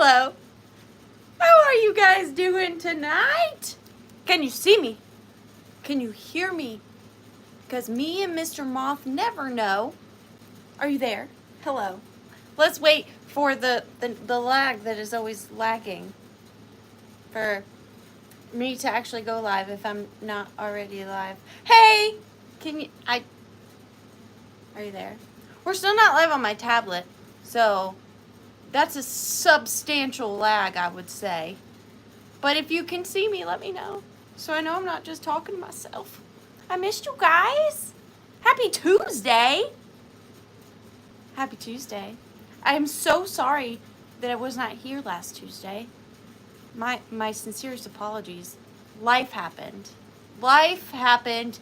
Hello. How are you guys doing tonight? Can you see me? Can you hear me? Because me and Mr. Moth never know. Are you there? Hello. Let's wait for the lag that is always lagging for me to actually go live if I'm not already live. Hey! Are you there? We're still not live on my tablet, so that's a substantial lag, I would say. But if you can see me, let me know, so I know I'm not just talking to myself. I missed you guys. Happy Tuesday. Happy Tuesday. I am so sorry that I was not here last Tuesday. My sincerest apologies. Life happened. Life happened.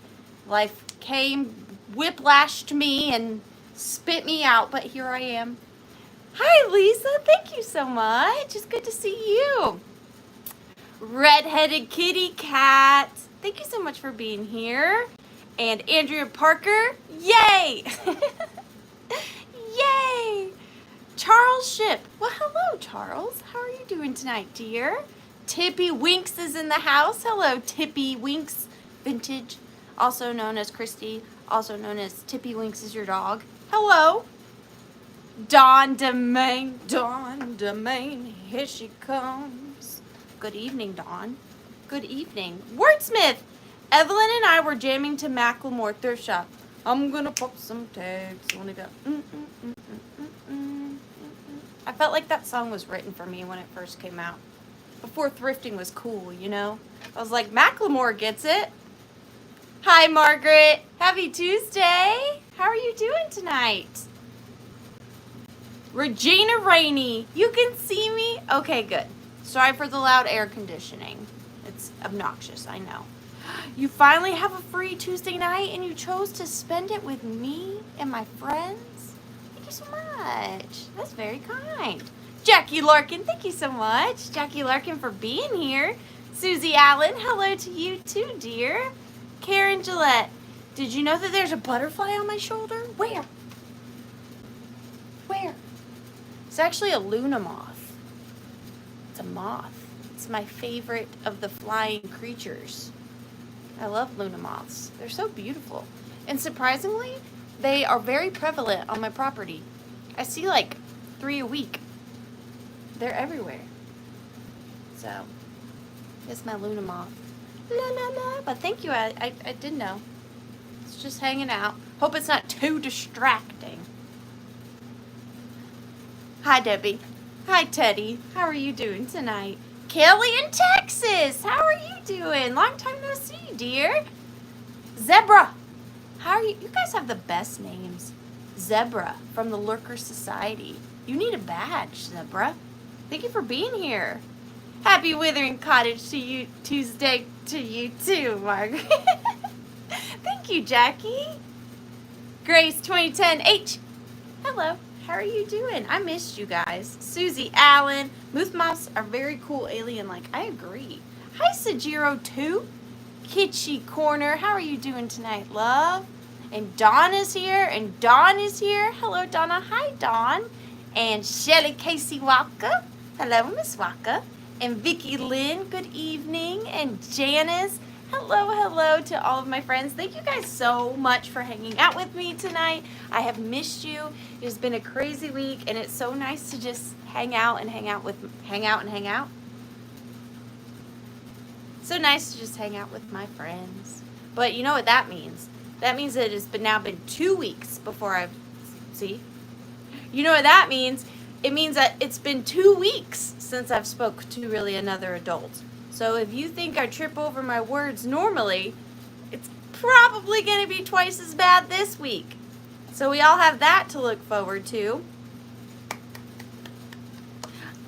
Life came, whiplashed me, and spit me out, but here I am. Hi, Lisa. Thank you so much. It's good to see you. Redheaded kitty cat. Thank you so much for being here. And Andrea Parker. Yay! Yay! Charles Ship. Well, hello, Charles. How are you doing tonight, dear? Tippy Winks is in the house. Hello, Tippy Winks Vintage, also known as Christy, also known as Tippy Winks is your dog. Hello. Dawn Domain, here she comes. Good evening, Dawn. Good evening. Wordsmith. Evelyn and I were jamming to Macklemore Thrift Shop. I'm gonna pop some tags. Wanna go? I felt like that song was written for me when it first came out. Before thrifting was cool, you know? I was like, Macklemore gets it. Hi, Margaret. Happy Tuesday. How are you doing tonight? Regina Rainey. You can see me? Okay, good. Sorry for the loud air conditioning. It's obnoxious, I know. You finally have a free Tuesday night and you chose to spend it with me and my friends? Thank you so much. That's very kind. Jackie Larkin, thank you so much. Jackie Larkin for being here. Susie Allen, hello to you too, dear. Karen Gillette, did you know that there's a butterfly on my shoulder? Where? Where? It's actually a Luna moth. It's a moth. It's my favorite of the flying creatures. I love Luna moths. They're so beautiful. And surprisingly, they are very prevalent on my property. I see like 3 a week. They're everywhere. So, it's my Luna moth. La la la. But thank you, I did know. It's just hanging out. Hope it's not too distracting. Hi, Debbie. Hi, Teddy. How are you doing tonight? Kelly in Texas. How are you doing? Long time no see, dear. Zebra. How are you? You guys have the best names. Zebra from the Lurker Society. You need a badge, Zebra. Thank you for being here. Happy Withering.Cottage to you Tuesday to you too, Margaret. Thank you, Jackie. Grace 2010H. Hello. How are you doing? I missed you guys. Susie Allen. Moose moths are very cool alien-like. I agree. Hi, Sajiro 2. Kitschy Corner. How are you doing tonight, love? And Dawn is here. And Dawn is here. Hello, Donna. Hi, Dawn. And Shelly Casey Walker. Hello, Miss Walker. And Vicki Lynn. Good evening. And Janice. Hello to all of my friends. Thank you guys so much for hanging out with me tonight. I have missed you. It has been a crazy week, and it's so nice to just hang out. So nice to just hang out with my friends. But you know what that means? That means that it's now been 2 weeks before I've... See? You know what that means? It means that it's been 2 weeks since I've spoke to really another adult. So if you think I trip over my words normally, it's probably going to be twice as bad this week. So we all have that to look forward to.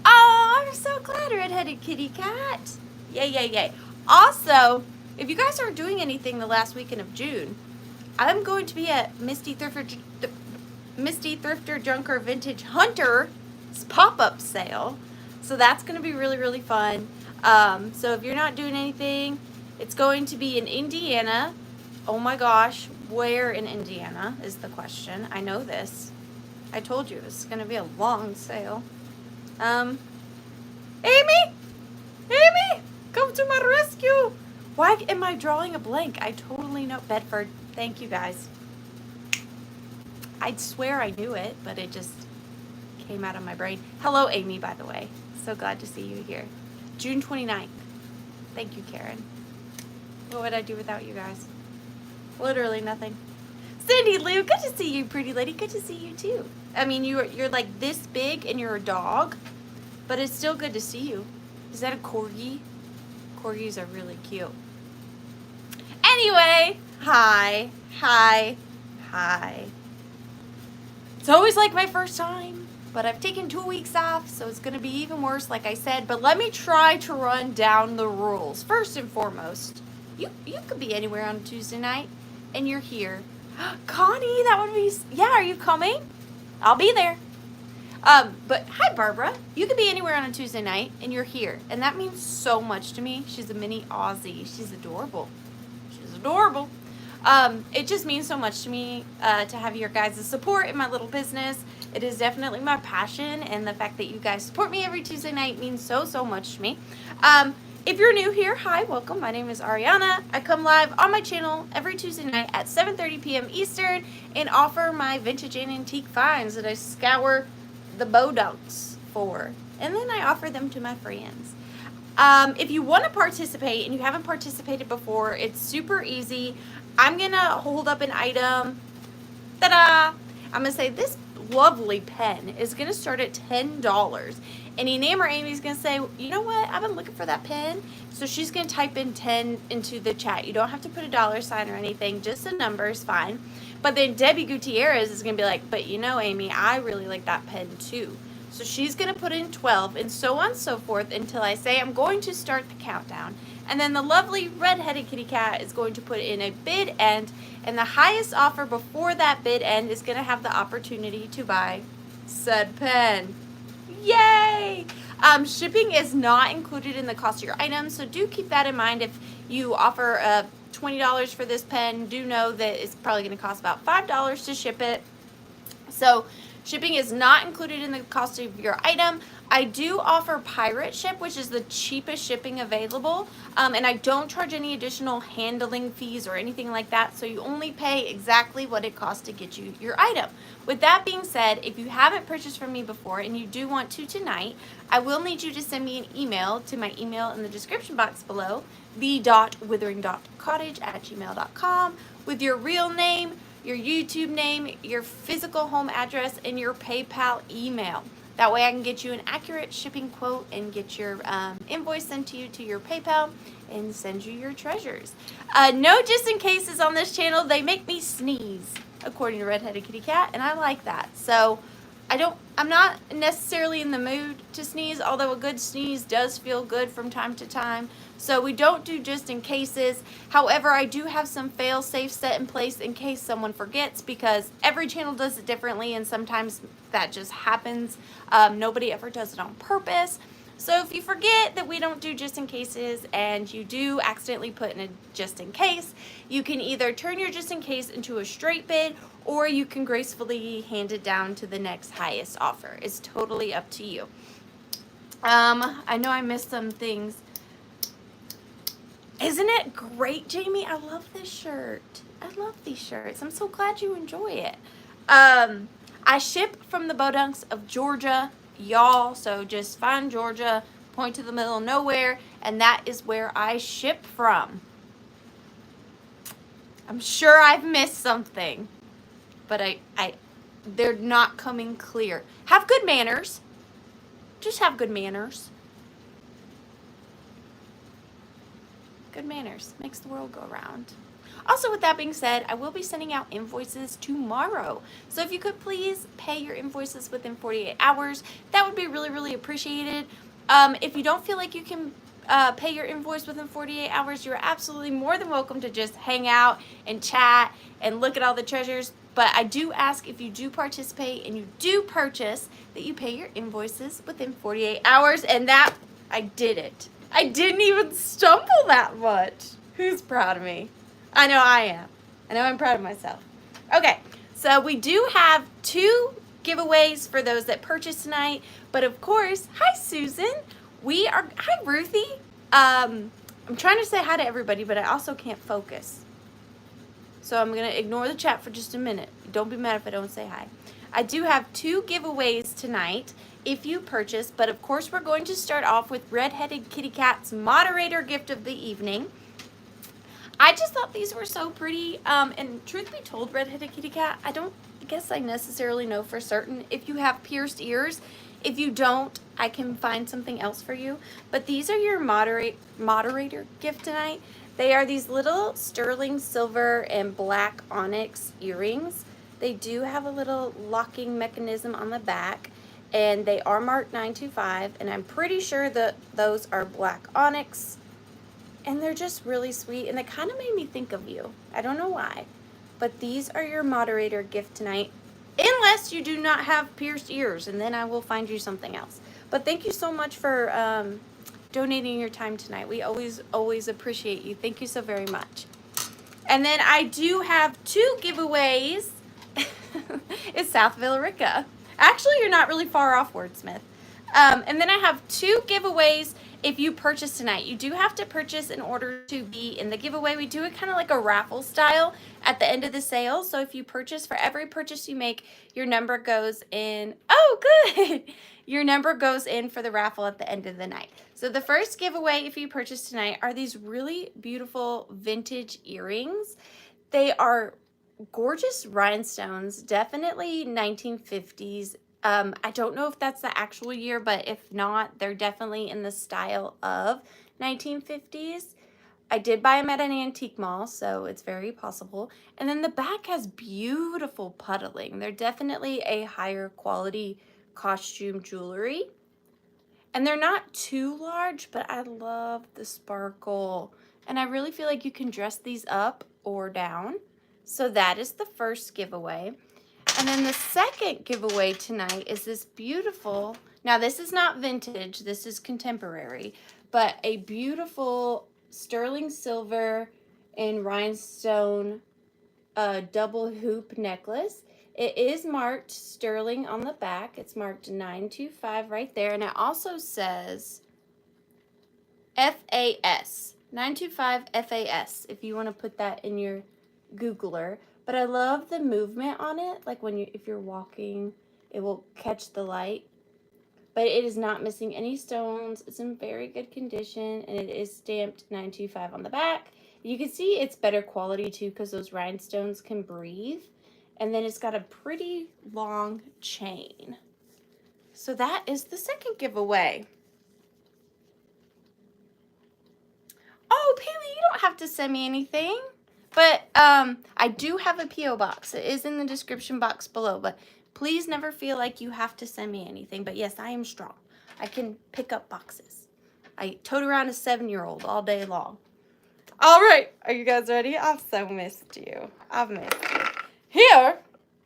Oh, I'm so glad, Redheaded Kitty Cat. Yay, yay, yay. Also, if you guys aren't doing anything the last weekend of June, I'm going to be at Misty Thrifter Junker Vintage Hunter's pop-up sale. So that's going to be really, really fun. So if you're not doing anything, it's going to be in Indiana. Oh my gosh, where in Indiana is the question. I know this. I told you it's going to be a long sale. come to my rescue. Why am I drawing a blank? I totally know. Bedford. Thank you, guys. I'd swear I knew it, but it just came out of my brain. Hello, Amy, by the way. So glad to see you here. June 29th. Thank you, Karen. What would I do without you guys? Literally nothing. Cindy Lou, good to see you, pretty lady. Good to see you, too. I mean, you're like this big and you're a dog, but it's still good to see you. Is that a corgi? Corgis are really cute. Anyway, hi. It's always like my first time, but I've taken 2 weeks off, so it's going to be even worse, like I said. But let me try to run down the rules. First and foremost, you could be anywhere on a Tuesday night, and you're here. Connie, that would be, yeah, are you coming? I'll be there. But hi, Barbara. You could be anywhere on a Tuesday night, and you're here, and that means so much to me. She's a mini Aussie. She's adorable. She's adorable. It just means so much to me to have your guys' support in my little business. It is definitely my passion, and the fact that you guys support me every Tuesday night means so much to me. If you're new here, hi, welcome. My name is Ariana. I come live on my channel every Tuesday night at 7:30 p.m. Eastern and offer my vintage and antique finds that I scour the bodunks for, and then I offer them to my friends. If you want to participate and you haven't participated before, it's super easy. I'm gonna hold up an item. Ta-da! I'm gonna say this lovely pen is gonna start at $10. Any name or Amy's gonna say, you know what? I've been looking for that pen. So she's gonna type in 10 into the chat. You don't have to put a $sign or anything. Just a number is fine. But then Debbie Gutierrez is gonna be like, but you know, Amy, I really like that pen too. So she's gonna put in 12 and so on and so forth until I say I'm going to start the countdown. And then the lovely red-headed kitty cat is going to put in a bid end, and the highest offer before that bid end is going to have the opportunity to buy said pen. Yay! Shipping is not included in the cost of your item, so do keep that in mind. If you offer $20 for this pen, do know that it's probably going to cost about $5 to ship it. So shipping is not included in the cost of your item. I do offer pirate ship, which is the cheapest shipping available, and I don't charge any additional handling fees or anything like that, so you only pay exactly what it costs to get you your item. With that being said, if you haven't purchased from me before and you do want to tonight, I will need you to send me an email to my email in the description box below, the.Withering.Cottage@gmail.com, with your real name, your YouTube name, your physical home address, and your PayPal email. That way I can get you an accurate shipping quote and get your invoice sent to you to your PayPal and send you your treasures. No just in cases on this channel. They make me sneeze, according to Redheaded Kitty Cat, and I like that. So I'm not necessarily in the mood to sneeze, although a good sneeze does feel good from time to time. So we don't do just in cases. However, I do have some fail safes set in place in case someone forgets, because every channel does it differently and sometimes that just happens. Nobody ever does it on purpose. So if you forget that we don't do just in cases and you do accidentally put in a just in case, you can either turn your just in case into a straight bid, or you can gracefully hand it down to the next highest offer. It's totally up to you. I know I missed some things. Isn't it great, Jamie? I love this shirt. I love these shirts. I'm so glad you enjoy it. I ship from the Bodunks of Georgia, y'all. So just find Georgia, point to the middle of nowhere, and that is where I ship from. I'm sure I've missed something, but they're not coming clear. Have good manners. Just have good manners. Good manners makes the world go around. Also, with that being said, I will be sending out invoices tomorrow. So if you could please pay your invoices within 48 hours, that would be really, really appreciated. If you don't feel like you can pay your invoice within 48 hours, you're absolutely more than welcome to just hang out and chat and look at all the treasures. But I do ask, if you do participate and you do purchase, that you pay your invoices within 48 hours. And that, I did it. I didn't even stumble that much. Who's proud of me? I know I am. I know I'm proud of myself. Okay, so we do have 2 giveaways for those that purchase tonight. But of course, hi Susan. Hi Ruthie. I'm trying to say hi to everybody, but I also can't focus. So I'm going to ignore the chat for just a minute. Don't be mad if I don't say hi. I do have 2 giveaways tonight if you purchase, but of course we're going to start off with Red-Headed Kitty Cat's moderator gift of the evening. I just thought these were so pretty, and truth be told, Red-Headed Kitty Cat, I guess I necessarily know for certain if you have pierced ears. If you don't, I can find something else for you. But these are your moderator gift tonight. They are these little sterling silver and black onyx earrings. They do have a little locking mechanism on the back, and they are marked 925, and I'm pretty sure that those are black onyx. And they're just really sweet, and they kind of made me think of you. I don't know why, but these are your moderator gift tonight, unless you do not have pierced ears, and then I will find you something else. But thank you so much for donating your time tonight. We always appreciate you. Thank you so very much. And then I do have 2 giveaways. It's South Villarica. Actually, you're not really far off, Wordsmith. And then I have 2 giveaways if you purchase tonight. You do have to purchase in order to be in the giveaway. We do it kind of like a raffle style at the end of the sale. So if you purchase, for every purchase you make, your number goes in. Oh, good. Your number goes in for the raffle at the end of the night. So the first giveaway, if you purchase tonight, are these really beautiful vintage earrings. They are gorgeous rhinestones, definitely 1950s. I don't know if that's the actual year, but if not, they're definitely in the style of 1950s. I did buy them at an antique mall, so it's very possible. And then the back has beautiful puddling. They're definitely a higher quality costume jewelry. And they're not too large, but I love the sparkle. And I really feel like you can dress these up or down. So that is the first giveaway. And then the second giveaway tonight is this beautiful, now this is not vintage, this is contemporary, but a beautiful sterling silver and rhinestone double hoop necklace. It is marked sterling on the back. It's marked 925 right there. And it also says FAS, 925 FAS, if you want to put that in your Googler. But I love the movement on it. Like if you're walking, it will catch the light. But it is not missing any stones. It's in very good condition, and it is stamped 925 on the back. You can see it's better quality too because those rhinestones can breathe. And then it's got a pretty long chain. So that is the second giveaway. Oh, Pammy, you don't have to send me anything. But I do have a P.o Box. It is in the description box below. But please never feel like you have to send me anything. But yes, I am strong. I can pick up boxes. I tote around a 7-year-old all day long. All right. Are you guys ready? I've so missed you. I've missed you. Here,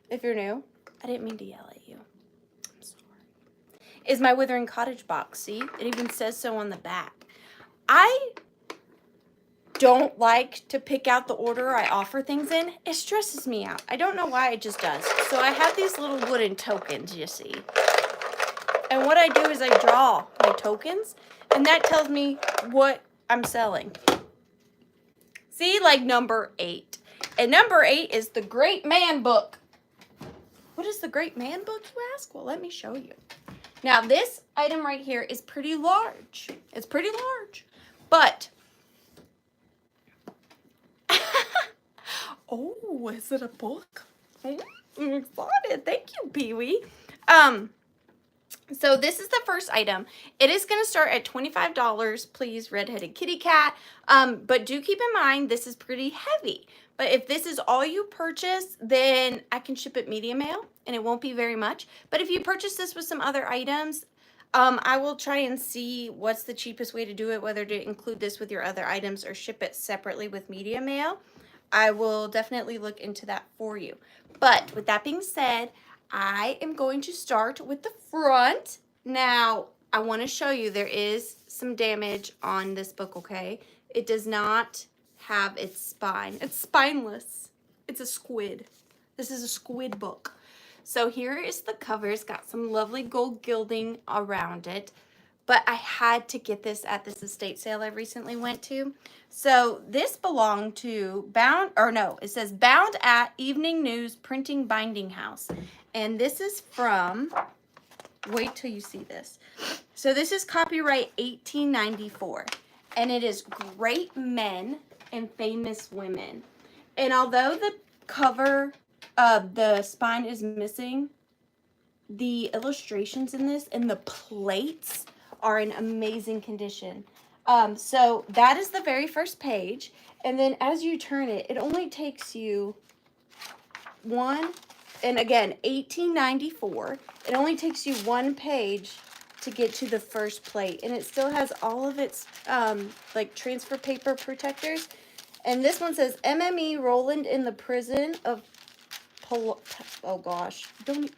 if you're new, I didn't mean to yell at you. I'm sorry. Is my Withering.Cottage box. See? It even says so on the back. I don't like to pick out the order I offer things in. It stresses me out. I don't know why, it just does. So I have these little wooden tokens, you see. And what I do is I draw my tokens, and that tells me what I'm selling. See, like number 8. And number 8 is the Great Man Book. What is the Great Man Book, you ask? Well, let me show you. Now, this item right here is pretty large. It's pretty large. But oh, is it a book? Oh, I'm excited. Thank you, Pee-wee. So this is the first item. It is going to start at $25, please, Red-Headed Kitty Cat. But do keep in mind, this is pretty heavy. But if this is all you purchase, then I can ship it medium mail, and it won't be very much. But if you purchase this with some other items, I will try and see what's the cheapest way to do it, whether to include this with your other items or ship it separately with medium mail. I will definitely look into that for you. But with that being said, I am going to start with the front. Now, I want to show you there is some damage on this book, okay? It does not have its spine. It's spineless. It's a squid. This is a squid book. So here is the cover. It's got some lovely gold gilding around it. but I had to get this at this estate sale I recently went to. So this belonged to it says Bound at Evening News Printing Binding House. And this is from, wait till you see this. So this is copyright 1894. And it is Great Men and Famous Women. And although the cover of the spine is missing, the illustrations in this and the plates are in amazing condition. So that is the very first page. And then as you turn it, it only takes you and again, 1894. It only takes you one page to get to the first plate. And it still has all of its like transfer paper protectors. And this one says MME Roland in the prison of oh gosh, don't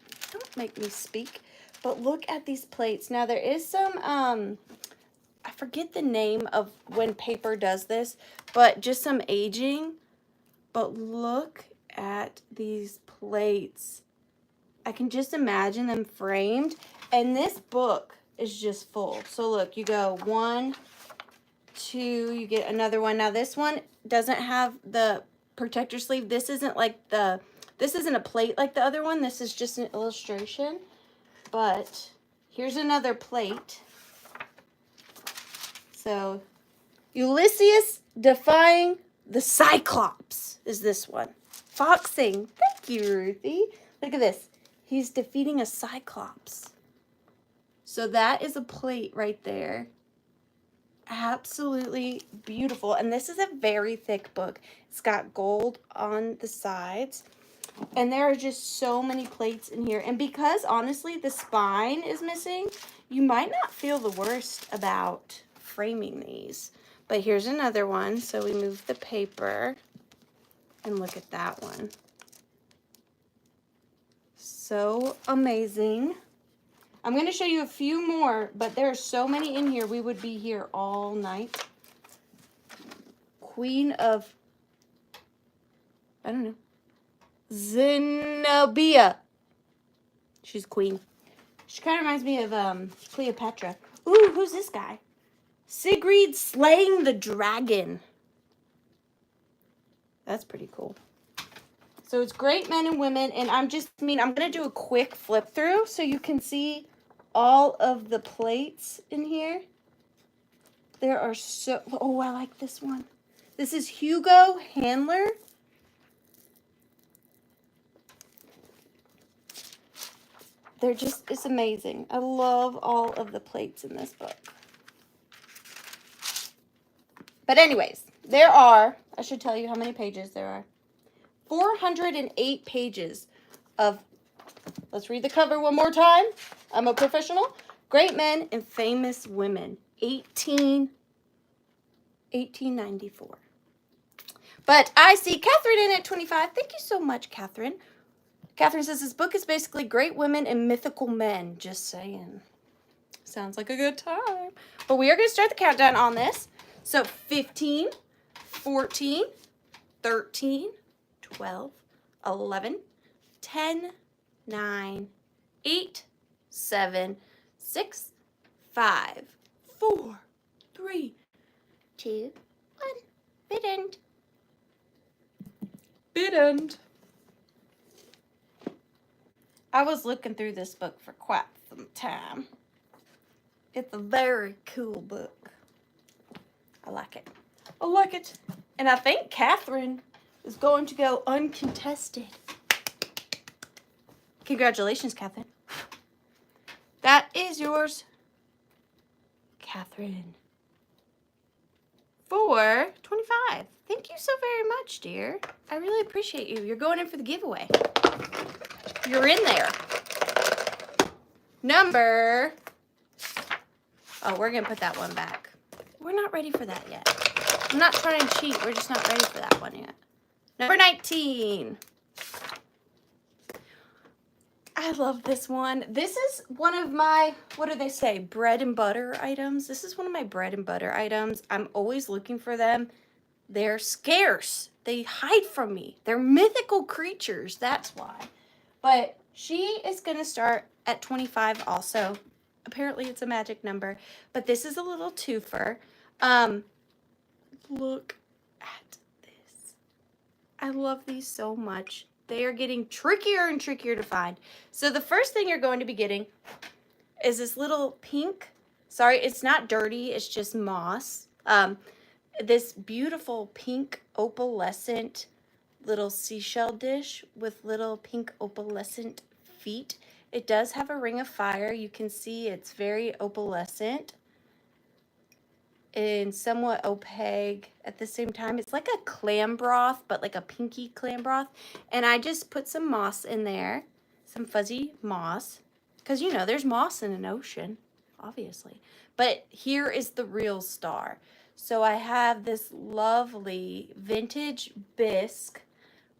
make me speak. But look at these plates. Now there is some I forget the name of when paper does this, but just some aging. But look at these plates. I can just imagine them framed. And this book is just full. So look, you go 1, 2, you get another one. Now this one doesn't have the protector sleeve. This isn't a plate like the other one. This is just an illustration. But here's another plate. So Ulysses defying the Cyclops is this one. Foxing. Thank you, Ruthie. Look at this. He's defeating a Cyclops. So that is a plate right there. Absolutely beautiful. And this is a very thick book. It's got gold on the sides. And there are just so many plates in here. And because, honestly, the spine is missing, you might not feel the worst about framing these. But here's another one. So we move the paper. And look at that one. So amazing. I'm going to show you a few more, but there are so many in here, we would be here all night. Queen of, I don't know, Zenobia. She's queen. She kind of reminds me of Cleopatra. Ooh, who's this guy? Sigrid slaying the dragon. That's pretty cool. So it's Great Men and Women, and I'm going to do a quick flip through so you can see all of the plates in here. There are oh, I like this one. This is Hugo Handler. It's amazing. I love all of the plates in this book. But anyways, I should tell you how many pages there are. 408 pages of, let's read the cover one more time. I'm a professional. Great Men and Famous Women, 1894. But I see Catherine in at 25. Thank you so much, Catherine. Catherine says this book is basically great women and mythical men. Just saying. Sounds like a good time. But we are going to start the countdown on this. So 15, 14, 13, 12, 11, 10, 9, 8, 7, 6, 5, 4, 3, 2, 1. Bid end. Bid end. I was looking through this book for quite some time. It's a very cool book. I like it. I like it. And I think Catherine is going to go uncontested. Congratulations, Catherine. That is yours, Catherine. For 25. Thank you so very much, dear. I really appreciate you. You're going in for the giveaway. You're in there. Number. Oh, we're going to put that one back. We're not ready for that yet. I'm not trying to cheat. We're just not ready for that one yet. Number 19. I love this one. This is one of my, what do they say, bread and butter items. This is one of my bread and butter items. I'm always looking for them. They're scarce. They hide from me. They're mythical creatures. That's why. But she is going to start at 25 also. Apparently it's a magic number, but this is a little twofer. Look at this. I love these so much. They are getting trickier and trickier to find. So the first thing you're going to be getting is this little pink, sorry, it's not dirty, it's just moss. This beautiful pink opalescent little seashell dish with little pink opalescent feet. It does have a ring of fire. You can see it's very opalescent and somewhat opaque at the same time. It's like a clam broth, but like a pinky clam broth. And I just put some moss in there, some fuzzy moss, because you know there's moss in an ocean, obviously. But here is the real star. So I have this lovely vintage bisque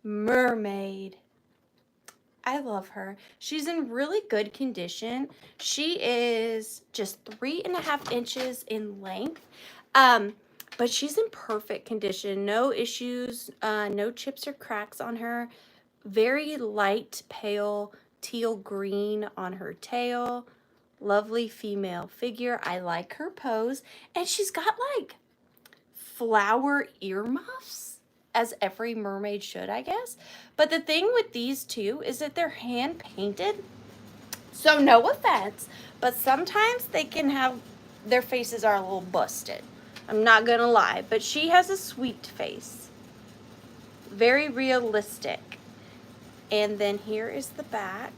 mermaid. I love her. She's in really good condition. She is just 3.5 inches in length, but she's in perfect condition. No issues, no chips or cracks on her. Very light, pale teal green on her tail. Lovely female figure. I like her pose, and she's got like flower earmuffs, as every mermaid should, I guess. But the thing with these two is that they're hand painted. So no offense, but sometimes they can have, their faces are a little busted. I'm not gonna lie, but she has a sweet face. Very realistic. And then here is the back.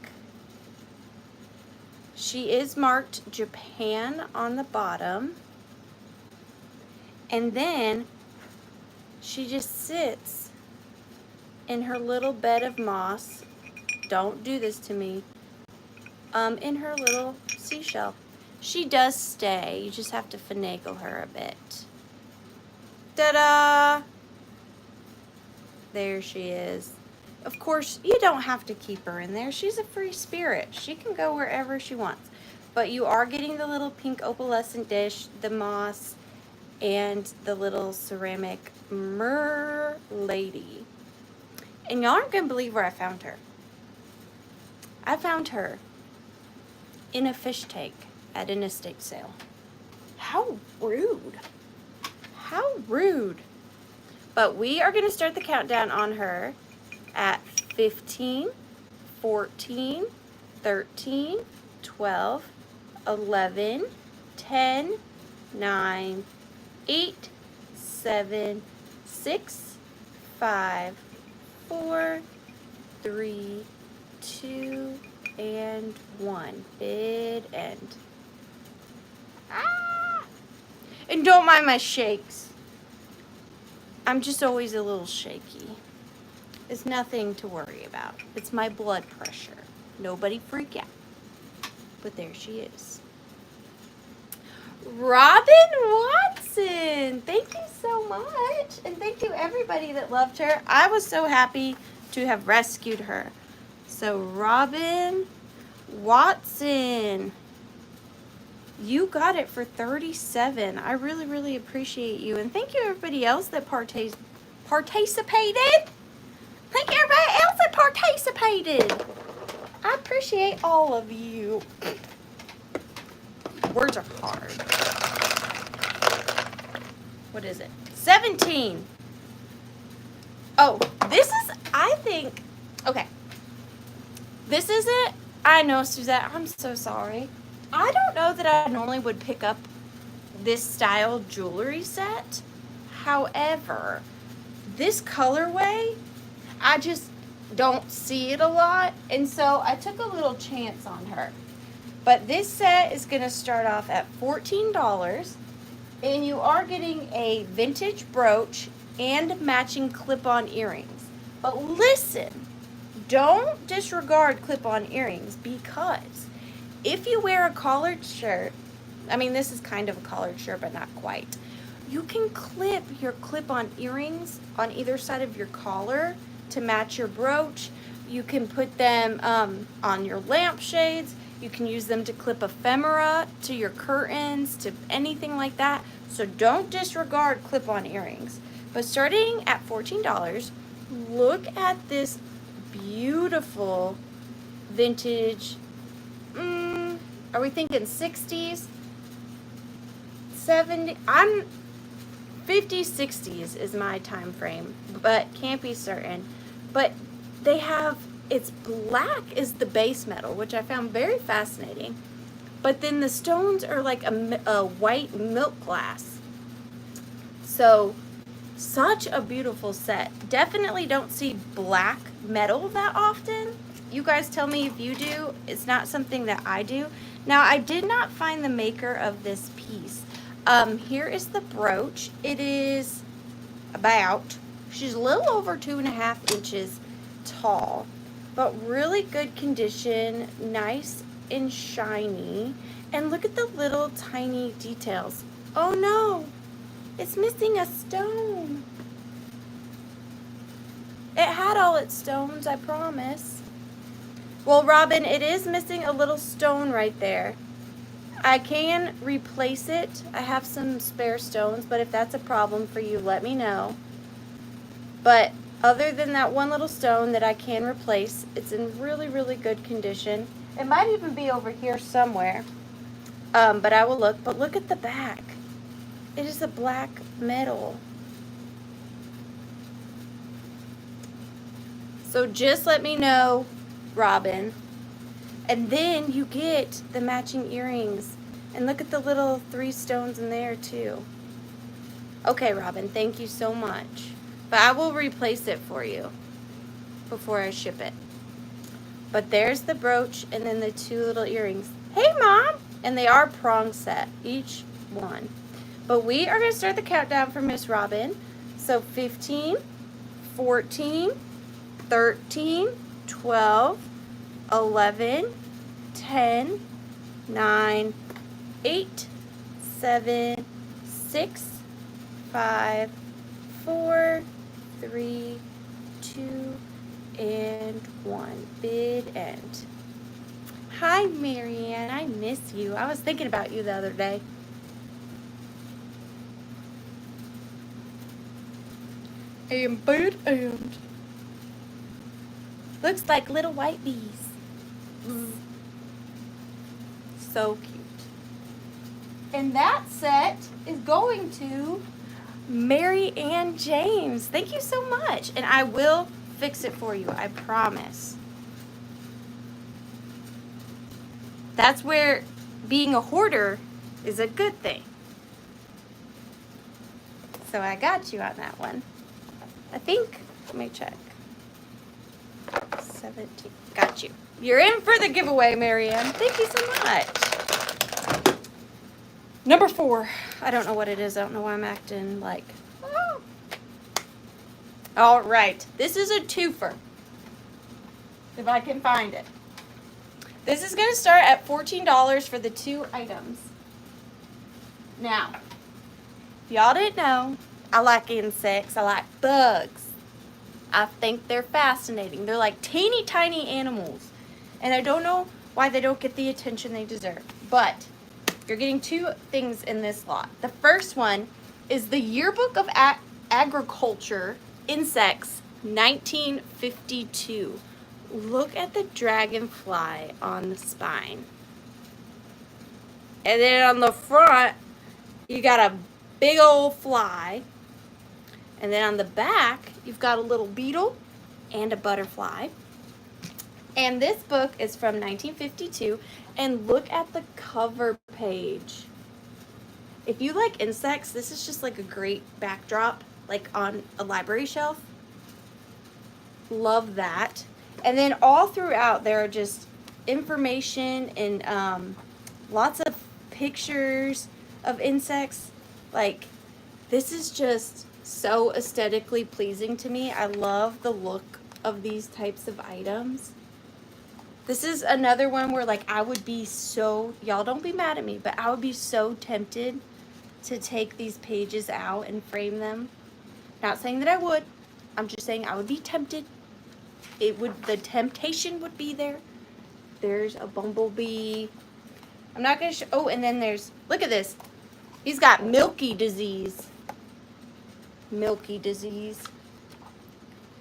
She is marked Japan on the bottom. And then she just sits in her little bed of moss. Don't do this to me. In her little seashell. She does stay. You just have to finagle her a bit. Ta-da! There she is. Of course, you don't have to keep her in there. She's a free spirit. She can go wherever she wants. But you are getting the little pink opalescent dish, the moss, and the little ceramic mer lady. And y'all aren't going to believe where I found her. I found her in a fish tank at an estate sale. How rude. How rude. But we are going to start the countdown on her at 15, 14, 13, 12, 11, 10, 9, 8, 7, 6, 5, 4, 3, 2, and 1. Bid end. Ah! And don't mind my shakes. I'm just always a little shaky. It's nothing to worry about. It's my blood pressure. Nobody freak out. But there she is. Robin Watson. Thank you so much. And thank you everybody that loved her. I was so happy to have rescued her. So Robin Watson, you got it for $37. I really, really appreciate you. And thank you everybody else that participated. Thank you everybody else that participated. I appreciate all of you. Words are hard. What is it? 17. Oh, this is, I think, okay. This isn't, I know, Suzette, I'm so sorry. I don't know that I normally would pick up this style jewelry set. However, this colorway, I just don't see it a lot. And so I took a little chance on her. But this set is going to start off at $14. And you are getting a vintage brooch and matching clip-on earrings. But listen, don't disregard clip-on earrings, because if you wear a collared shirt, I mean, this is kind of a collared shirt, but not quite. You can clip your clip-on earrings on either side of your collar to match your brooch. You can put them on your lampshades. You can use them to clip ephemera to your curtains, to anything like that. So don't disregard clip-on earrings. But starting at $14, look at this beautiful vintage, Are we thinking 60s? 70? I'm 50s, 60s is my time frame, but can't be certain. But they have, it's black is the base metal, which I found very fascinating. But then the stones are like a white milk glass. So, such a beautiful set. Definitely don't see black metal that often. You guys tell me if you do. It's not something that I do. Now, I did not find the maker of this piece. Here is the brooch. It is about, she's a little over 2.5 inches tall, but really good condition, nice and shiny. And look at the little tiny details. Oh no, it's missing a stone. It had all its stones, I promise. Well, Robin, it is missing a little stone right there. I can replace it. I have some spare stones, but if that's a problem for you, let me know. But other than that one little stone that I can replace, it's in really, really good condition. It might even be over here somewhere, but I will look. But look at the back. It is a black metal. So just let me know, Robin. And then you get the matching earrings. And look at the little 3 stones in there too. Okay, Robin, thank you so much. But I will replace it for you before I ship it. But there's the brooch and then the 2 little earrings. Hey, Mom! And they are prong set, each one. But we are going to start the countdown for Miss Robin. So 15, 14, 13, 12, 11, 10, 9, 8, 7, 6, 5, 4, 3, 2, and 1. Bid end. Hi, Marianne. I miss you. I was thinking about you the other day. And bid end. Looks like little white bees. So cute. And that set is going to Mary Ann James. Thank you so much. And I will fix it for you, I promise. That's where being a hoarder is a good thing. So I got you on that one. I think, let me check. 17. Got you. You're in for the giveaway, Marianne. Thank you so much. Number 4. I don't know what it is. I don't know why I'm acting like. Oh. All right. This is a twofer. If I can find it. This is going to start at $14 for the 2 items. Now, if y'all didn't know, I like insects. I like bugs. I think they're fascinating. They're like teeny tiny animals. And I don't know why they don't get the attention they deserve. But you're getting 2 things in this lot. The first one is the Yearbook of Agriculture Insects 1952. Look at the dragonfly on the spine. And then on the front, you got a big old fly. And then on the back, you've got a little beetle and a butterfly. And this book is from 1952. And look at the cover page. If you like insects, this is just like a great backdrop, like on a library shelf. Love that. And then all throughout, there are just information and lots of pictures of insects. Like, this is just so aesthetically pleasing to me. I love the look of these types of items. This is another one where, like, I would be so, y'all don't be mad at me, but I would be so tempted to take these pages out and frame them. Not saying that I would. I'm just saying I would be tempted. It would, the temptation would be there. There's a bumblebee. I'm not going to show, oh, and then there's, look at this. He's got milky disease. Milky disease.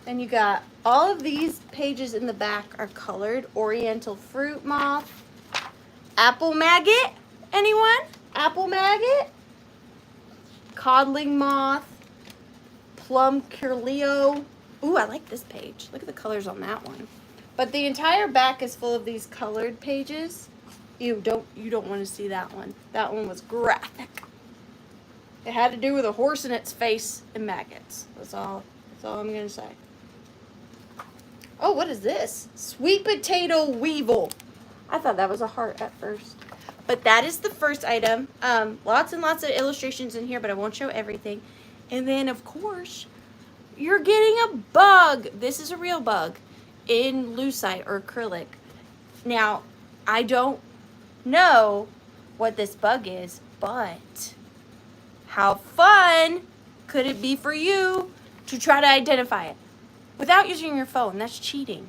Then you got all of these pages in the back are colored. Oriental fruit moth. Apple maggot? Anyone? Apple maggot? Codling moth. Plum curleo. Ooh, I like this page. Look at the colors on that one. But the entire back is full of these colored pages. You don't want to see that one. That one was graphic. It had to do with a horse and its face and maggots. That's all I'm gonna say. Oh, what is this? Sweet potato weevil. I thought that was a heart at first. But that is the first item. Lots and lots of illustrations in here, but I won't show everything. And then, of course, you're getting a bug. This is a real bug in lucite or acrylic. Now, I don't know what this bug is, but how fun could it be for you to try to identify it without using your phone? That's cheating.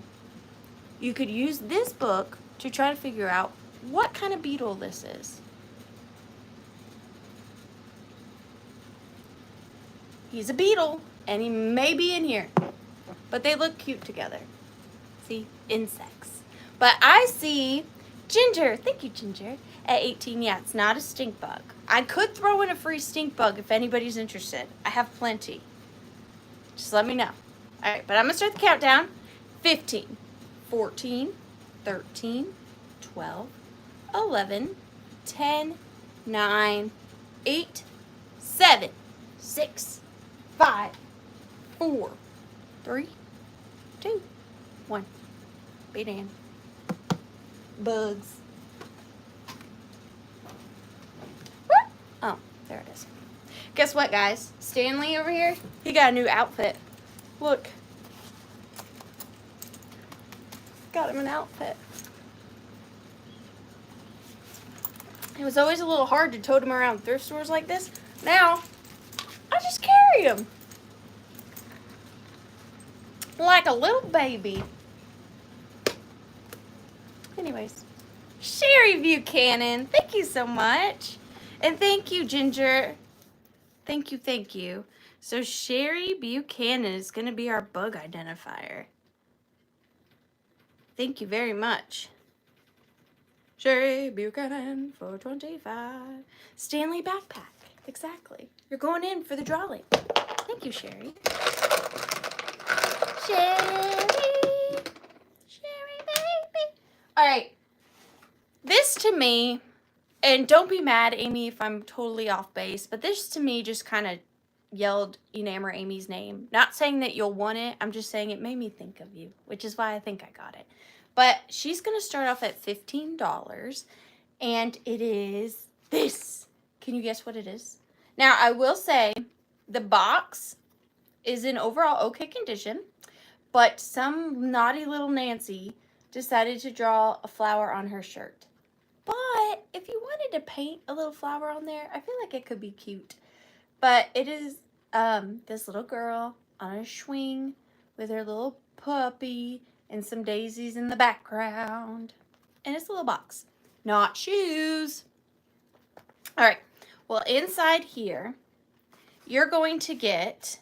You could use this book to try to figure out what kind of beetle this is. He's a beetle, and he may be in here, but they look cute together. See, insects. But I see Ginger. Thank you, Ginger. At 18, yeah, it's not a stink bug. I could throw in a free stink bug if anybody's interested. I have plenty. Just let me know. All right, but I'm gonna start the countdown. 15, 14, 13, 12, 11, 10, 9, 8, 7, 6, 5, 4, 3, 2, 1. Be damned. Bugs. Oh, there it is. Guess what, guys? Stanley over here, he got a new outfit. Look. Got him an outfit. It was always a little hard to tote him around thrift stores like this. Now, I just carry him. Like a little baby. Anyways. Sherry Buchanan, thank you so much. And thank you, Ginger. Thank you, thank you. So Sherry Buchanan is going to be our bug identifier. Thank you very much. Sherry Buchanan, 425. Stanley backpack. Exactly. You're going in for the drawing. Thank you, Sherry. Sherry. Sherry, baby. All right. This to me, and don't be mad, Amy, if I'm totally off base, but this to me just kind of yelled Enamor Amy's name. Not saying that you'll want it. I'm just saying it made me think of you, which is why I think I got it. But she's going to start off at $15, and it is this. Can you guess what it is? Now, I will say the box is in overall okay condition, but some naughty little Nancy decided to draw a flower on her shirt. But if you wanted to paint a little flower on there, I feel like it could be cute. But it is this little girl on a swing with her little puppy and some daisies in the background. And it's a little box, not shoes. All right, well, inside here, you're going to get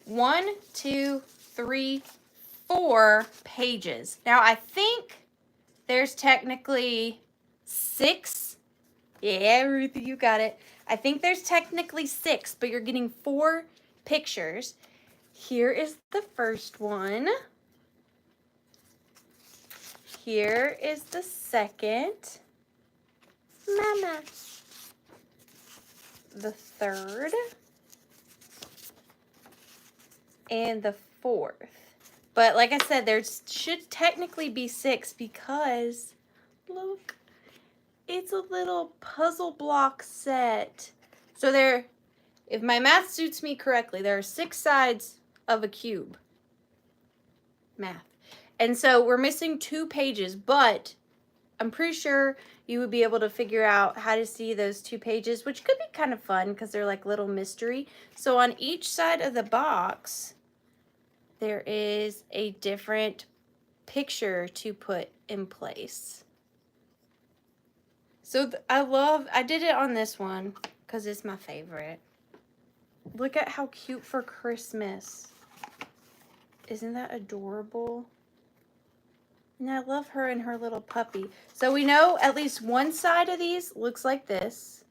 1, 2, 3, 4 pages. Now, I think there's technically 6. Yeah, Ruthie, you got it. I think there's technically 6, but you're getting 4 pictures. Here is the first one. Here is the second. Mama. The third. And the fourth. But like I said, there should technically be 6 because, look, it's a little puzzle block set. So there, if my math suits me correctly, there are 6 sides of a cube. Math. And so we're missing 2 pages, but I'm pretty sure you would be able to figure out how to see those 2 pages, which could be kind of fun because they're like little mystery. So on each side of the box, there is a different picture to put in place. So I did it on this one because it's my favorite. Look at how cute for Christmas. Isn't that adorable? And I love her and her little puppy. So we know at least one side of these looks like this.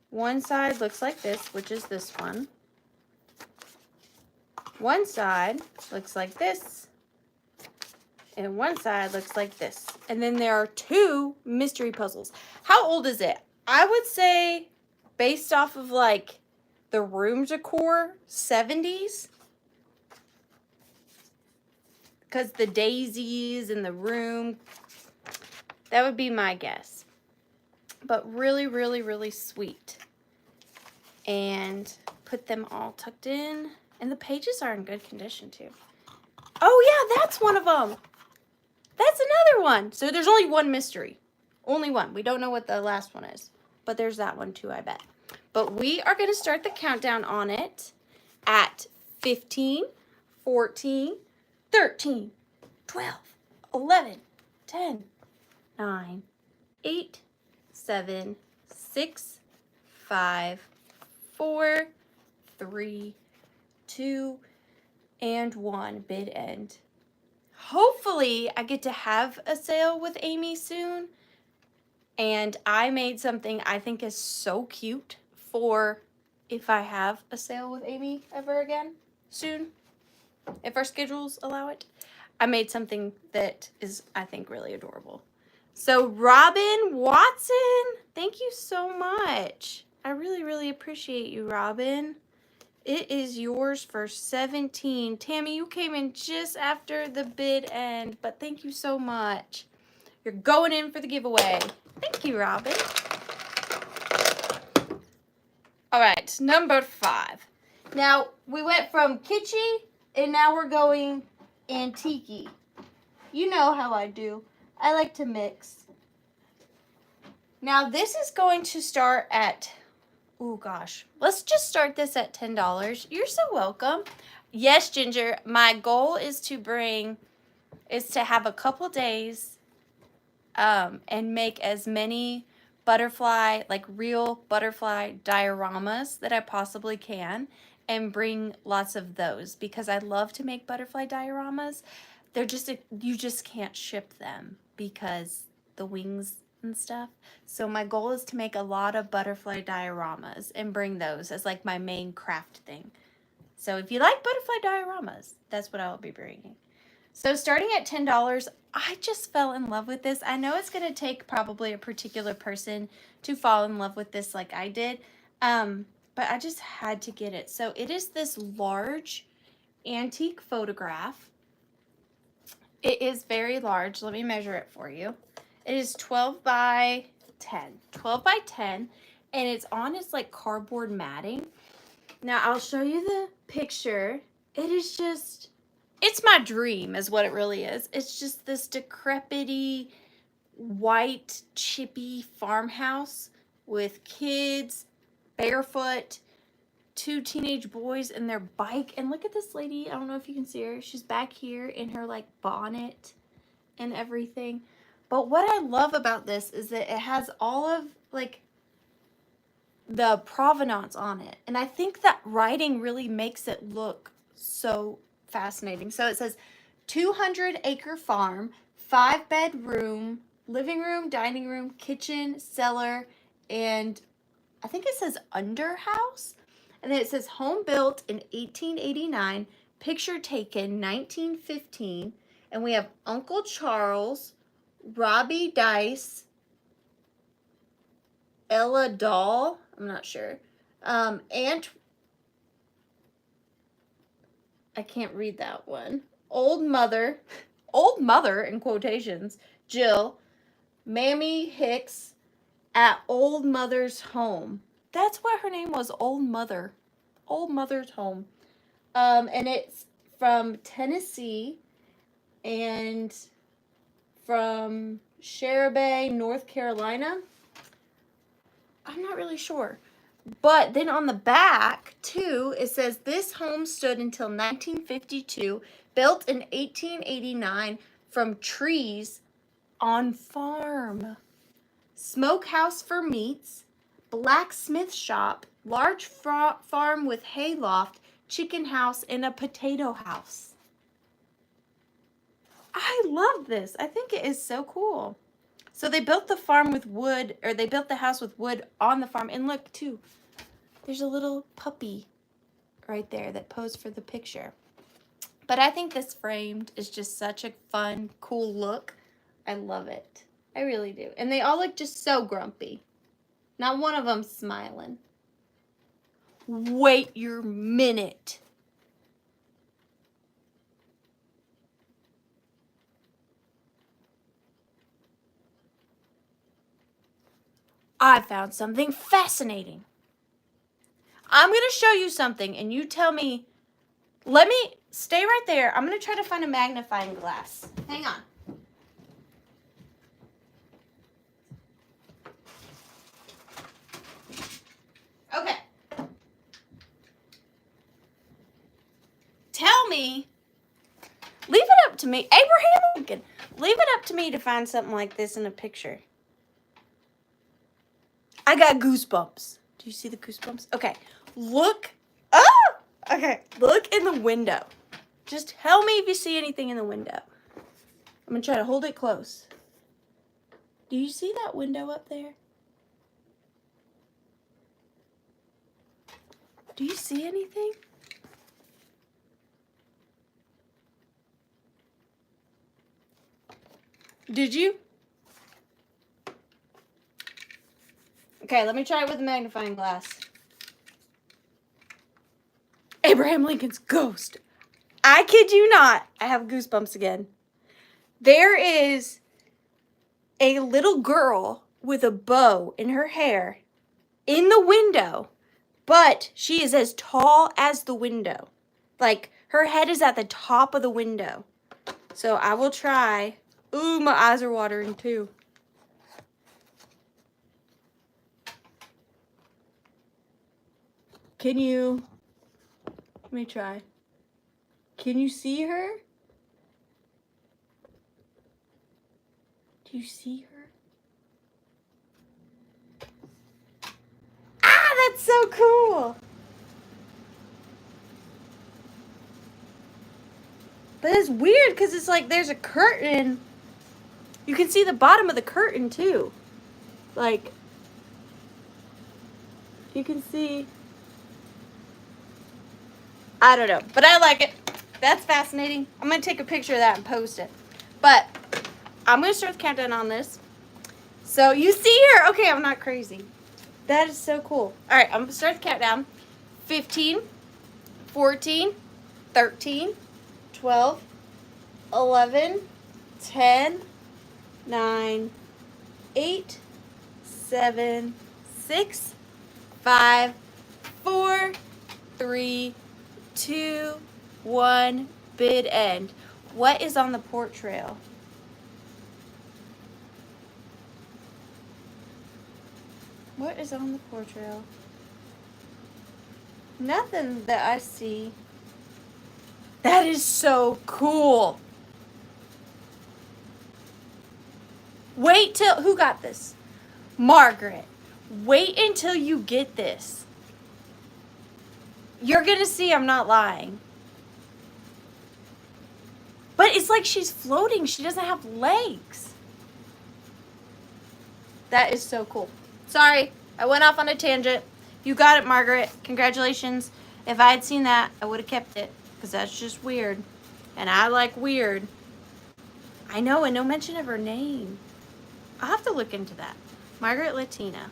One side looks like this, which is this one. One side looks like this. And one side looks like this. And then there are two mystery puzzles. How old is it? I would say, based off of like the room decor, 70s. Because the daisies in the room, that would be my guess. But really, really, really sweet. And put them all tucked in. And the pages are in good condition too. Oh yeah, that's one of them. That's another one. So there's only one mystery. Only one. We don't know what the last one is. But there's that one too, I bet. But we are going to start the countdown on it at 15, 14, 13, 12, 11, 10, 9, 8, 7, 6, 5, 4, 3, 2, and 1. Bid end. Hopefully I get to have a sale with Amy soon. And I made something I think is so cute for if I have a sale with Amy ever again soon. If our schedules allow it. I made something that is, I think, really adorable. So Robin Watson, thank you so much. I really, really appreciate you, Robin. It is yours for 17. Tammy, you came in just after the bid end, but thank you so much. You're going in for the giveaway. Thank you, Robin. All right, number 5. Now, we went from kitschy, and now we're going antique-y. You know how I do. I like to mix. Now, this is going to start at, oh gosh, let's just start this at $10. You're so welcome. Yes, Ginger, my goal is to have a couple days and make as many butterfly, like real butterfly dioramas that I possibly can and bring lots of those because I love to make butterfly dioramas. They're just, you just can't ship them because the wings and stuff. So my goal is to make a lot of butterfly dioramas and bring those as like my main craft thing. So if you like butterfly dioramas, that's what I will be bringing. So starting at $10, I just fell in love with this. I know it's going to take probably a particular person to fall in love with this like I did, but I just had to get it. So it is this large antique photograph. It is very large. Let me measure it for you. It is 12 by 10. 12 by 10, and it's on its like cardboard matting. Now I'll show you the picture. It is just... it's my dream is what it really is. It's just this decrepity, white, chippy farmhouse with kids, barefoot, 2 teenage boys and their bike. And look at this lady. I don't know if you can see her. She's back here in her like bonnet and everything. But what I love about this is that it has all of like the provenance on it. And I think that writing really makes it look so fascinating. So it says 200-acre farm, 5-bedroom, living room, dining room, kitchen, cellar, and I think it says under house. And then it says home built in 1889, picture taken 1915. And we have Uncle Charles, Robbie Dice, Ella Doll, I'm not sure, Aunt, I can't read that one, old mother in quotations, Jill, Mammy Hicks at Old Mother's home. That's why her name was Old Mother. Old Mother's home. And it's from Tennessee and from Cherubay, North Carolina. I'm not really sure. But then on the back, too, it says this home stood until 1952, built in 1889 from trees on farm. Smokehouse for meats, blacksmith shop, large farm with hayloft, chicken house, and a potato house. I love this. I think it is so cool. So they built the farm with wood, or they built the house with wood on the farm. And look, too, there's a little puppy right there that posed for the picture. But I think this framed is just such a fun, cool look. I love it. I really do. And they all look just so grumpy. Not one of them smiling. Wait your minute. I found something fascinating. I'm going to show you something and you tell me. Let me stay right there. I'm going to try to find a magnifying glass. Hang on. Okay. Tell me. Leave it up to me. Abraham Lincoln. Leave it up to me to find something like this in a picture. I got goosebumps. Do you see the goosebumps? Okay. Look. Oh! Okay. Look in the window. Just tell me if you see anything in the window. I'm going to try to hold it close. Do you see that window up there? Do you see anything? Did you? Okay, let me try it with a magnifying glass. Abraham Lincoln's ghost. I kid you not. I have goosebumps again. There is a little girl with a bow in her hair in the window, but she is as tall as the window. Like, her head is at the top of the window. So I will try. Ooh, my eyes are watering too. Can you, let me try. Can you see her? Do you see her? Ah, that's so cool. But it's weird because it's like there's a curtain. You can see the bottom of the curtain too. Like, you can see. I don't know, but I like it. That's fascinating. I'm going to take a picture of that and post it. But I'm going to start the countdown on this. So you see her. Okay, I'm not crazy. That is so cool. All right, I'm going to start the countdown. 15, 14, 13, 12, 11, 10, 9, 8, 7, 6, 5, 4, 3, 2, 1, bid end. What is on the porch rail? What is on the porch rail? Nothing that I see. That is so cool. Wait till, who got this? Margaret. Wait until you get this. You're going to see I'm not lying. But it's like she's floating. She doesn't have legs. That is so cool. Sorry, I went off on a tangent. You got it, Margaret. Congratulations. If I had seen that, I would have kept it. Because that's just weird. And I like weird. I know, and no mention of her name. I'll have to look into that. Margaret Latina.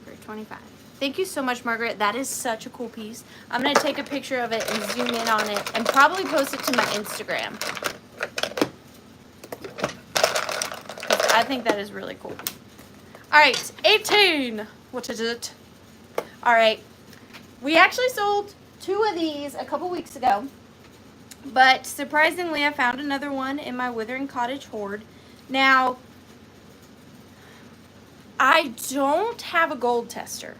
For 25. Thank you so much, Margaret. That is such a cool piece. I'm going to take a picture of it and zoom in on it and probably post it to my Instagram. I think that is really cool. All right, 18. What is it? All right. We actually sold 2 of these a couple weeks ago. But surprisingly, I found another one in my Withering.Cottage hoard. Now, I don't have a gold tester.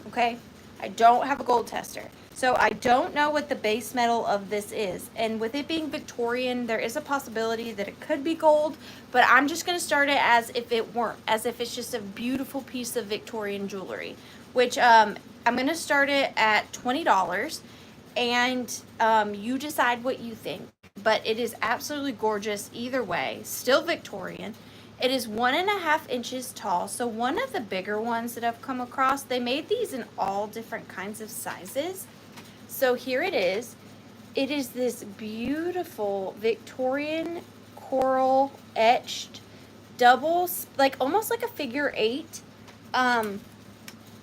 Okay, I don't have a gold tester, so I don't know what the base metal of this is, and with it being Victorian, there is a possibility that it could be gold, but I'm just going to start it as if it weren't, as if it's just a beautiful piece of Victorian jewelry, which I'm going to start it at $20, and you decide what you think. but it is absolutely gorgeous either way. Still Victorian. It is 1.5 inches tall, so one of the bigger ones that I've come across. They made these in all different kinds of sizes. So here it is. It is this beautiful Victorian coral etched double, like almost like a figure 8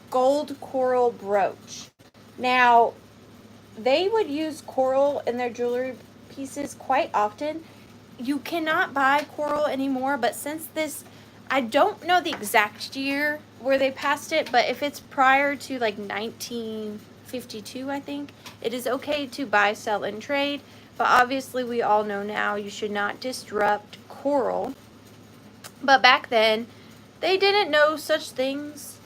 gold coral brooch. Now, they would use coral in their jewelry pieces quite often. You cannot buy coral anymore, but since this, I don't know the exact year where they passed it, but if it's prior to like 1952, I think, it is okay to buy, sell, and trade. But obviously we all know now you should not disrupt coral. But back then, they didn't know such things.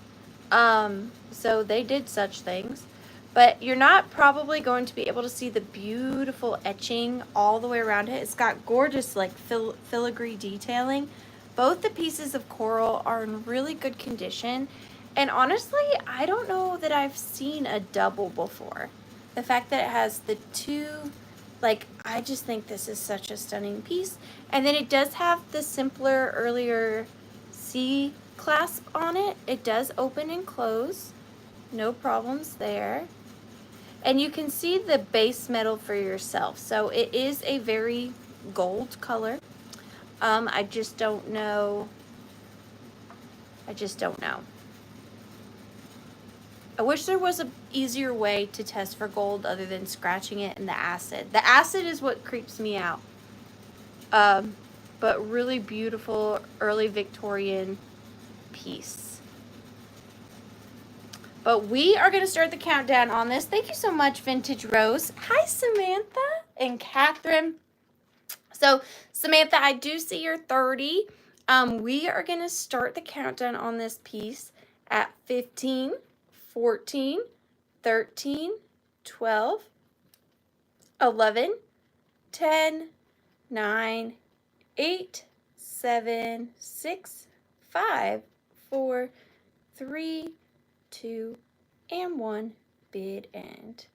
So they did such things. But you're not probably going to be able to see the beautiful etching all the way around it. It's got gorgeous like filigree detailing. Both the pieces of coral are in really good condition. And honestly, I don't know that I've seen a double before. The fact that it has the two, like, I just think this is such a stunning piece. And then it does have the simpler earlier C clasp on it. It does open and close. No problems there. And you can see the base metal for yourself. So it is a very gold color. I just don't know. I wish there was an easier way to test for gold other than scratching it in the acid. The acid is what creeps me out. But really beautiful early Victorian piece. But we are going to start the countdown on this. Thank you so much, Vintage Rose. Hi, Samantha and Catherine. So, Samantha, I do see you're 30. We are going to start the countdown on this piece at 15, 14, 13, 12, 11, 10, 9, 8, 7, 6, 5, 4, 3, 2, and 1. Bid end.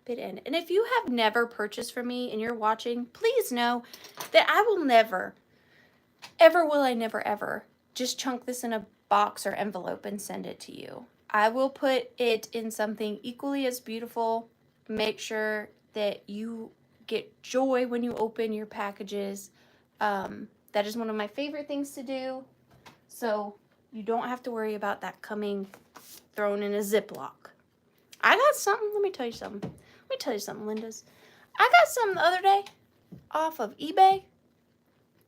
And if you have never purchased from me and you're watching, please know that I will never, ever just chunk this in a box or envelope and send it to you. I will put it in something equally as beautiful. Make sure that you get joy when you open your packages. That is one of my favorite things to do. So you don't have to worry about that coming thrown in a Ziploc. I got something. Let me tell you something, Lindas. I got something the other day off of eBay.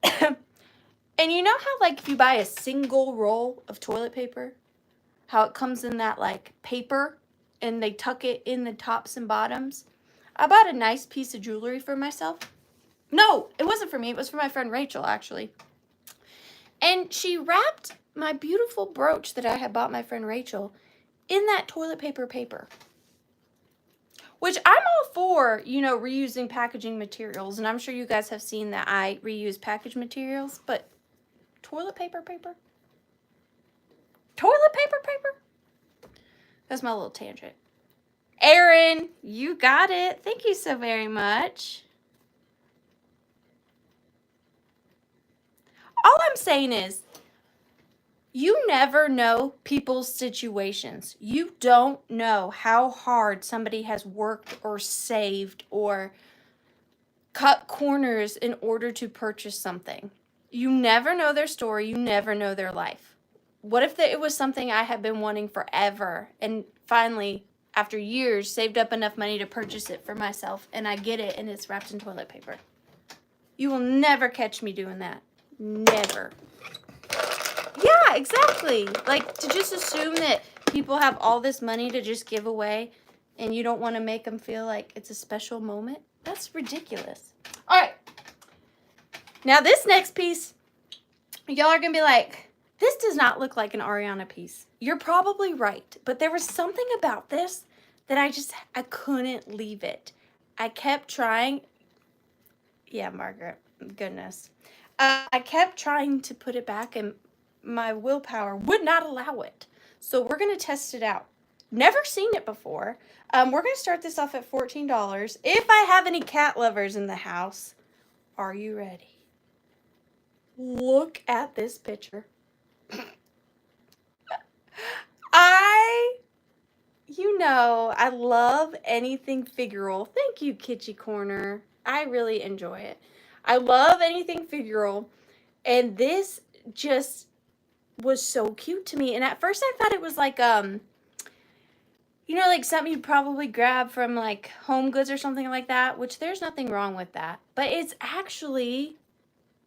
And you know how, like, if you buy a single roll of toilet paper, how it comes in that, like, paper and they tuck it in the tops and bottoms? I bought a nice piece of jewelry for myself. No, it wasn't for me. It was for my friend Rachel, actually. And she wrapped my beautiful brooch that I had bought my friend Rachel in that toilet paper. Which I'm all for, you know, reusing packaging materials. And I'm sure you guys have seen that I reuse package materials. But toilet paper? Toilet paper? That's my little tangent. Erin, you got it. Thank you so very much. All I'm saying is, you never know people's situations. You don't know how hard somebody has worked or saved or cut corners in order to purchase something. You never know their story. You never know their life. What if it was something I had been wanting forever and finally, after years, saved up enough money to purchase it for myself and I get it and it's wrapped in toilet paper? You will never catch me doing that. Never. Yeah, exactly. Like, to just assume that people have all this money to just give away and you don't want to make them feel like it's a special moment, that's ridiculous. All right. Now, this next piece, y'all are going to be like, this does not look like an Ariana piece. You're probably right, but there was something about this that I couldn't leave it. I kept trying. Yeah, Margaret, goodness. I kept trying to put it back and my willpower would not allow it. So we're going to test it out. Never seen it before. We're going to start this off at $14. If I have any cat lovers in the house, are you ready? Look at this picture. I love anything figural. Thank you, Kitschy Corner. I really enjoy it. I love anything figural. And this just was so cute to me. And at first I thought it was like, you know, like something you'd probably grab from like Home Goods or something like that, which there's nothing wrong with that. But it's actually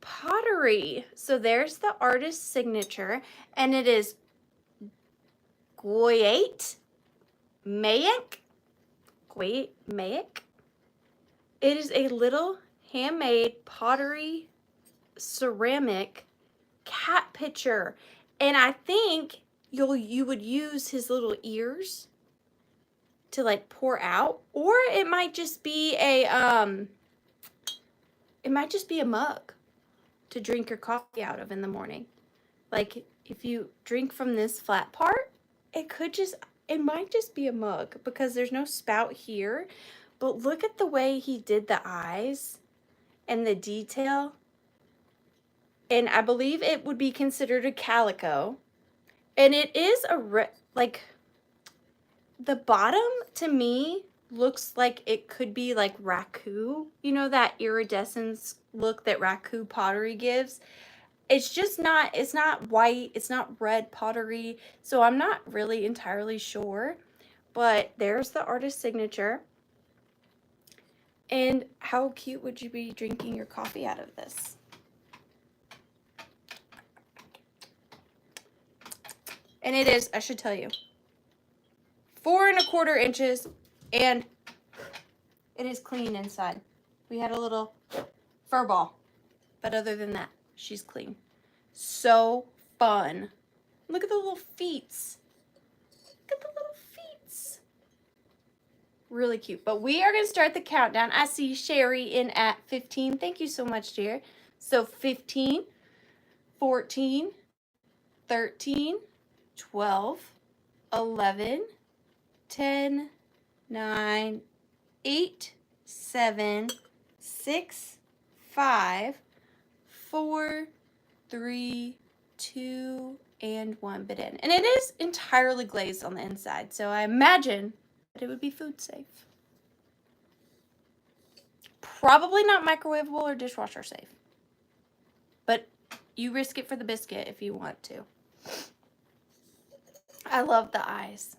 pottery. So there's the artist's signature, and it is Goyate Mayak. It is a little handmade pottery ceramic cat picture. And I think you would use his little ears to like pour out, or it might just be a mug to drink your coffee out of in the morning. Like if you drink from this flat part, it might just be a mug because there's no spout here. But look at the way he did the eyes and the detail. And I believe it would be considered a calico. And it is like the bottom to me looks like it could be like raku. You know that iridescence look that raku pottery gives? It's just not, it's not white, it's not red pottery, so I'm not really entirely sure. But there's the artist's signature. And how cute would you be drinking your coffee out of this? And it is, I should tell you, 4 1/4 inches, and it is clean inside. We had a little fur ball, but other than that, she's clean. So fun. Look at the little feet. Look at the little feet. Really cute. But we are going to start the countdown. I see Sherry in at 15. Thank you so much, dear. So 15, 14, 13, 12, 11, 10, 9, 8, 7, 6, 5, 4, 3, 2, and 1 bit in. And it is entirely glazed on the inside, so I imagine that it would be food safe. Probably not microwavable or dishwasher safe, but you risk it for the biscuit if you want to. I love the eyes.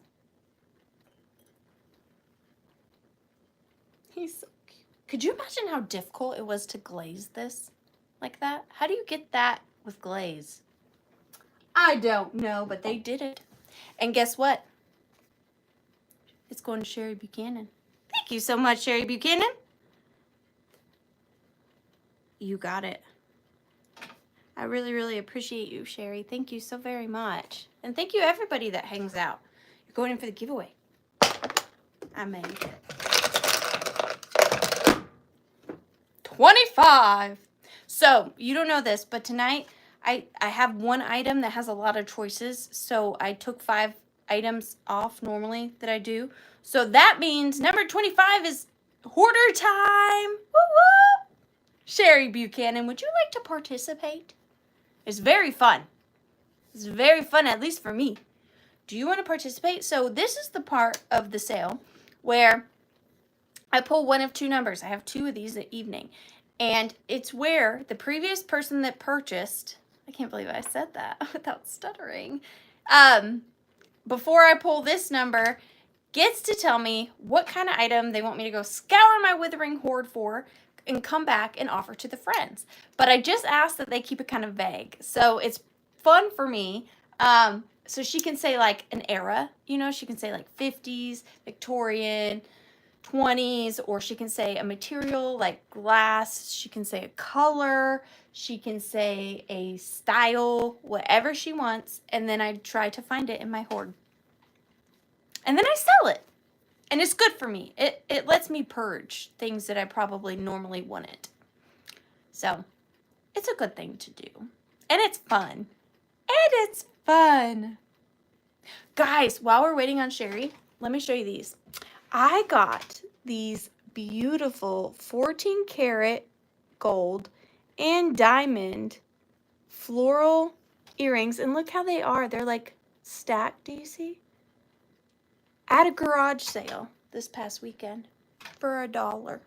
He's so cute. Could you imagine how difficult it was to glaze this like that? How do you get that with glaze? I don't know, but they did it. And guess what? It's going to Sherry Buchanan. Thank you so much, Sherry Buchanan. You got it. I really, really appreciate you, Sherry. Thank you so very much. And thank you everybody that hangs out. You're going in for the giveaway. I made it. 25. So you don't know this, but tonight I have one item that has a lot of choices. So I took 5 items off normally that I do. So that means number 25 is hoarder time. Woo woo. Sherry Buchanan, would you like to participate? It's very fun. It's very fun, at least for me. Do you want to participate? So this is the part of the sale where I pull one of 2 numbers. I have 2 of these at evening. And it's where the previous person that purchased, I can't believe I said that without stuttering, before I pull this number, gets to tell me what kind of item they want me to go scour my withering hoard for and come back and offer to the friends. But I just asked that they keep it kind of vague. So it's fun for me. So she can say like an era, you know, she can say like 50s, Victorian, 20s, or she can say a material like glass, she can say a color, she can say a style, whatever she wants, and then I try to find it in my hoard. And then I sell it. And it's good for me. It lets me purge things that I probably normally wouldn't. So, it's a good thing to do. And it's fun. And it's fun. Guys, while we're waiting on Sherry, let me show you these. I got these beautiful 14 karat gold and diamond floral earrings, and look how they are. They're like stacked, do you see? At a garage sale this past weekend for $1.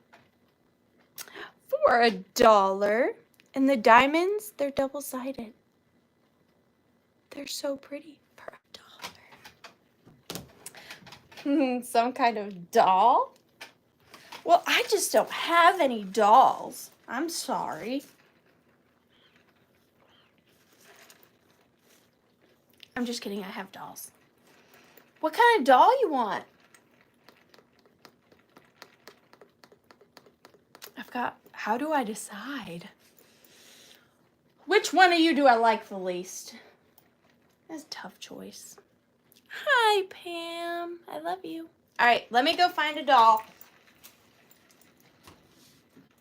For $1. And the diamonds, they're double-sided. They're so pretty for $1. Some kind of doll? Well, I just don't have any dolls. I'm sorry. I'm just kidding, I have dolls. What kind of doll you want? I've got, how do I decide? Which one of you do I like the least? That's a tough choice. Hi, Pam. I love you. All right, let me go find a doll.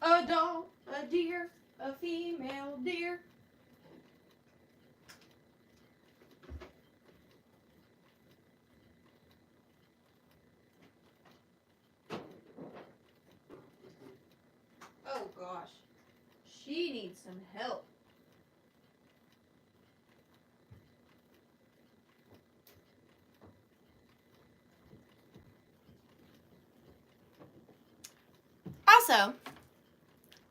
A doll, a deer, a female deer. Oh gosh, she needs some help. Also,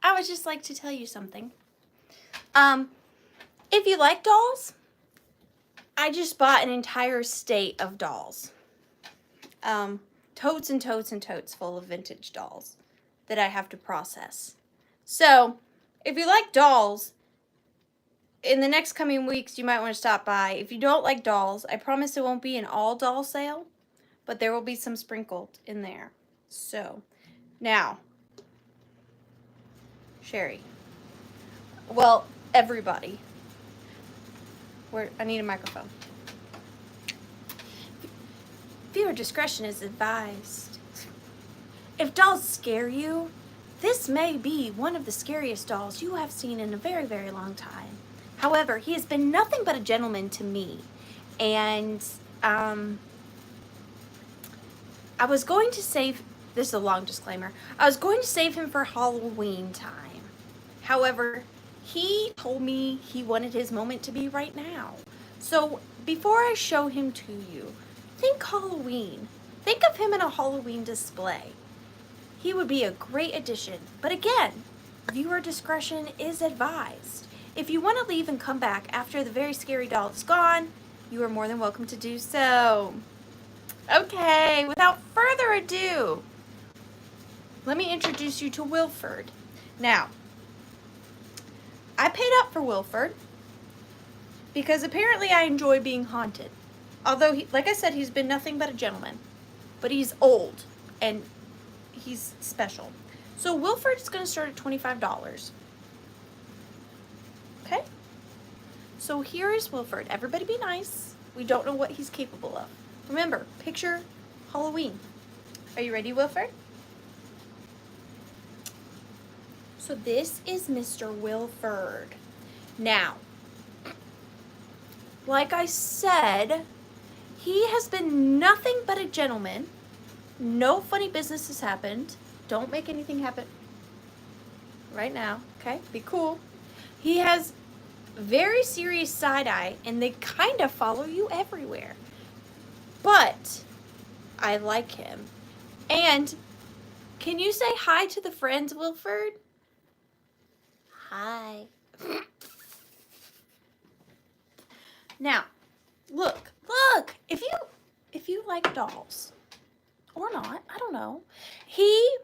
I would just like to tell you something. If you like dolls, I just bought an entire state of dolls. Totes and totes and totes full of vintage dolls that I have to process. So, if you like dolls, in the next coming weeks, you might want to stop by. If you don't like dolls, I promise it won't be an all doll sale, but there will be some sprinkled in there. So, now, Sherry. Well, everybody. I need a microphone. Viewer discretion is advised. If dolls scare you, this may be one of the scariest dolls you have seen in a very, very long time. However, he has been nothing but a gentleman to me. And I was going to save, this is a long disclaimer, I was going to save him for Halloween time. However, he told me he wanted his moment to be right now. So before I show him to you, think Halloween. Think of him in a Halloween display. He would be a great addition. But again, viewer discretion is advised. If you want to leave and come back after the very scary doll is gone, you are more than welcome to do so. Okay, without further ado, let me introduce you to Wilford. Now, I paid up for Wilford because apparently I enjoy being haunted. Although, like I said, he's been nothing but a gentleman. But he's old and he's special. So Wilford's going to start at $25. Okay? So here is Wilford. Everybody be nice. We don't know what he's capable of. Remember, picture Halloween. Are you ready, Wilford? So this is Mr. Wilford. Now, like I said, he has been nothing but a gentleman. No funny business has happened. Don't make anything happen right now, okay? Be cool. He has very serious side eye, and they kind of follow you everywhere. But I like him. And can you say hi to the friends, Wilford? Hi. Now, look. If you like dolls or not, I don't know. He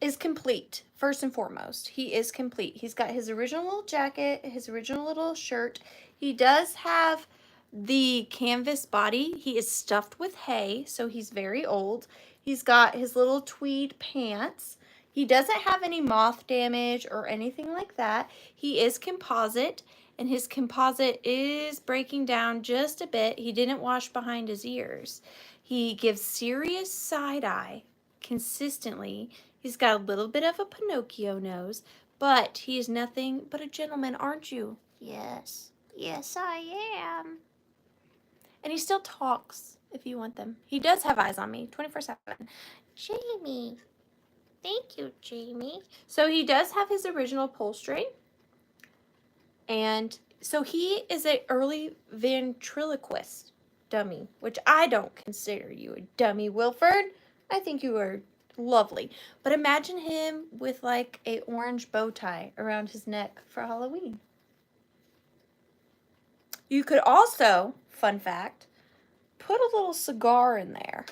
is complete. First and foremost, he is complete. He's got his original little jacket, his original little shirt. He does have the canvas body. He is stuffed with hay, so he's very old. He's got his little tweed pants. He doesn't have any moth damage or anything like that. He is composite, and his composite is breaking down just a bit. He didn't wash behind his ears. He gives serious side eye consistently. He's got a little bit of a Pinocchio nose, but he is nothing but a gentleman, aren't you? Yes. Yes, I am. And he still talks if you want them. He does have eyes on me 24/7. Jamie. Thank you, Jamie. So he does have his original upholstery. And so he is an early ventriloquist dummy, which I don't consider you a dummy, Wilford. I think you are lovely. But imagine him with like a orange bow tie around his neck for Halloween. You could also, fun fact, put a little cigar in there.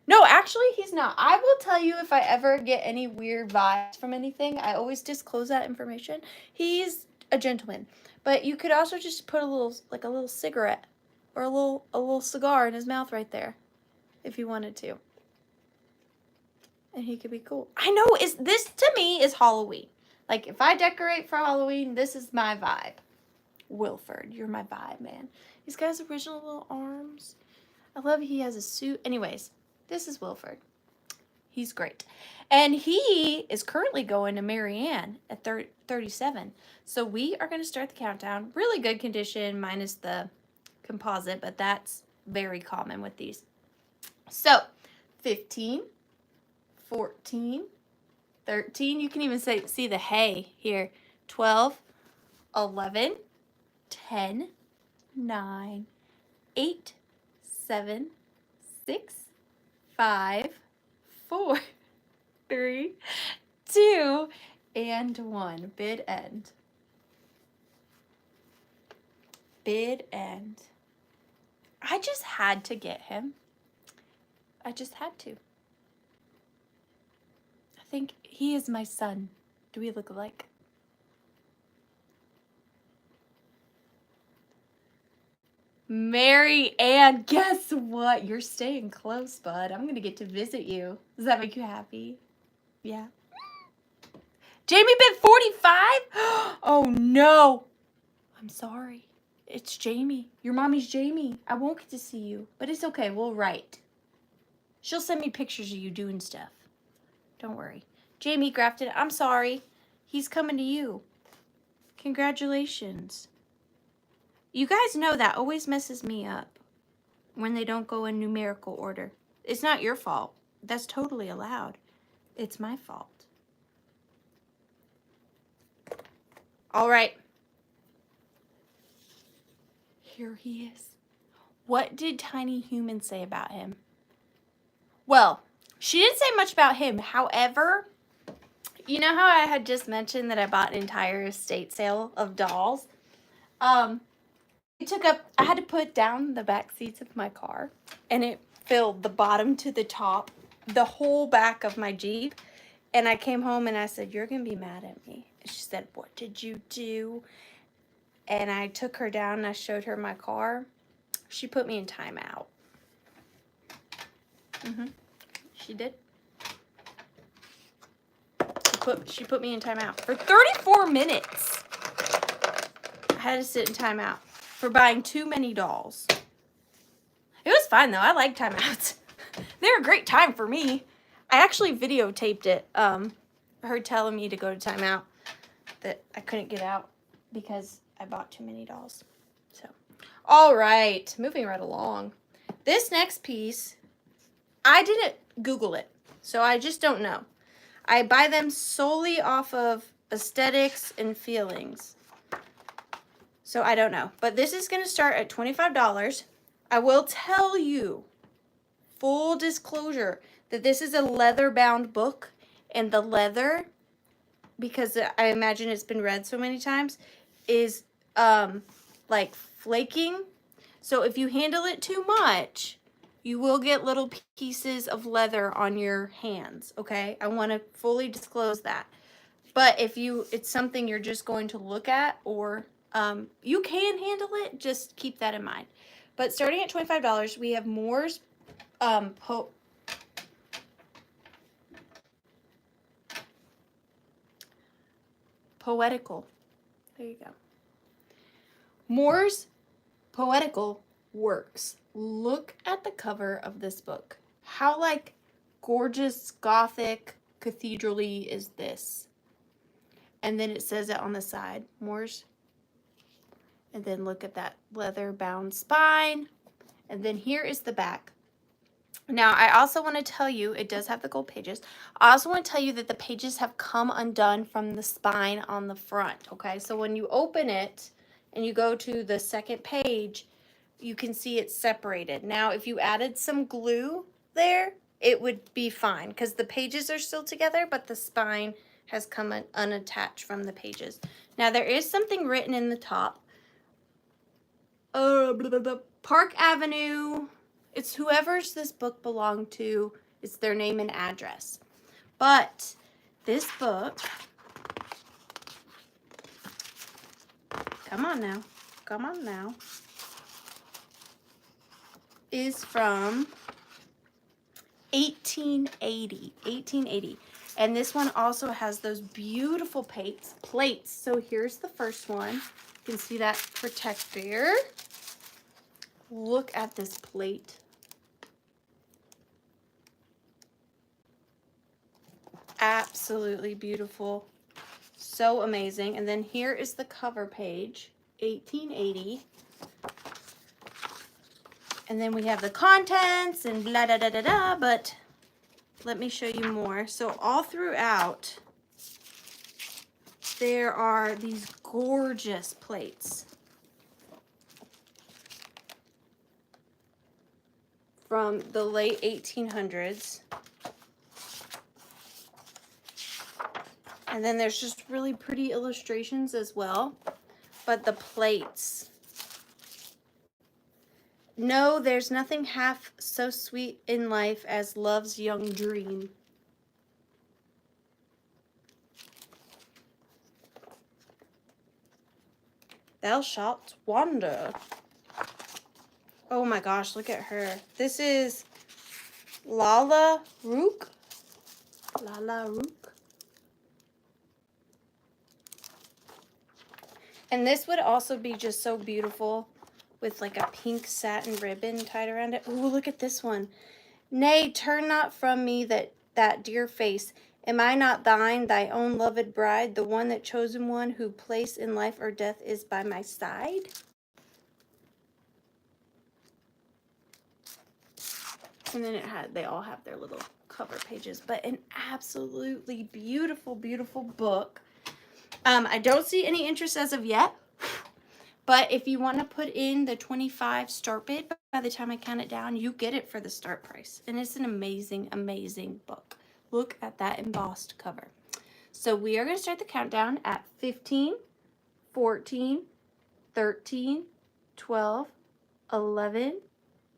No, actually, he's not. I will tell you if I ever get any weird vibes from anything. I always disclose that information. He's a gentleman. But you could also just put a little cigarette or a little cigar in his mouth right there if you wanted to. And he could be cool. I know, this to me is Halloween. Like, if I decorate for Halloween, this is my vibe. Wilford, you're my vibe, man. He's got his original little arms. I love he has a suit. Anyways, this is Wilford. He's great. And he is currently going to Marianne at 37. So we are going to start the countdown. Really good condition, minus the composite, but that's very common with these. So, 15, 14, 13. You can even see the hay here. 12, 11, 10, 9, 8, 7, 6, 5, 4, 3, 2, and 1. Bid end. Bid end. I just had to get him. I just had to. I think he is my son. Do we look alike? Mary Ann, guess what? You're staying close, bud. I'm going to get to visit you. Does that make you happy? Yeah. Jamie bid 45? Oh, no. I'm sorry. It's Jamie. Your mommy's Jamie. I won't get to see you, but it's okay. We'll write. She'll send me pictures of you doing stuff. Don't worry. Jamie Grafton, I'm sorry. He's coming to you. Congratulations. You guys know that always messes me up when they don't go in numerical order. It's not your fault. That's totally allowed. It's my fault. All right. Here he is. What did Tiny Human say about him? Well, she didn't say much about him. However, you know how I had just mentioned that I bought an entire estate sale of dolls? It took up, I had to put down the back seats of my car, and it filled the bottom to the top, the whole back of my Jeep. And I came home and I said, "You're going to be mad at me." And she said, "What did you do?" And I took her down and I showed her my car. She put me in timeout. She did. She put me in timeout for 34 minutes. I had to sit in timeout for buying too many dolls. It was fine though. I like timeouts. They're a great time for me. I actually videotaped it. Her telling me to go to timeout that I couldn't get out because I bought too many dolls. So, all right, moving right along. This next piece, I didn't Google it, so I just don't know. I buy them solely off of aesthetics and feelings. So I don't know. But this is going to start at $25. I will tell you, full disclosure, that this is a leather-bound book. And the leather, because I imagine it's been read so many times, is like flaking. So if you handle it too much, you will get little pieces of leather on your hands, okay? I want to fully disclose that. But if it's something you're just going to look at, or you can handle it, just keep that in mind. But starting at $25, we have Moore's Poetical. There you go. Moore's Poetical Works. Look at the cover of this book. How like gorgeous gothic cathedral-y is this? And then it says it on the side, Moore's. And then look at that leather bound spine. And then here is the back. Now, I also want to tell you, it does have the gold pages. I also want to tell you that the pages have come undone from the spine on the front, okay? So when you open it and you go to the second page, you can see it's separated. Now, if you added some glue there, it would be fine because the pages are still together, but the spine has come unattached from the pages. Now, there is something written in the top. Park Avenue. It's whoever's this book belonged to. It's their name and address. But this book, come on now, is from 1880. And this one also has those beautiful plates. So here's the first one. You can see that protector. Look at this plate. Absolutely beautiful. So amazing. And then here is the cover page, 1880. And then we have the contents and blah, da, da, da, da, but let me show you more. So all throughout, there are these gorgeous plates from the late 1800s. And then there's just really pretty illustrations as well. But the plates. No, there's nothing half so sweet in life as love's young dream. Thou shalt wander. Oh my gosh, look at her. This is Lala Rook. Lala Rook. And this would also be just so beautiful with like a pink satin ribbon tied around it. Ooh, look at this one. Nay, turn not from me that dear face. Am I not thine, thy own loved bride, the one that chosen one who place in life or death is by my side? And then they all have their little cover pages, but an absolutely beautiful, beautiful book. I don't see any interest as of yet, but if you want to put in the 25 start bid, by the time I count it down, you get it for the start price. And it's an amazing, amazing book. Look at that embossed cover. So we are going to start the countdown at 15, 14, 13, 12, 11,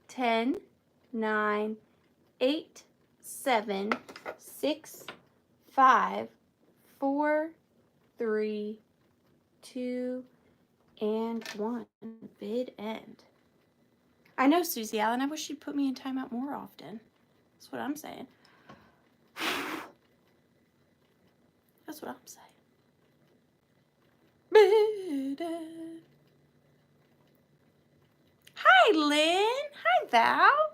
10, 9, 8, 7, 6, 5, 4, 3, 2, and 1. Bid end. I know, Susie Allen. I wish you'd put me in timeout more often. That's what I'm saying. That's what I'm saying. Bid end. Hi, Lynn. Hi, Val.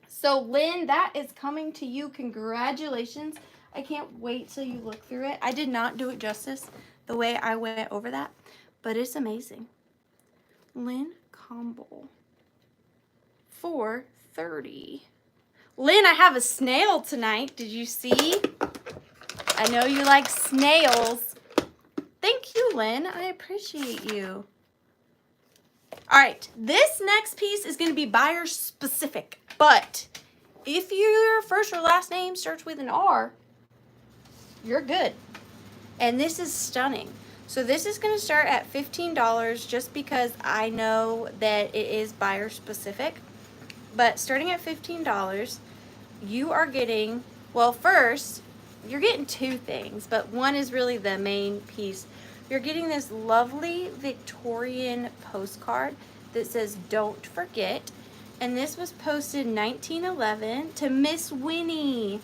So, Lynn, that is coming to you. Congratulations. I can't wait till you look through it. I did not do it justice the way I went over that, but it's amazing. Lynn Comble. 4:30. Lynn, I have a snail tonight. Did you see? I know you like snails. Thank you, Lynn. I appreciate you. All right, this next piece is going to be buyer specific, but if your first or last name starts with an R, you're good. And this is stunning. So this is going to start at $15 just because I know that it is buyer specific. But starting at $15, you are getting, well, first, you're getting two things, but one is really the main piece. You're getting this lovely Victorian postcard that says, "Don't forget." And this was posted in 1911 to Miss Winnie.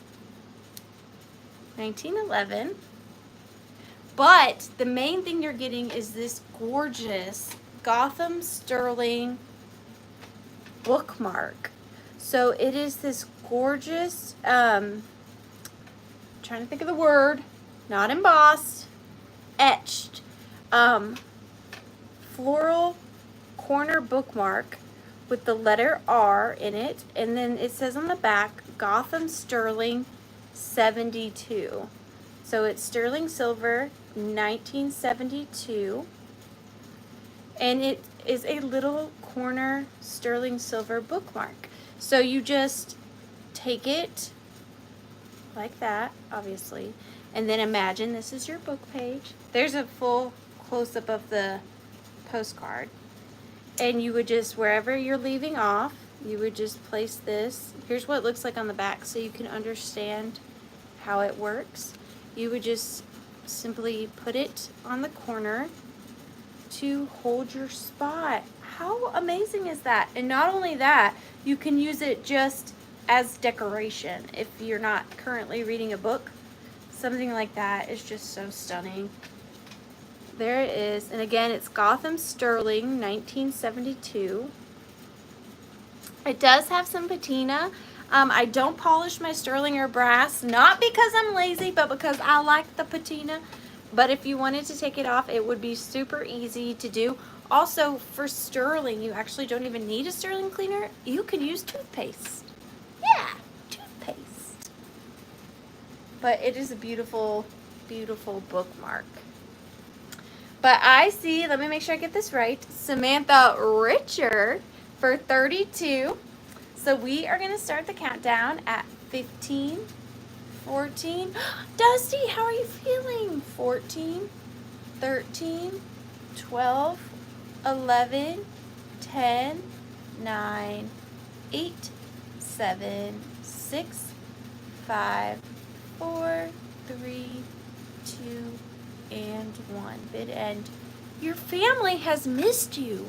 1911. But the main thing you're getting is this gorgeous Gotham sterling bookmark. So it is this gorgeous, trying to think of the word, not embossed, etched floral corner bookmark with the letter R in it, and then it says on the back, Gotham Sterling 72. So it's sterling silver, 1972, and it is a little corner sterling silver bookmark. So you just take it like that, obviously, and then imagine this is your book page. There's a full close-up of the postcard, and you would just, wherever you're leaving off, you would just place this. Here's what it looks like on the back so you can understand how it works. You would just simply put it on the corner to hold your spot. How amazing is that? And not only that, you can use it just as decoration if you're not currently reading a book. Something like that is just so stunning. There it is. And again, it's Gotham Sterling 1972. It does have some patina. I don't polish my sterling or brass, not because I'm lazy, but because I like the patina. But if you wanted to take it off, it would be super easy to do. Also, for sterling, you actually don't even need a sterling cleaner. You can use toothpaste. Yeah, toothpaste. But it is a beautiful, beautiful bookmark. But I see, let me make sure I get this right, Samantha Richer for 32. So we are going to start the countdown at 15, 14. Dusty, how are you feeling? 14, 13, 12, 11, 10, 9, 8, 7, 6, 5, 4, 3, 2, and 1. Bid end. Your family has missed you.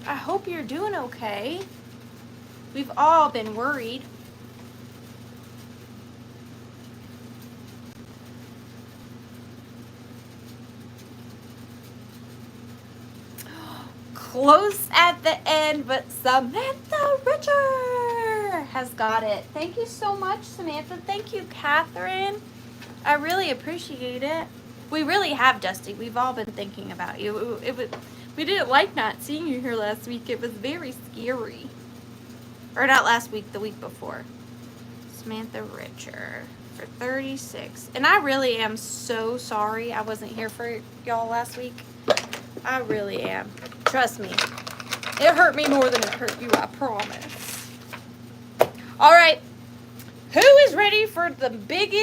I hope you're doing okay. We've all been worried. Close at the end, but Samantha Richer has got it. Thank you so much, Samantha. Thank you, Catherine. I really appreciate it. We really have, Dusty. We've all been thinking about you. We didn't like not seeing you here last week. It was very scary. Or not last week, the week before. Samantha Richer for 36. And I really am so sorry I wasn't here for y'all last week. I really am. Trust me. It hurt me more than it hurt you, I promise. All right. Who is ready for the big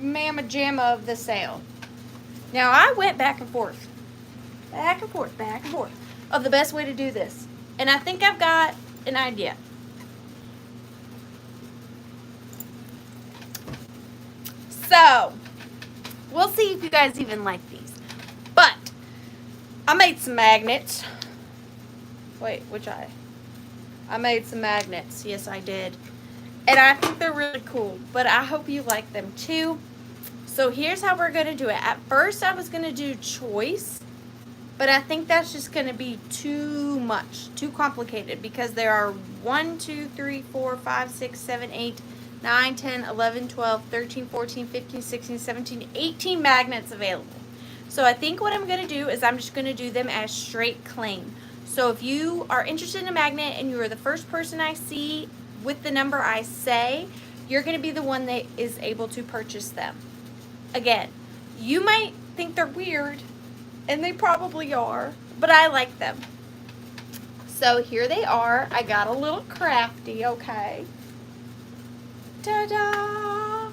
mamma jamma of the sale? Now, I went back and forth of the best way to do this. And I think I've got an idea. So, we'll see if you guys even like these. But, I made some magnets. Wait, which eye? I made some magnets. Yes, I did. And I think they're really cool. But I hope you like them too. So, here's how we're going to do it. At first, I was going to do choice. But I think that's just going to be too much, too complicated, because there are 1, 2, 3, 4, 5, 6, 7, 8, 9, 10, 11, 12, 13, 14, 15, 16, 17, 18 magnets available. So I think what I'm going to do is I'm just going to do them as straight claim. So if you are interested in a magnet and you are the first person I see with the number I say, you're going to be the one that is able to purchase them. Again, you might think they're weird, and they probably are, but I like them. So here they are. I got a little crafty, okay? Ta-da!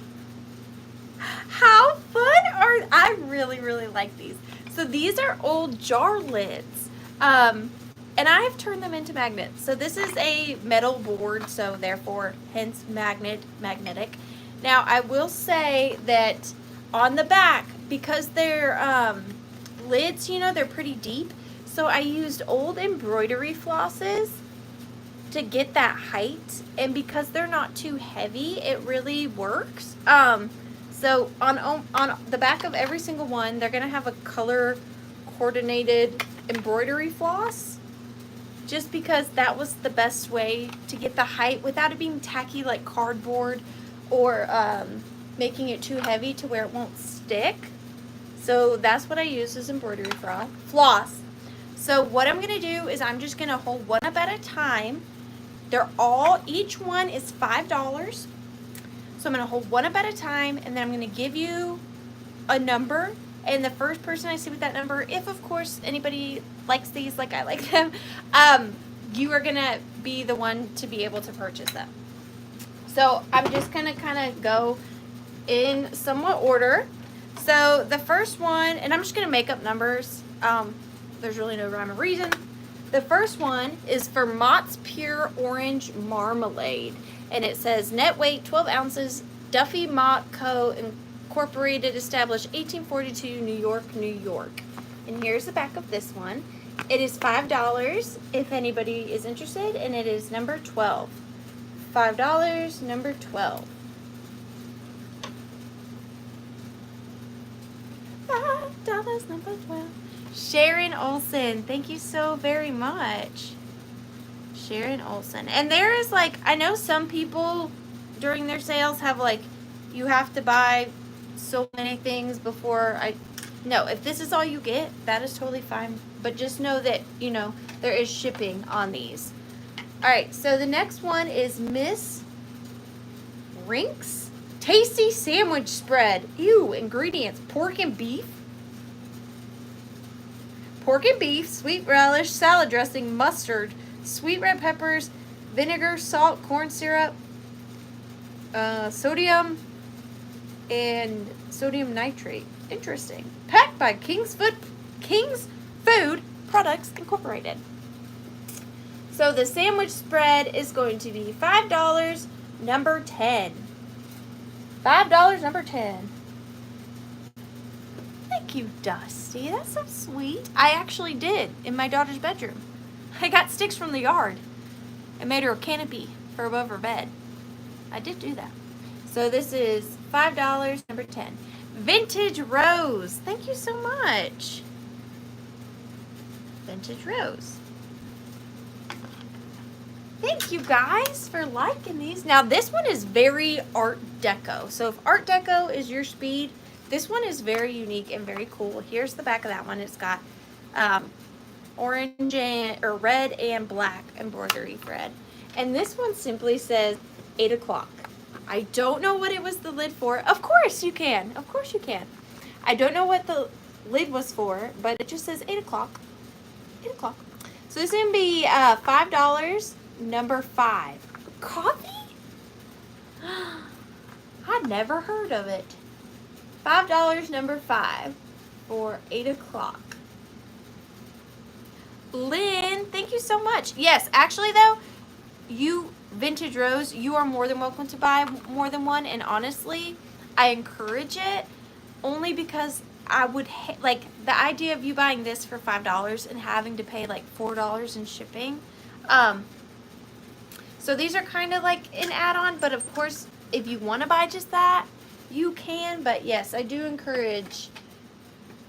How fun are, I really, really like these. So these are old jar lids. And I have turned them into magnets. So this is a metal board, so therefore, hence magnetic. Now, I will say that on the back, because they're, lids, you know, they're pretty deep, so I used old embroidery flosses to get that height, and because they're not too heavy, it really works. So on the back of every single one, they're gonna have a color coordinated embroidery floss, just because that was the best way to get the height without it being tacky like cardboard, or making it too heavy to where it won't stick. So that's what I use as embroidery floss. So what I'm gonna do is I'm just gonna hold one up at a time. Each one is $5. So I'm gonna hold one up at a time, and then I'm gonna give you a number, and the first person I see with that number, if of course anybody likes these like I like them, you are gonna be the one to be able to purchase them. So I'm just gonna kind of go in somewhat order. So the first one, and I'm just gonna make up numbers. There's really no rhyme or reason. The first one is for Mott's Pure Orange Marmalade, and it says net weight 12 ounces, Duffy Mott Co. Incorporated, established 1842, New York, New York. And here's the back of this one. It is $5 if anybody is interested, and it is number 12. $5, number 12. $5, number 12. Sharon Olson, thank you so very much. Sharon Olson. And there is like, I know some people during their sales have like, you have to buy so many things before no, if this is all you get, that is totally fine. But just know that, you know, there is shipping on these. All right, so the next one is Miss Rink's Tasty Sandwich Spread. Ew, ingredients, pork and beef, sweet relish, salad dressing, mustard, sweet red peppers, vinegar, salt, corn syrup, sodium, and sodium nitrate. Interesting. Packed by King's Food Products Incorporated. So the sandwich spread is going to be $5, number 10. $5, number 10. Thank you, Dusty. That's so sweet. I actually did in my daughter's bedroom. I got sticks from the yard and made her a canopy for above her bed. I did do that. So this is $5, number 10. Vintage Rose. Thank you so much. Vintage Rose. Thank you guys for liking these. Now this one is very Art Deco. So if Art Deco is your speed, this one is very unique and very cool. Here's the back of that one. It's got orange or red and black embroidery thread. And this one simply says 8 o'clock. I don't know what it was the lid for. Of course you can. Of course you can. I don't know what the lid was for, but it just says 8 o'clock. 8 o'clock. So this is going to be $5, number 5. Coffee? I'd never heard of it. $5, number 5 for 8 o'clock. Lynn, thank you so much. Yes, actually though, you Vintage Rose, you are more than welcome to buy more than one, and honestly, I encourage it only because I would like the idea of you buying this for $5 and having to pay like $4 in shipping. So these are kind of like an add-on, but of course, if you want to buy just that, you can. But yes, I do encourage,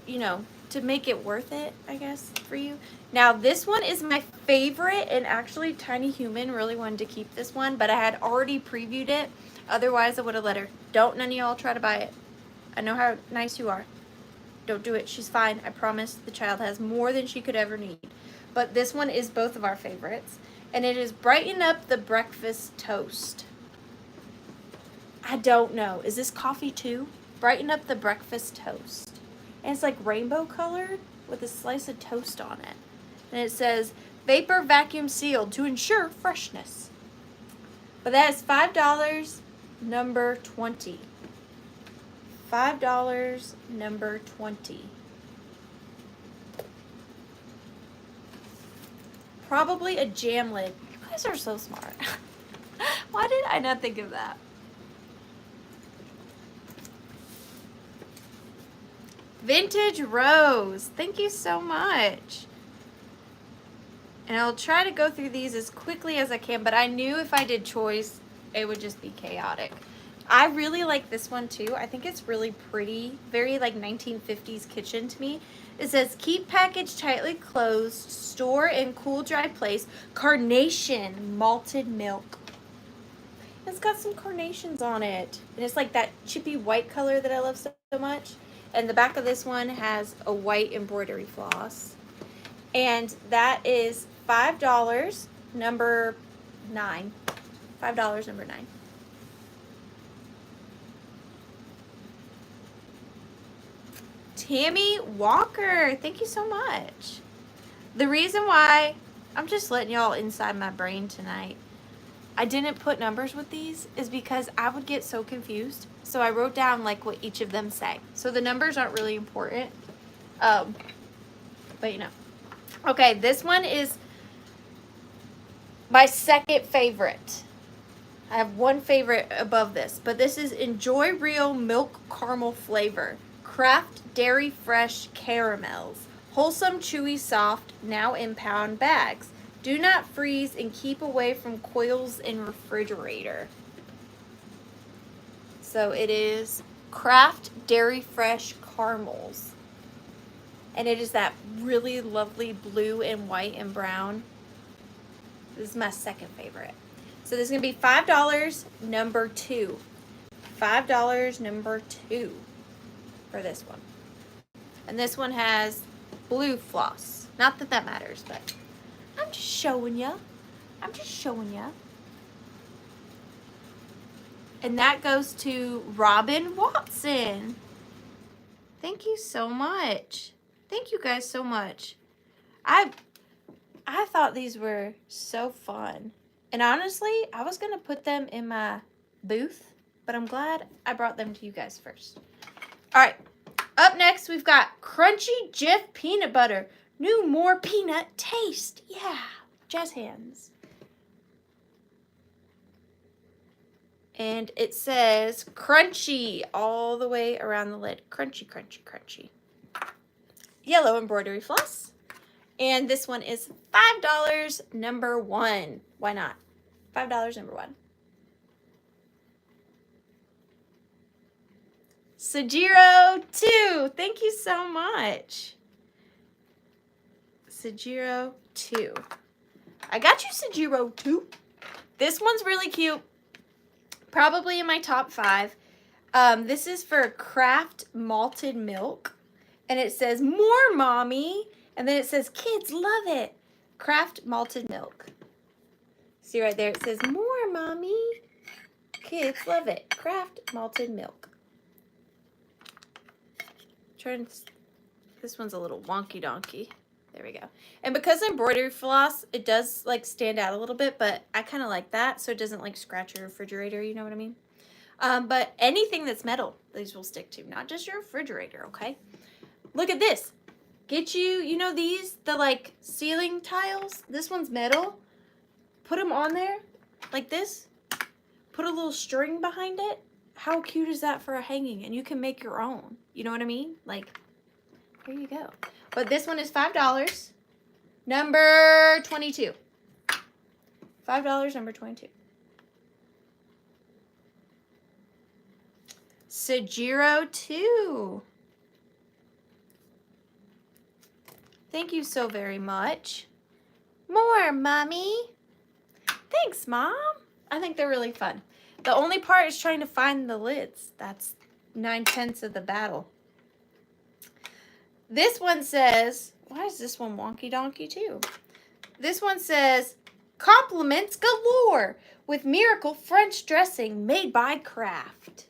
you know, to make it worth it, I guess, for you. Now, this one is my favorite, and actually Tiny Human really wanted to keep this one, but I had already previewed it. Otherwise, I would have let her. Don't none of y'all try to buy it. I know how nice you are. Don't do it. She's fine. I promise. The child has more than she could ever need. But this one is both of our favorites, and it is Brighten Up the Breakfast Toast. I don't know. Is this coffee too? Brighten Up the Breakfast Toast. And it's like rainbow colored with a slice of toast on it. And it says, vapor vacuum sealed to ensure freshness. But that is $5, number 20. $5, number 20. Probably a jam lid. You guys are so smart. Why did I not think of that? Vintage Rose. Thank you so much. And I'll try to go through these as quickly as I can, but I knew if I did choice, it would just be chaotic. I really like this one too. I think it's really pretty. Very like 1950s kitchen to me. It says, keep package tightly closed, store in cool, dry place, carnation malted milk. It's got some carnations on it. And it's like that chippy white color that I love so much. And the back of this one has a white embroidery floss. And that is $5, number 9. $5, number 9. Tammy Walker, thank you so much. The reason why, I'm just letting y'all inside my brain tonight, I didn't put numbers with these is because I would get so confused. So I wrote down like what each of them say. So the numbers aren't really important. But you know. Okay, this one is my second favorite. I have one favorite above this, but this is Enjoy Real Milk Caramel Flavor. Kraft Dairy Fresh Caramels. Wholesome, chewy, soft, now in pound bags. Do not freeze and keep away from coils in refrigerator. So it is Kraft Dairy Fresh Caramels. And it is that really lovely blue and white and brown. This is my second favorite. So this is going to be $5, number 2. $5, number 2 for this one. And this one has blue floss. Not that that matters, but I'm just showing ya. I'm just showing ya. And that goes to Robin Watson. Thank you so much. Thank you guys so much. I thought these were so fun. And honestly, I was going to put them in my booth, but I'm glad I brought them to you guys first. All right. Up next, we've got Crunchy Jif Peanut Butter. New more peanut taste. Yeah. Jazz hands. And it says crunchy all the way around the lid. Crunchy, crunchy, crunchy. Yellow embroidery floss. And this one is $5, number 1. Why not? $5, number 1. Sajiro 2. Thank you so much. Sajiro 2. I got you, Sajiro 2. This one's really cute. Probably in my top 5. This is for Kraft Malted Milk. And it says, more mommy. And then it says, kids love it. Kraft Malted Milk. See right there, it says, more mommy. Kids love it. Kraft Malted Milk. This one's a little wonky donkey. There we go. And because embroidery floss, it does like stand out a little bit, but I kind of like that so it doesn't like scratch your refrigerator, you know what I mean? But anything that's metal, these will stick to, not just your refrigerator, okay? Look at this. Get you, you know these, the like ceiling tiles? This one's metal. Put them on there like this. Put a little string behind it. How cute is that for a hanging? And you can make your own. You know what I mean? Like, there you go. But this one is $5. Number 22. $5, number 22. Sajiro 2. Thank you so very much. More, mommy. Thanks, Mom. I think they're really fun. The only part is trying to find the lids. That's 9/10 of the battle. This one says, why is this one wonky donkey too? This one says, compliments galore with miracle French dressing made by Kraft.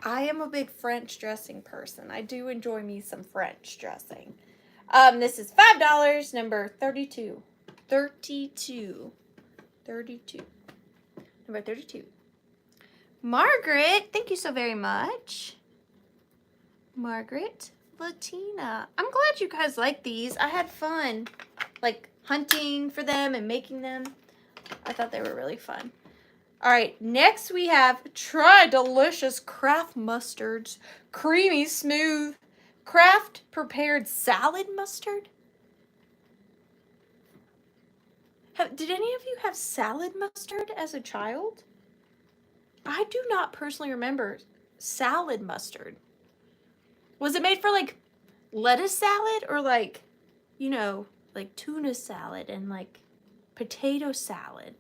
I am a big French dressing person. I do enjoy me some French dressing. This is $5, number 32. 32. 32. Number 32. Margaret, thank you so very much. Margaret Latina. I'm glad you guys like these. I had fun, like hunting for them and making them. I thought they were really fun. All right, next we have Try Delicious Kraft Mustards. Creamy, smooth, Kraft prepared salad mustard. Did any of you have salad mustard as a child? I do not personally remember salad mustard. Was it made for like lettuce salad or like, you know, like tuna salad and like potato salad?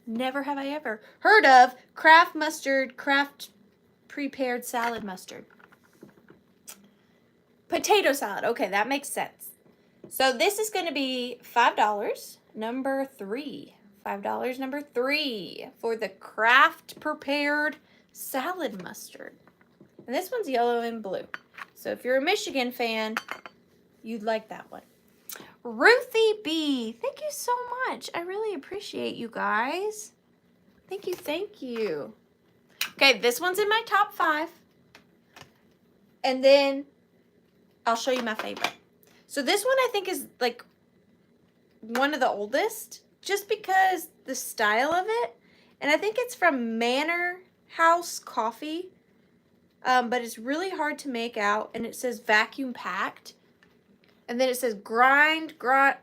Never have I ever heard of Kraft mustard, Kraft prepared salad mustard. Potato salad. Okay, that makes sense. So this is going to be $5, number 3. $5, number 3 for the craft prepared salad mustard. And this one's yellow and blue. So if you're a Michigan fan, you'd like that one. Ruthie B, thank you so much. I really appreciate you guys. Thank you, thank you. Okay, this one's in my top 5. And then I'll show you my favorite. So this one I think is like one of the oldest, just because the style of it. And I think it's from Manor House Coffee. But it's really hard to make out. And it says vacuum packed. And then it says grind, drip.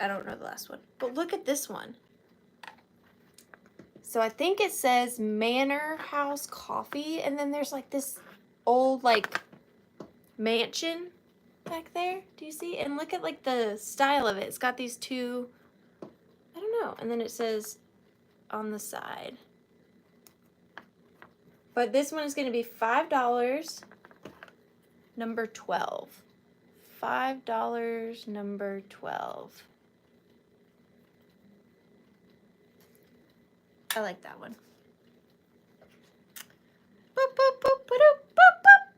I don't know the last one. But look at this one. So I think it says Manor House Coffee. And then there's like this old like mansion back there. Do you see? And look at like the style of it. It's got these two, I don't know. And then it says on the side. But this one is going to be $5, number 12. $5, number 12. I like that one. Boop, boop, boop, boop, boop, boop.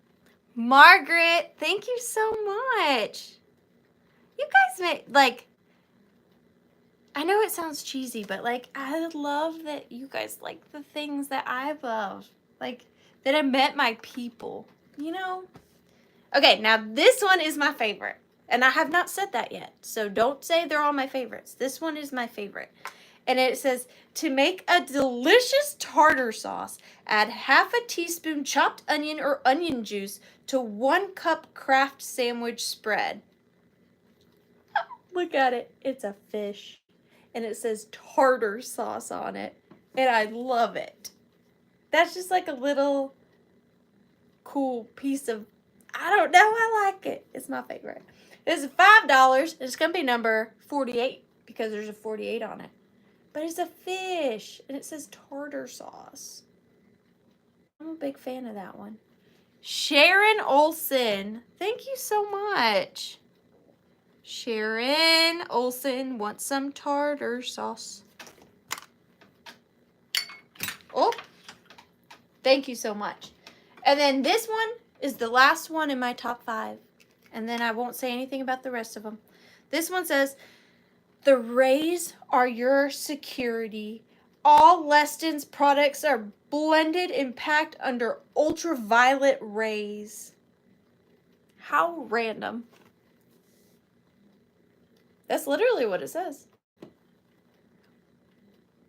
Margaret, thank you so much. You guys make, like, I know it sounds cheesy, but, like, I love that you guys like the things that I love. Like, that I met my people, you know? Okay, now this one is my favorite. And I have not said that yet. So don't say they're all my favorites. This one is my favorite. And it says, to make a delicious tartar sauce, add half a teaspoon chopped onion or onion juice to 1 cup Kraft sandwich spread. Look at it. It's a fish. And it says tartar sauce on it. And I love it. That's just like a little cool piece of, I don't know, I like it. It's my favorite. This is $5. It's going to be number 48 because there's a 48 on it. But it's a fish and it says tartar sauce. I'm a big fan of that one. Sharon Olson, thank you so much. Sharon Olson wants some tartar sauce. Oh, thank you so much. And then this one is the last one in my top 5. And then I won't say anything about the rest of them. This one says, the rays are your security. All Leston's products are blended and packed under ultraviolet rays. How random. That's literally what it says.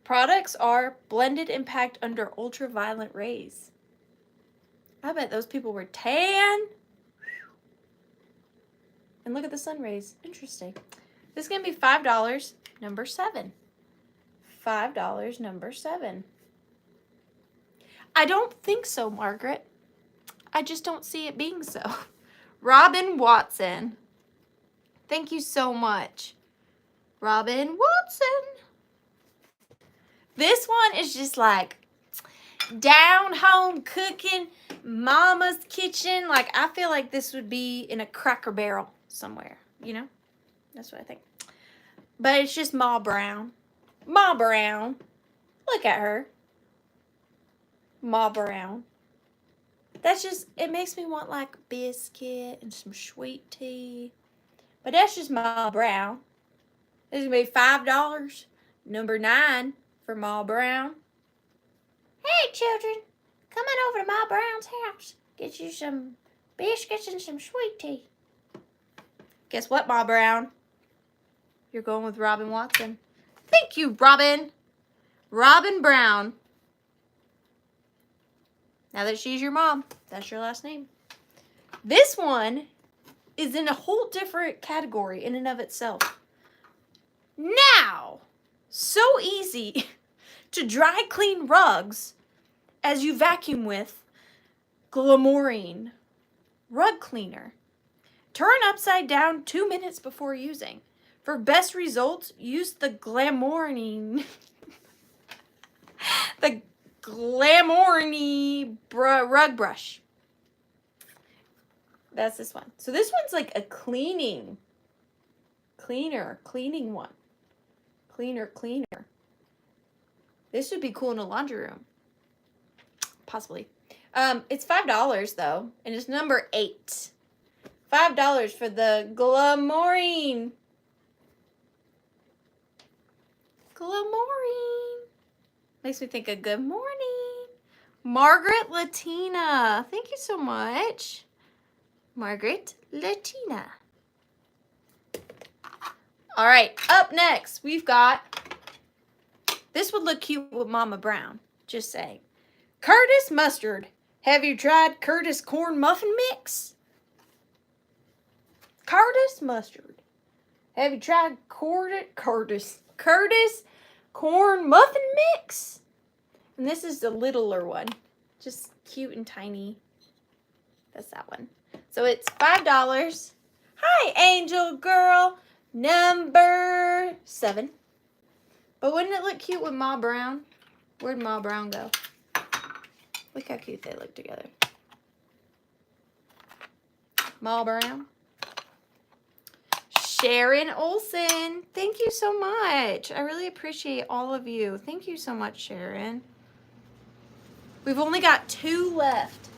Products are blended and packed under ultraviolet rays. I bet those people were tan. And look at the sun rays. Interesting. This is going to be $5, number 7. $5, number 7. I don't think so, Margaret. I just don't see it being so. Robin Watson. Thank you so much. Robin Watson. This one is just like down home cooking, mama's kitchen. Like, I feel like this would be in a Cracker Barrel somewhere, you know? That's what I think. But it's just Ma Brown. Ma Brown. Look at her. Ma Brown. That's just, it makes me want like biscuit and some sweet tea. But that's just Ma Brown. This is going to be $5. Number 9 for Ma Brown. Hey, children. Come on over to Ma Brown's house. Get you some biscuits and some sweet tea. Guess what, Ma Brown? You're going with Robin Watson. Thank you, Robin. Robin Brown. Now that she's your mom, that's your last name. This one is in a whole different category in and of itself. Now, so easy to dry clean rugs as you vacuum with Glamourine rug cleaner. Turn upside down 2 minutes before using. For best results, use the Glamourine. The Glamorny rug brush. That's this one. So this one's like a cleaning one. Cleaner. This would be cool in a laundry room. Possibly. It's $5 though, and it's number 8. $5 for the Glamorine. Makes me think of good morning. Margaret Latina. Thank you so much. Margaret Latina. All right, up next, we've got, this would look cute with Mama Brown. Just saying. Curtis Mustard. Have you tried Curtis Corn Muffin Mix? Curtis Mustard. Have you tried Curtis Corn Muffin Mix? And this is the littler one. Just cute and tiny. That's that one. So it's $5. Hi, Angel Girl. Number 7. But wouldn't it look cute with Ma Brown? Where'd Ma Brown go? Look how cute they look together. Ma Brown. Sharon Olson. Thank you so much. I really appreciate all of you. Thank you so much, Sharon. We've only got 2 left.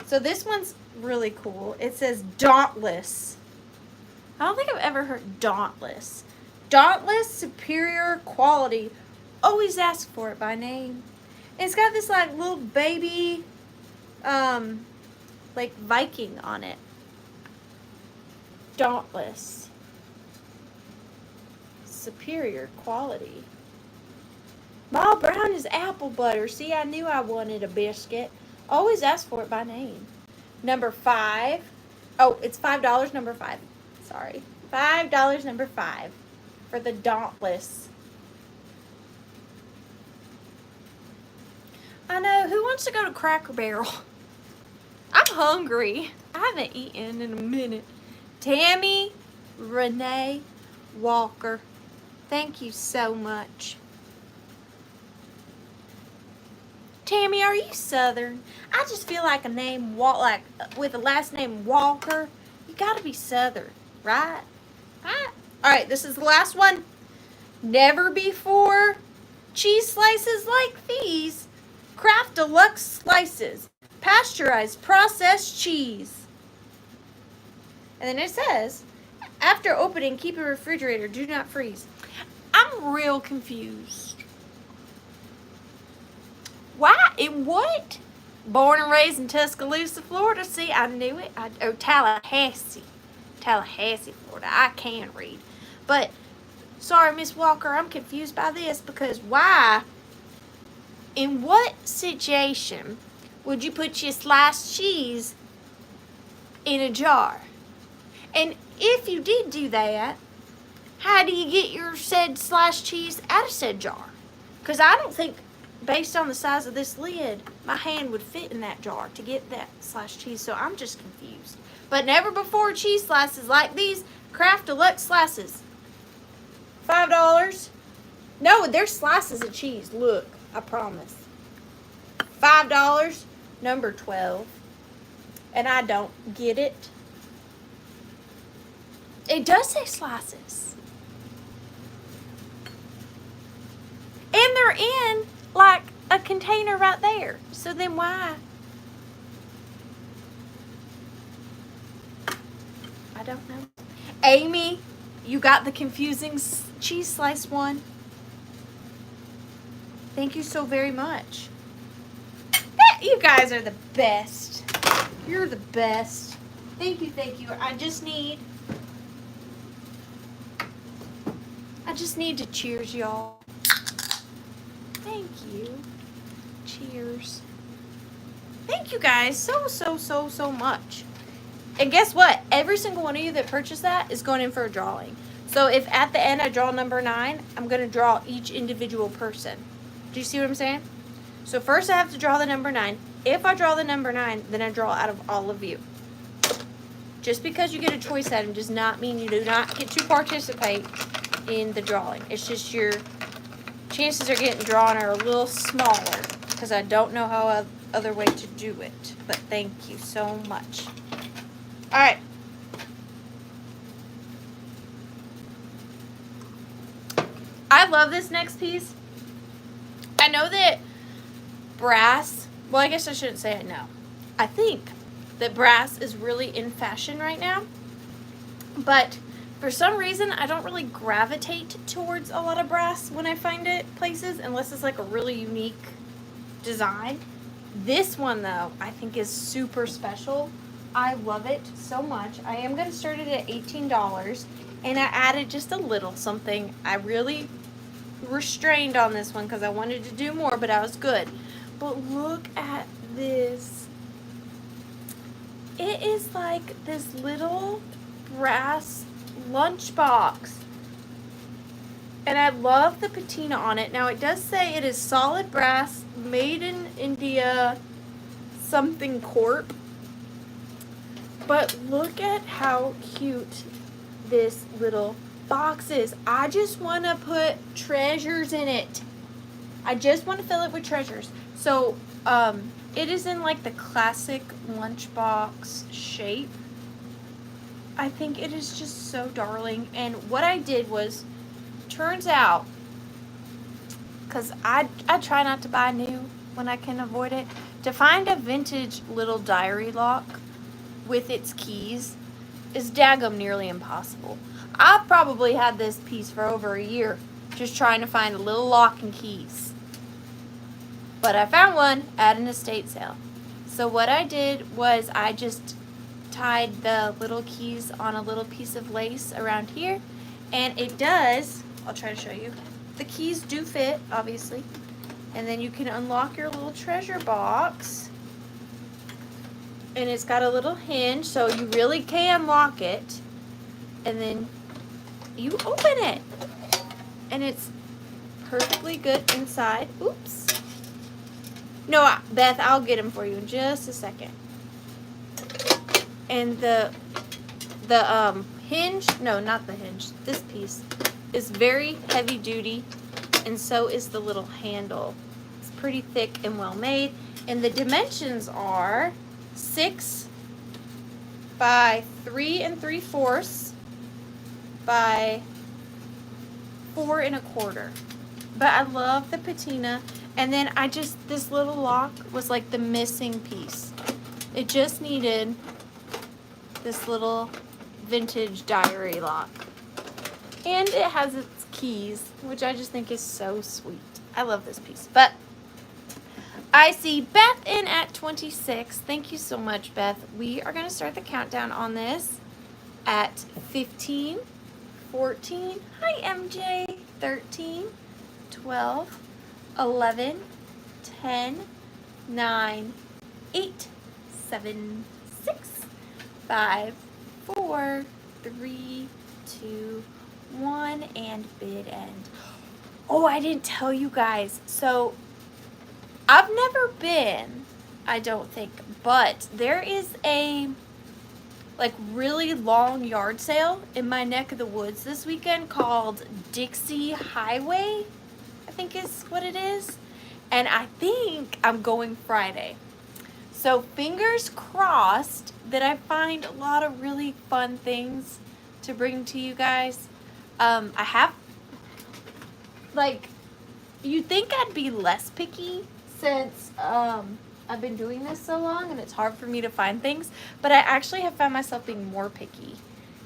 So this one's really cool. It says Dauntless. I don't think I've ever heard Dauntless. Dauntless Superior Quality. Always ask for it by name. And it's got this like little baby like Viking on it. Dauntless. Superior Quality. Ma Brown is apple butter. See, I knew I wanted a biscuit. Always ask for it by name. Number 5. Oh, it's $5, number 5. Sorry. $5, number 5. For the Dauntless. I know. Who wants to go to Cracker Barrel? I'm hungry. I haven't eaten in a minute. Tammy Renee Walker. Thank you so much. Tammy, are you Southern? I just feel like a name, like with a last name Walker, you gotta be Southern, right? Right? All right, this is the last one. Never before cheese slices like these. Kraft Deluxe Slices. Pasteurized processed cheese. And then it says, after opening, keep in refrigerator. Do not freeze. I'm real confused. Why? In what? Born and raised in Tuscaloosa, Florida. See, I knew it. Tallahassee, Florida. I can read. But, sorry, Miss Walker, I'm confused by this because why? In what situation would you put your sliced cheese in a jar? And if you did do that, how do you get your said sliced cheese out of said jar? Because I don't think, based on the size of this lid, my hand would fit in that jar to get that sliced cheese. So I'm just confused. But never before cheese slices like these. Kraft Deluxe Slices. $5. No, they're slices of cheese. Look, I promise. $5. Number 12. And I don't get it. It does say slices. And they're in like a container right there. So then why? I don't know. Amy, you got the confusing cheese slice one. Thank you so very much. You guys are the best. You're the best. Thank you, thank you. I just need to cheers, y'all. Thank you. Cheers. Thank you guys so much. And guess what? Every single one of you that purchased that is going in for a drawing. So if at the end I draw number 9, I'm going to draw each individual person. Do you see what I'm saying? So first I have to draw the number 9. If I draw the number 9, then I draw out of all of you. Just because you get a choice item does not mean you do not get to participate in the drawing. It's just your chances of getting drawn are a little smaller. because I don't know how other way to do it. But thank you so much. All right. I love this next piece. I know that brass, well, I guess I shouldn't say I know. I think that brass is really in fashion right now. But for some reason, I don't really gravitate towards a lot of brass when I find it places, unless it's like a really unique design. This one, though, I think is super special. I love it so much. I am going to start it at $18, and I added just a little something. I really restrained on this one because I wanted to do more, but I was good. But look at this. It is like this little brass lunchbox. And I love the patina on it. Now it does say it is solid brass, made in India, something corp. But look at how cute this little box is. I just want to put treasures in it. I just want to fill it with treasures. So it is in like the classic lunchbox shape. I think it is just so darling. And what I did was, turns out, because I try not to buy new when I can avoid it, to find a vintage little diary lock with its keys is daggum nearly impossible. I've probably had this piece for over a year just trying to find a little lock and keys. But I found one at an estate sale. So what I did was I just tied the little keys on a little piece of lace around here. And it does, I'll try to show you. The keys do fit, obviously. And then you can unlock your little treasure box. And it's got a little hinge, so you really can lock it. And then you open it. And it's perfectly good inside. Oops. No, Beth, I'll get them for you in just a second. And the hinge, no, not the hinge, this piece is very heavy duty, and so is the little handle. It's pretty thick and well made. And the dimensions are 6 by 3 3/4 by 4 1/4. But I love the patina. And then this little lock was like the missing piece. It just needed this little vintage diary lock. And it has its keys, which I just think is so sweet. I love this piece. But I see Beth in at 26. Thank you so much, Beth. We are going to start the countdown on this at 15, 14. Hi, MJ. 13, 12, 11, 10, 9, 8, 7, 6, 5, 4, 3, 2, 1, and bid end. Oh, I didn't tell you guys. So I've never been, I don't think, but there is a like really long yard sale in my neck of the woods this weekend called Dixie Highway, I think is what it is. And I think I'm going Friday. So fingers crossed that I find a lot of really fun things to bring to you guys. I have, like, you'd think I'd be less picky since I've been doing this so long and it's hard for me to find things, but I actually have found myself being more picky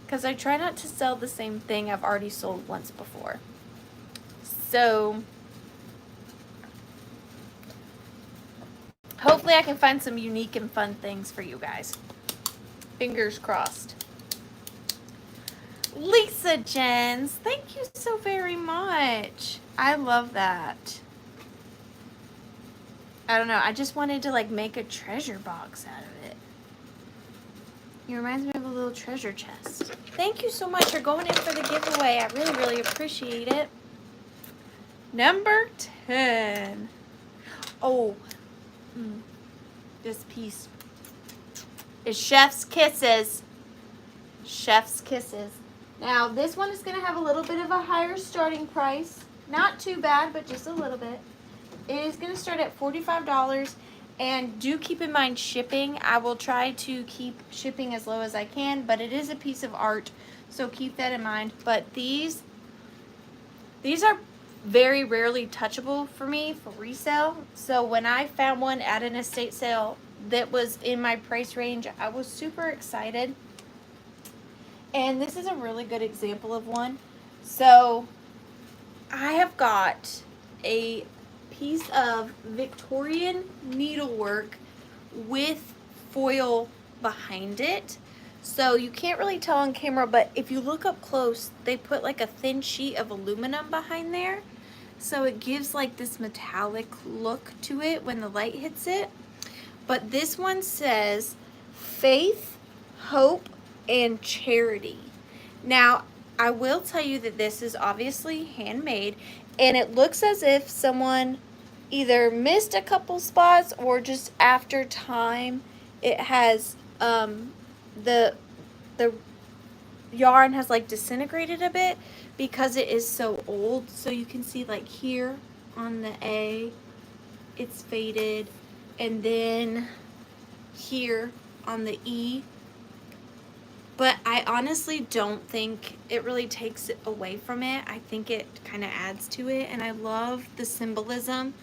because I try not to sell the same thing I've already sold once before. So hopefully I can find some unique and fun things for you guys. Fingers crossed. Lisa Jens, thank you so very much. I love that. I don't know, I just wanted to like make a treasure box out of it. It reminds me of a little treasure chest. Thank you so much for going in for the giveaway. I really, really appreciate it. Number 10. Oh, this piece is Chef's Kisses. Chef's Kisses. Now, this one is going to have a little bit of a higher starting price. Not too bad, but just a little bit. It is going to start at $45. And do keep in mind shipping. I will try to keep shipping as low as I can, but it is a piece of art, so keep that in mind. But these are very rarely touchable for me for resale. So when I found one at an estate sale that was in my price range, I was super excited. And this is a really good example of one. So I have got a piece of Victorian needlework with foil behind it. So you can't really tell on camera, but if you look up close, they put like a thin sheet of aluminum behind there. So it gives like this metallic look to it when the light hits it. But this one says faith, hope, and charity. Now, I will tell you that this is obviously handmade, and it looks as if someone either missed a couple spots or just after time it has the yarn has like disintegrated a bit because it is so old. So you can see like here on the A it's faded, and then here on the E. But I honestly don't think it really takes it away from it. I think it kind of adds to it. And I love the symbolism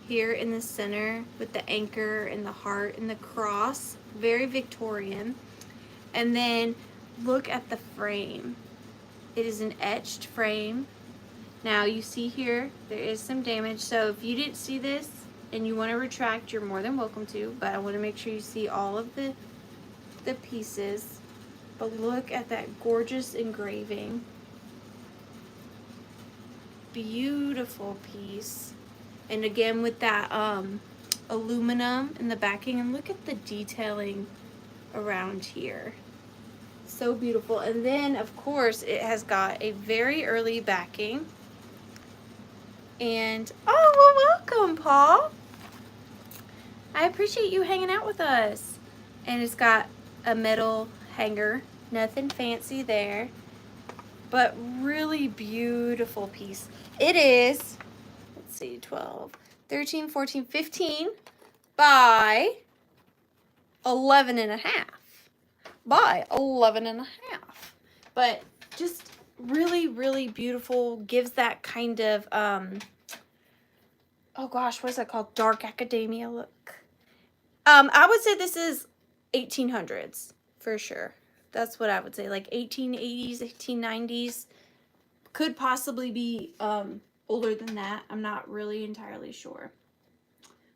here in the center with the anchor and the heart and the cross. Very Victorian. And then look at the frame. It is an etched frame. Now you see here, there is some damage. So if you didn't see this and you want to retract, you're more than welcome to. But I want to make sure you see all of the pieces. But look at that gorgeous engraving. Beautiful piece. And again with that aluminum in the backing. And look at the detailing around here. So beautiful. And then of course it has got a very early backing. And oh, well, welcome, Paul. I appreciate you hanging out with us. And it's got a metal hanger, nothing fancy there, but really beautiful piece. It is, let's see, 12, 13, 14, 15 by 11 and a half. By 11 and a half. But just really, really beautiful. Gives that kind of, oh gosh, what is that called? Dark academia look. I would say this is 1800s. For sure. That's what I would say. Like 1880s, 1890s. Could possibly be older than that. I'm not really entirely sure.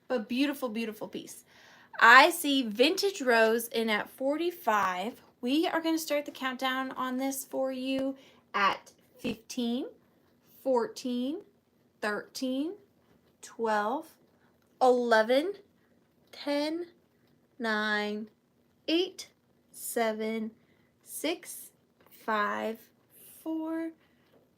But beautiful, beautiful piece. I see Vintage Rose in at 45. We are going to start the countdown on this for you at 15, 14, 13, 12, 11, 10, 9, 8, 7, 6, 5, 4,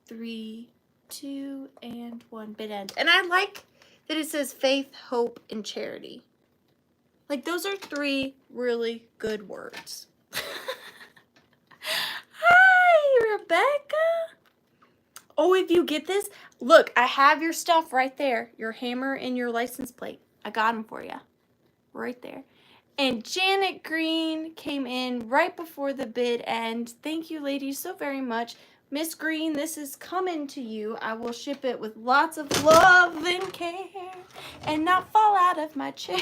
3, 2, and 1. Bit end. And I like that it says faith, hope, and charity. Like those are 3 really good words. Hi, Rebecca. Oh, if you get this, look, I have your stuff right there. Your hammer and your license plate. I got them for you. Right there. And Janet Green came in right before the bid end. Thank you, ladies, so very much. Miss Green, this is coming to you. I will ship it with lots of love and care and not fall out of my chair.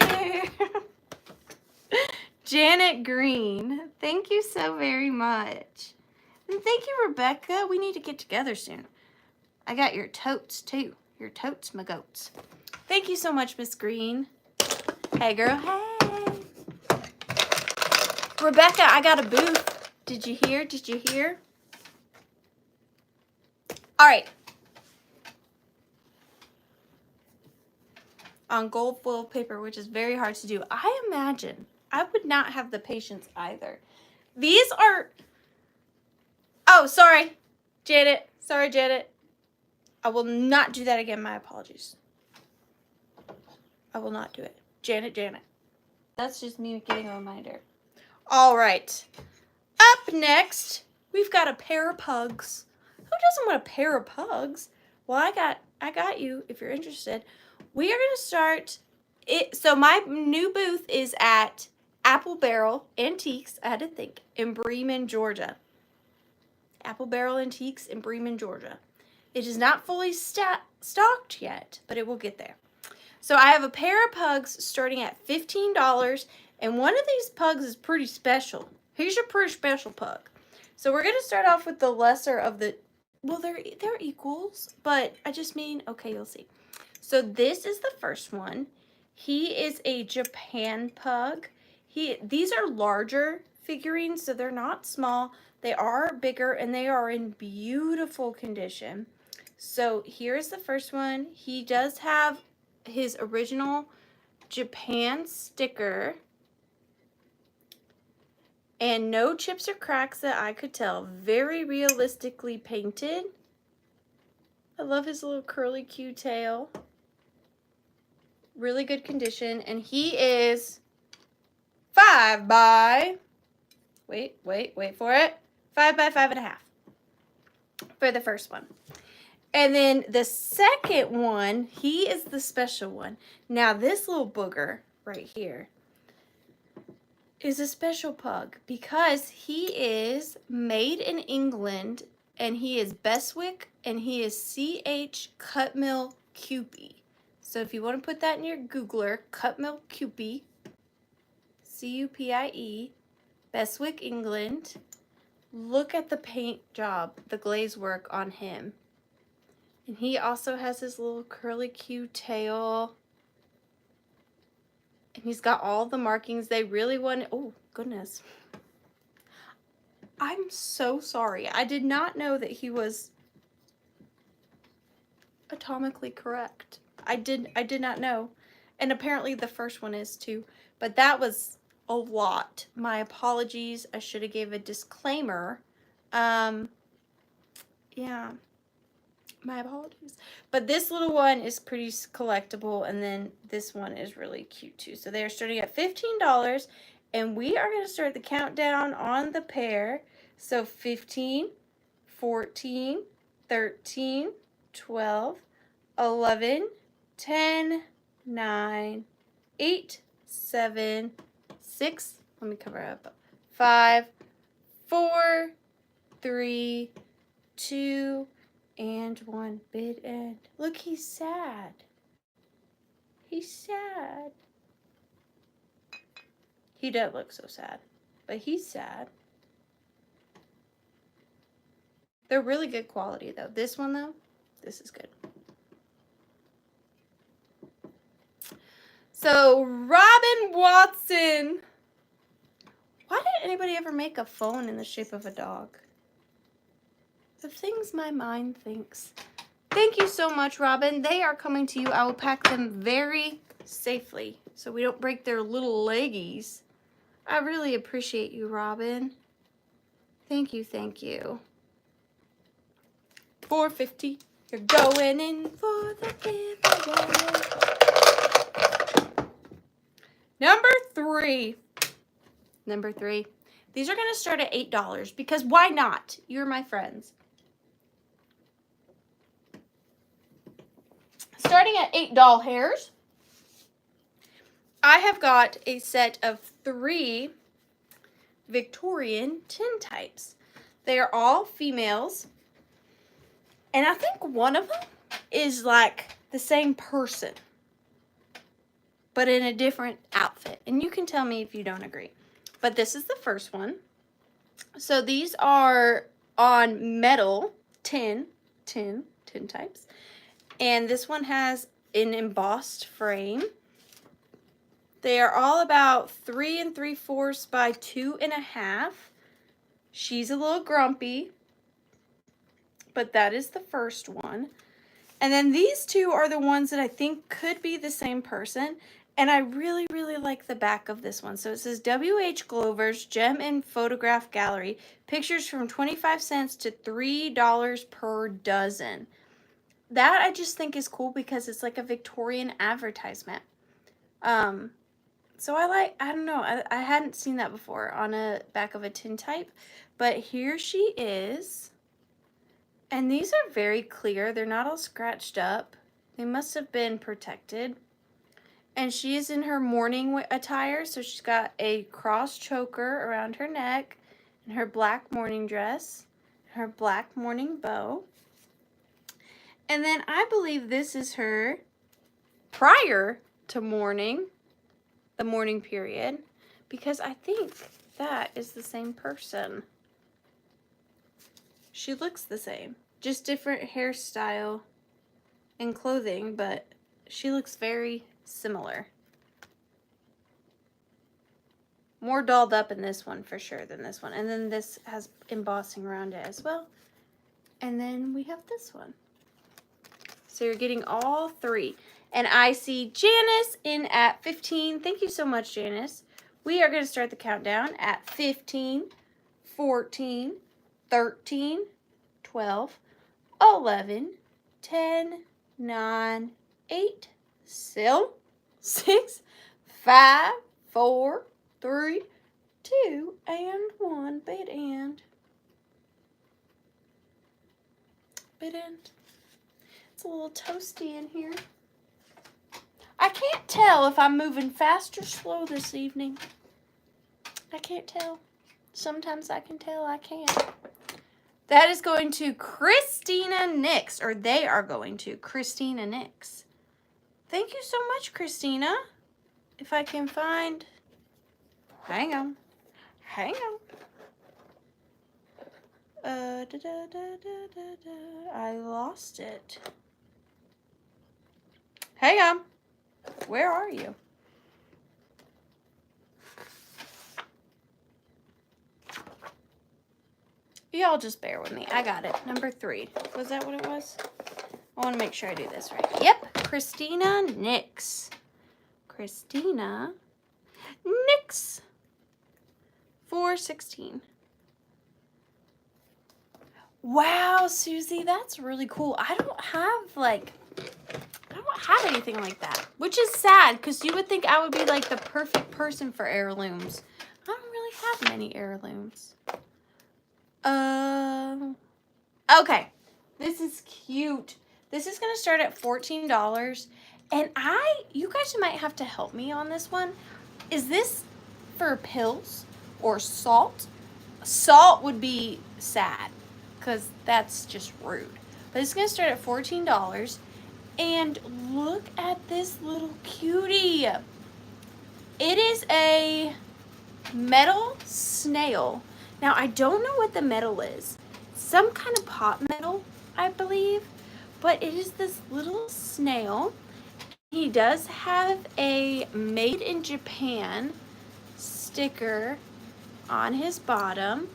Janet Green, thank you so very much. And thank you, Rebecca. We need to get together soon. I got your totes, too. Your totes, my goats. Thank you so much, Miss Green. Hey, girl. Hey. Rebecca, I got a booth. Did you hear? Did you hear? All right. On gold foil paper, which is very hard to do. I imagine I would not have the patience either. These are... Oh, sorry, Janet. Sorry, Janet. I will not do that again. My apologies. I will not do it. Janet. That's just me getting a reminder. All right. Up next, we've got a pair of pugs. Who doesn't want a pair of pugs? Well, I got you if you're interested. we are going to start it. So my new booth is at Apple Barrel Antiques, I had to think, in Bremen, Georgia. Apple Barrel Antiques in Bremen, Georgia. It is not fully stocked yet, but it will get there. So I have a pair of pugs starting at $15, and one of these pugs is pretty special. Here's your pretty special pug. So we're going to start off with the lesser of the, well, they're equals, but I just mean, okay, you'll see. So this is the first one. He is a Japan pug. These are larger figurines, so they're not small. They are bigger, and they are in beautiful condition. So here's the first one. He does have his original Japan sticker, and no chips or cracks that I could tell. Very realistically painted. I love his little curly Q tail. Really good condition, and he is 5 by, wait for it, 5 by 5.5 for the first one. And then the second one, he is the special one. Now this little booger right here is a special pug because he is made in England, and he is Beswick, and he is CH Cutmill Cupie. So if you want to put that in your Googler, Cutmill Cupie, C-U-P-I-E, Beswick, England. Look at the paint job, the glaze work on him. And he also has his little curly Q tail. And he's got all the markings they really want. Oh, goodness. I'm so sorry. I did not know that he was atomically correct. I did not know. And apparently the first one is too. But that was a lot. My apologies. I should have gave a disclaimer. Yeah. My apologies. But this little one is pretty collectible, and then this one is really cute too. So they are starting at $15, and we are going to start the countdown on the pair. So 15, 14, 13, 12, 11, 10, 9, 8, 7, 6, let me cover up, 5, 4, 3, 2, and 1. Bid end. Look, he's sad. He's sad. He doesn't look so sad, but he's sad. They're really good quality though. This one though, this is good. So Robin Watson. Why did anybody ever make a phone in the shape of a dog? The things my mind thinks. Thank you so much, Robin. They are coming to you. I will pack them very safely so we don't break their little leggies. I really appreciate you, Robin. Thank you, thank you. $4.50. You're going in for the giveaway. Number three. These are going to start at $8 because why not? You're my friends. Starting at $8 hairs, I have got a set of 3 Victorian tintypes. They are all females, and I think one of them is like the same person, but in a different outfit. And you can tell me if you don't agree. But this is the first one. So these are on metal tintypes. And this one has an embossed frame. They are all about 3 3/4 by 2.5. She's a little grumpy, but that is the first one. And then these two are the ones that I think could be the same person. And I really, really like the back of this one. So it says W.H. Glover's Gem and Photograph Gallery. Pictures from 25 cents to $3 per dozen. That I just think is cool because it's like a Victorian advertisement. So I don't know, I hadn't seen that before on a back of a tintype. But here she is. And these are very clear. They're not all scratched up. They must have been protected. And she is in her morning attire, so she's got a cross choker around her neck, and her black morning dress, her black morning bow. And then I believe this is her prior to morning, the morning period, because I think that is the same person. She looks the same, just different hairstyle and clothing, but she looks very similar. More dolled up in this one for sure than this one. And then this has embossing around it as well. And then we have this one. So you're getting all three. And I see Janice in at 15. Thank you so much, Janice. We are going to start the countdown at 15, 14, 13, 12, 11, 10, 9, 8, 7, 6, 5, 4, 3, 2, and 1. Bid end. Bid end. It's a little toasty in here. I can't tell if I'm moving fast or slow this evening. I can't tell. Sometimes I can tell I can't. That is going to Christina Nix, or they are going to Christina Nix. Thank you so much, Christina. If I can find... Hang on. Hang on. I lost it. Hang on. Where are you? Y'all just bear with me. I got it. Number 3. Was that what it was? I want to make sure I do this right. Yep. Christina Nix. Christina Nix. 416. Wow, Susie, that's really cool. I don't have anything like that, which is sad because you would think I would be like the perfect person for heirlooms. I don't really have many heirlooms. Okay, this is cute. This is gonna start at $14, and you guys might have to help me on this one. Is this for pills or salt? Salt would be sad because that's just rude. But it's gonna start at $14. And look at this little cutie. It is a metal snail. Now, I don't know what the metal is. Some kind of pot metal, I believe. But it is this little snail. He does have a Made in Japan sticker on his bottom.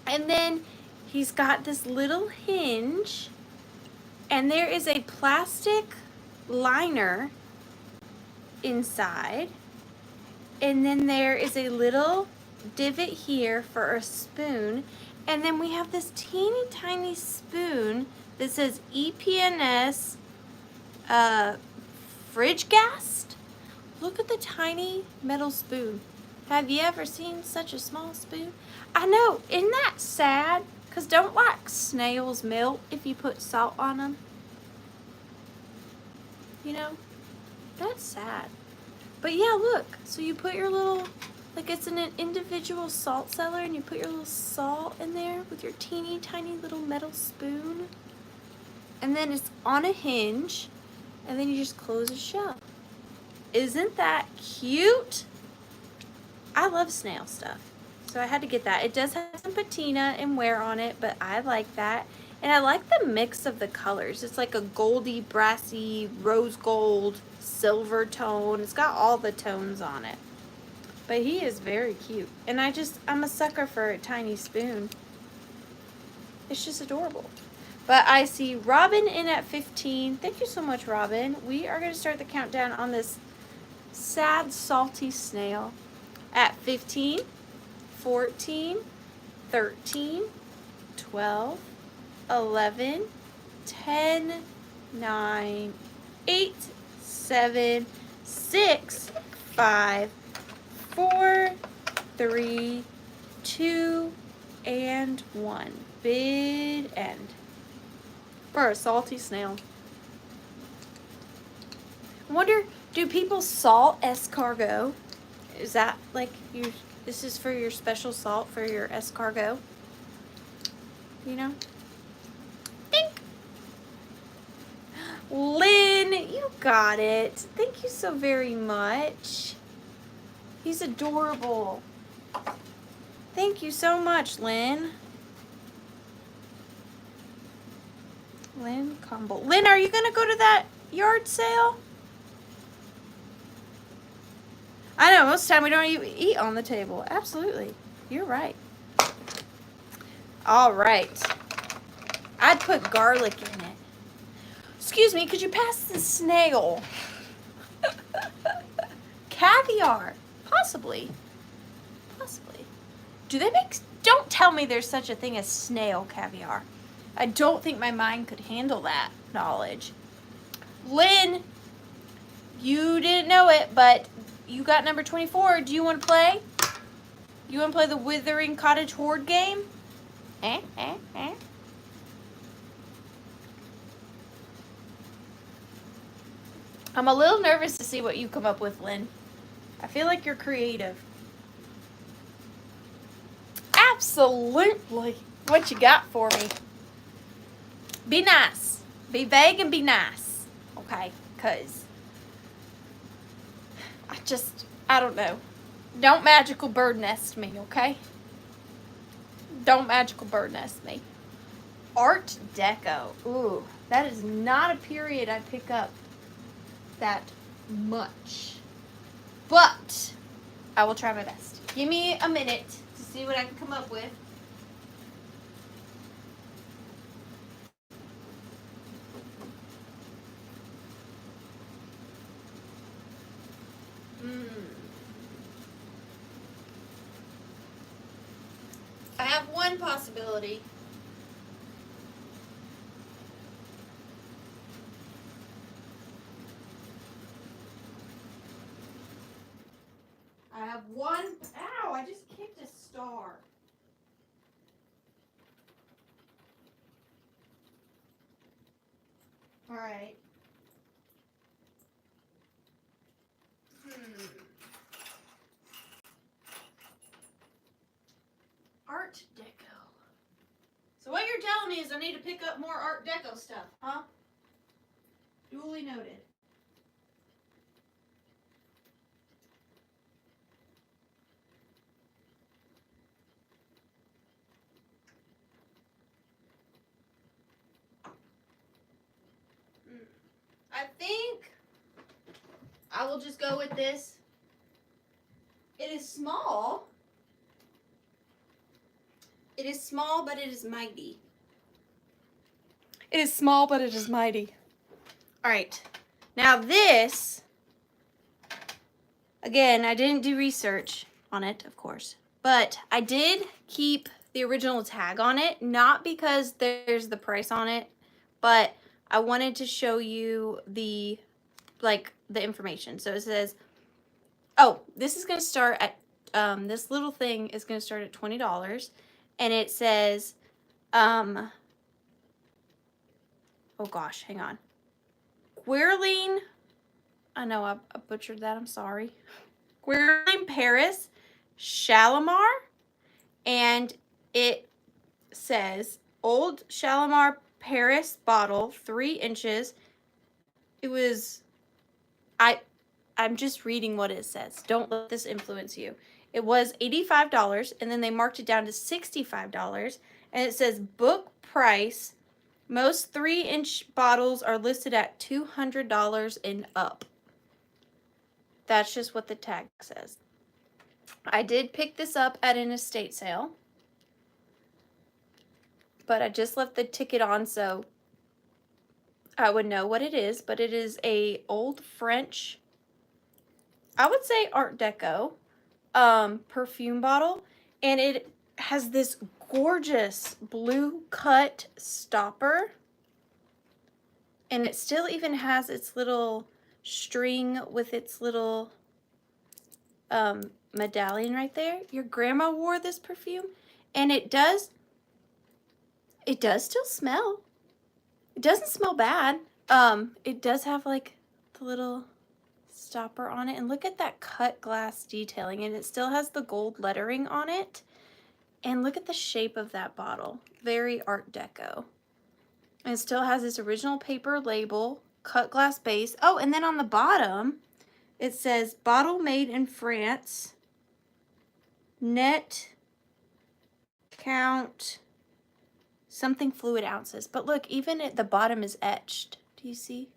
And then he's got this little hinge. And there is a plastic liner inside. And then there is a little divot here for a spoon. And then we have this teeny tiny spoon that says EPNS fridge gas. Look at the tiny metal spoon. Have you ever seen such a small spoon? I know, isn't that sad? Because don't like snails melt if you put salt on them? You know, that's sad. But yeah, look. So you put your little, like it's in an individual salt cellar, and you put your little salt in there with your teeny tiny little metal spoon. And then it's on a hinge, and then you just close it shut. Isn't that cute? I love snail stuff. So I had to get that. It does have some patina and wear on it, but I like that. And I like the mix of the colors. It's like a goldy, brassy, rose gold, silver tone. It's got all the tones on it. But he is very cute. And I'm a sucker for a tiny spoon. It's just adorable. But I see Robin in at 15. Thank you so much, Robin. We are going to start the countdown on this sad, salty snail at 15. 14, 13, 12, 11, 10, 9, 8, 7, 6, 5, 4, 3, 2, and 1. Bid end. For a salty snail. I wonder, do people salt escargot? Is that like you? This is for your special salt for your escargot. You know? Think. Lynn, you got it. Thank you so very much. He's adorable. Thank you so much, Lynn. Lynn Cumble. Lynn, are you gonna go to that yard sale? I know, most of the time we don't even eat on the table. Absolutely. You're right. All right. I'd put garlic in it. Excuse me, could you pass the snail? Caviar. Possibly. Possibly. Do they make... Don't tell me there's such a thing as snail caviar. I don't think my mind could handle that knowledge. Lynn, you didn't know it, but you got number 24. Do you want to play? You want to play the Withering.Cottage hoard game? I'm a little nervous to see what you come up with, Lynn. I feel like you're creative. Absolutely. What you got for me? Be nice. Be vague and be nice. Okay? Because I don't know. Don't magical bird nest me, okay? Don't magical bird nest me. Art Deco. Ooh, that is not a period I pick up that much. But I will try my best. Give me a minute to see what I can come up with. I have one possibility. I have one. Ow, I just kicked a star. All right. Art Deco. So what you're telling me is I need to pick up more Art Deco stuff, huh? Duly noted. I think I will just go with this. It is small. It is small, but it is mighty. It is small, but it is mighty. All right. Now this, again, I didn't do research on it, of course, but I did keep the original tag on it, not because there's the price on it, but I wanted to show you the information. So it says, oh, this is going to start at, this little thing is going to start at $20. And it says, oh gosh, hang on. Quirling, I know I butchered that, I'm sorry. Quirling Paris Shalimar. And it says, old Shalimar Paris bottle, 3 inches. It was, I'm just reading what it says. Don't let this influence you. It was $85, and then they marked it down to $65. And it says book price. Most 3-inch bottles are listed at $200 and up. That's just what the tag says. I did pick this up at an estate sale, but I just left the ticket on so I would know what it is. But it is a old French, I would say Art Deco, perfume bottle, and it has this gorgeous blue cut stopper, and it still even has its little string with its little medallion right there. Your grandma wore this perfume, and it does still smell. It doesn't smell bad. It does have like the little stopper on it. And look at that cut glass detailing. And it still has the gold lettering on it. And look at the shape of that bottle. Very Art Deco. And it still has this original paper label, cut glass base. Oh, and then on the bottom, it says bottle made in France. Net count something fluid ounces. But look, even at the bottom is etched. Do you see?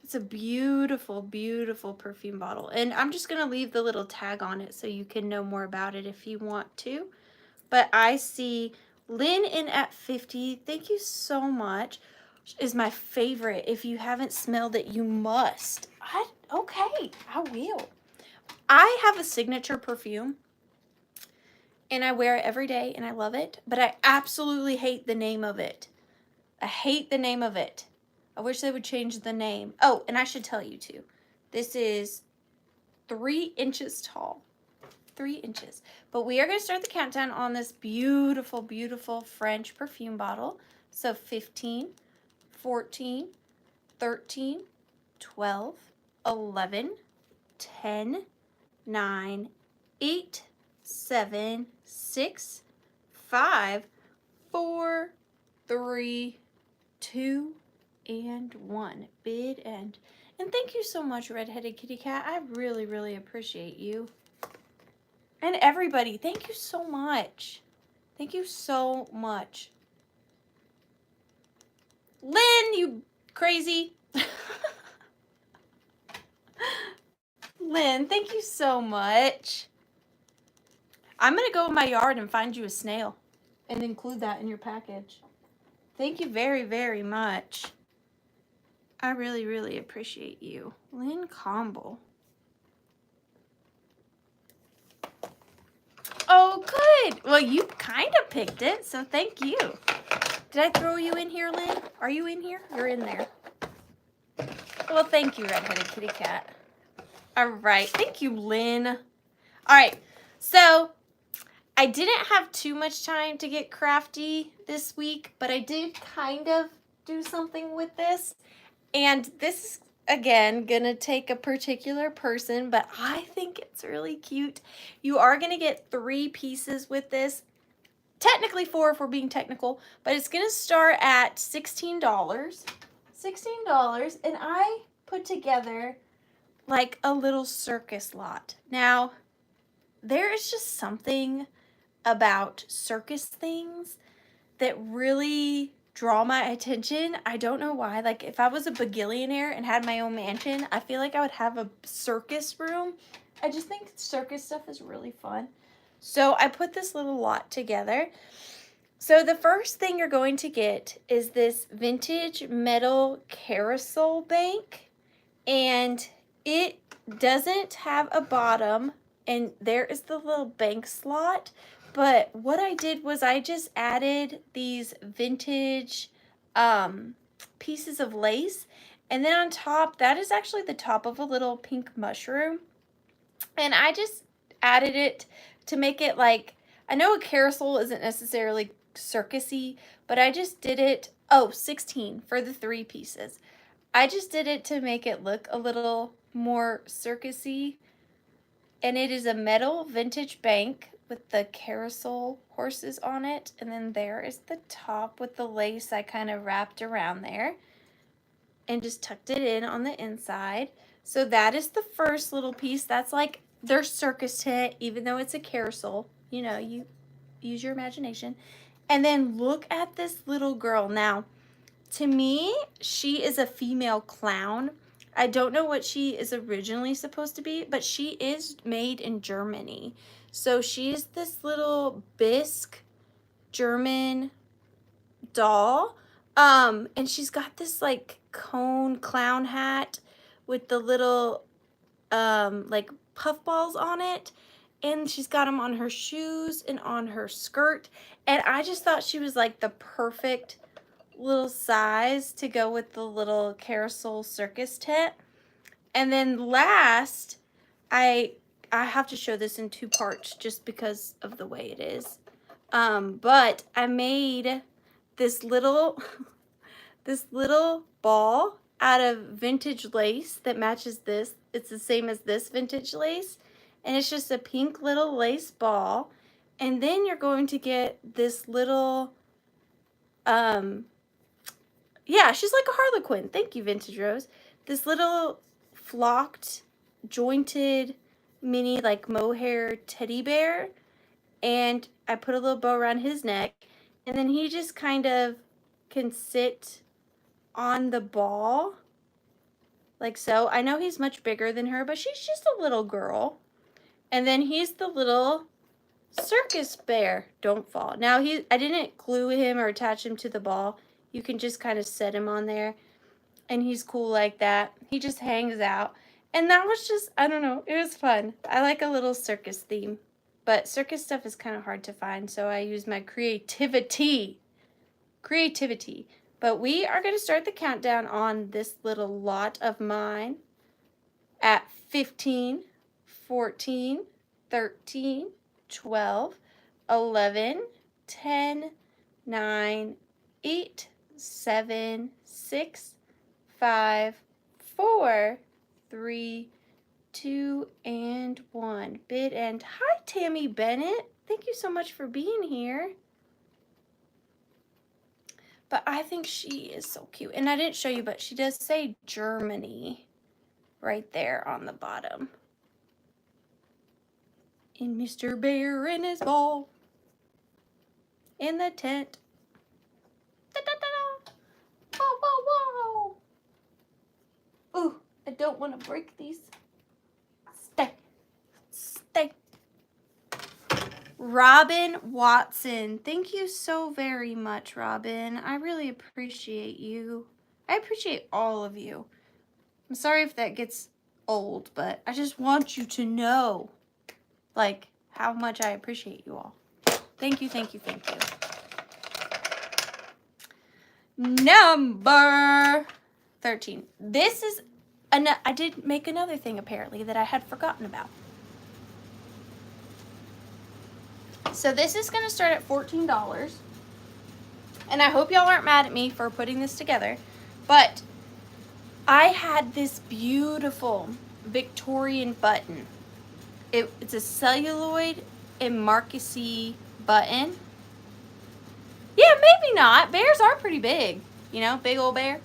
It's a beautiful, beautiful perfume bottle. And I'm just going to leave the little tag on it so you can know more about it if you want to. But I see Lynn in at 50. Thank you so much. Is my favorite. If you haven't smelled it, you must. Okay, I will. I have a signature perfume. And I wear it every day and I love it. But I absolutely hate the name of it. I hate the name of it. I wish they would change the name. Oh, and I should tell you too. This is 3 inches tall. 3 inches. But we are going to start the countdown on this beautiful, beautiful French perfume bottle. So 15, 14, 13, 12, 11, 10, 9, 8, 7, 6, 5, 4, 3, 2, and 1. Bid end. And thank you so much, Redheaded Kitty Cat. I really, really appreciate you. And everybody, thank you so much. Thank you so much. Lynn, you crazy. Lynn, thank you so much. I'm going to go in my yard and find you a snail and include that in your package. Thank you very, very much. I really, really appreciate you. Lynn Comble. Oh, good. Well, you kind of picked it, so thank you. Did I throw you in here, Lynn? Are you in here? You're in there. Well, thank you, Redheaded Kitty Cat. All right. Thank you, Lynn. All right. So, I didn't have too much time to get crafty this week, but I did kind of do something with this. And this is, again, going to take a particular person, but I think it's really cute. You are going to get 3 pieces with this. Technically 4 if we're being technical, but it's going to start at $16. $16, and I put together like a little circus lot. Now, there is just something about circus things that really draw my attention. I don't know why. Like, if I was a bagillionaire and had my own mansion, I feel like I would have a circus room. I just think circus stuff is really fun. So I put this little lot together. So the first thing you're going to get is this vintage metal carousel bank. And it doesn't have a bottom. And there is the little bank slot. But what I did was I just added these vintage pieces of lace. And then on top, that is actually the top of a little pink mushroom. And I just added it to make it like, I know a carousel isn't necessarily circusy, but I just did it, 16 for the 3 pieces. I just did it to make it look a little more circusy. And it is a metal vintage bank with the carousel horses on it. And then there is the top with the lace I kind of wrapped around there and just tucked it in on the inside. So that is the first little piece. That's like their circus tent, even though it's a carousel. You know, you use your imagination. And then look at this little girl. Now, to me, she is a female clown. I don't know what she is originally supposed to be, but she is made in Germany. So she's this little bisque German doll. And she's got this like cone clown hat with the little like puffballs on it. And she's got them on her shoes and on her skirt. And I just thought she was like the perfect little size to go with the little carousel circus tent. And then last, I have to show this in 2 parts just because of the way it is. But I made this little ball out of vintage lace that matches this. It's the same as this vintage lace, and it's just a pink little lace ball. And then you're going to get this little, yeah, she's like a harlequin. Thank you, Vintage Rose. This little flocked, jointed mini like mohair teddy bear, and I put a little bow around his neck, and then he just kind of can sit on the ball like so. I know he's much bigger than her, but she's just a little girl. And then he's the little circus bear. Don't fall. Now I didn't glue him or attach him to the ball. You can just kind of set him on there, and he's cool like that. He just hangs out. And that was just, I don't know, it was fun. I like a little circus theme, but circus stuff is kind of hard to find, so I use my creativity. But we are going to start the countdown on this little lot of mine at 15, 14, 13, 12, 11, 10, 9, 8, 7, 6, 5, 4, 3, 2, and 1. Bid end. Hi, Tammy Bennett. Thank you so much for being here. But I think she is so cute. And I didn't show you, but she does say Germany right there on the bottom. And Mr. Bear in his ball in the tent. Da, da, da, da. Whoa, whoa, whoa. Ooh, I don't want to break these. Stay. Stay. Robin Watson. Thank you so very much, Robin. I really appreciate you. I appreciate all of you. I'm sorry if that gets old, but I just want you to know, like, how much I appreciate you all. Thank you, thank you, thank you. Number 13. This is, I did make another thing apparently that I had forgotten about. So this is going to start at $14. And I hope y'all aren't mad at me for putting this together. But I had this beautiful Victorian button. It's a celluloid and marquisy button. Yeah, maybe not. Bears are pretty big. You know, big old bear.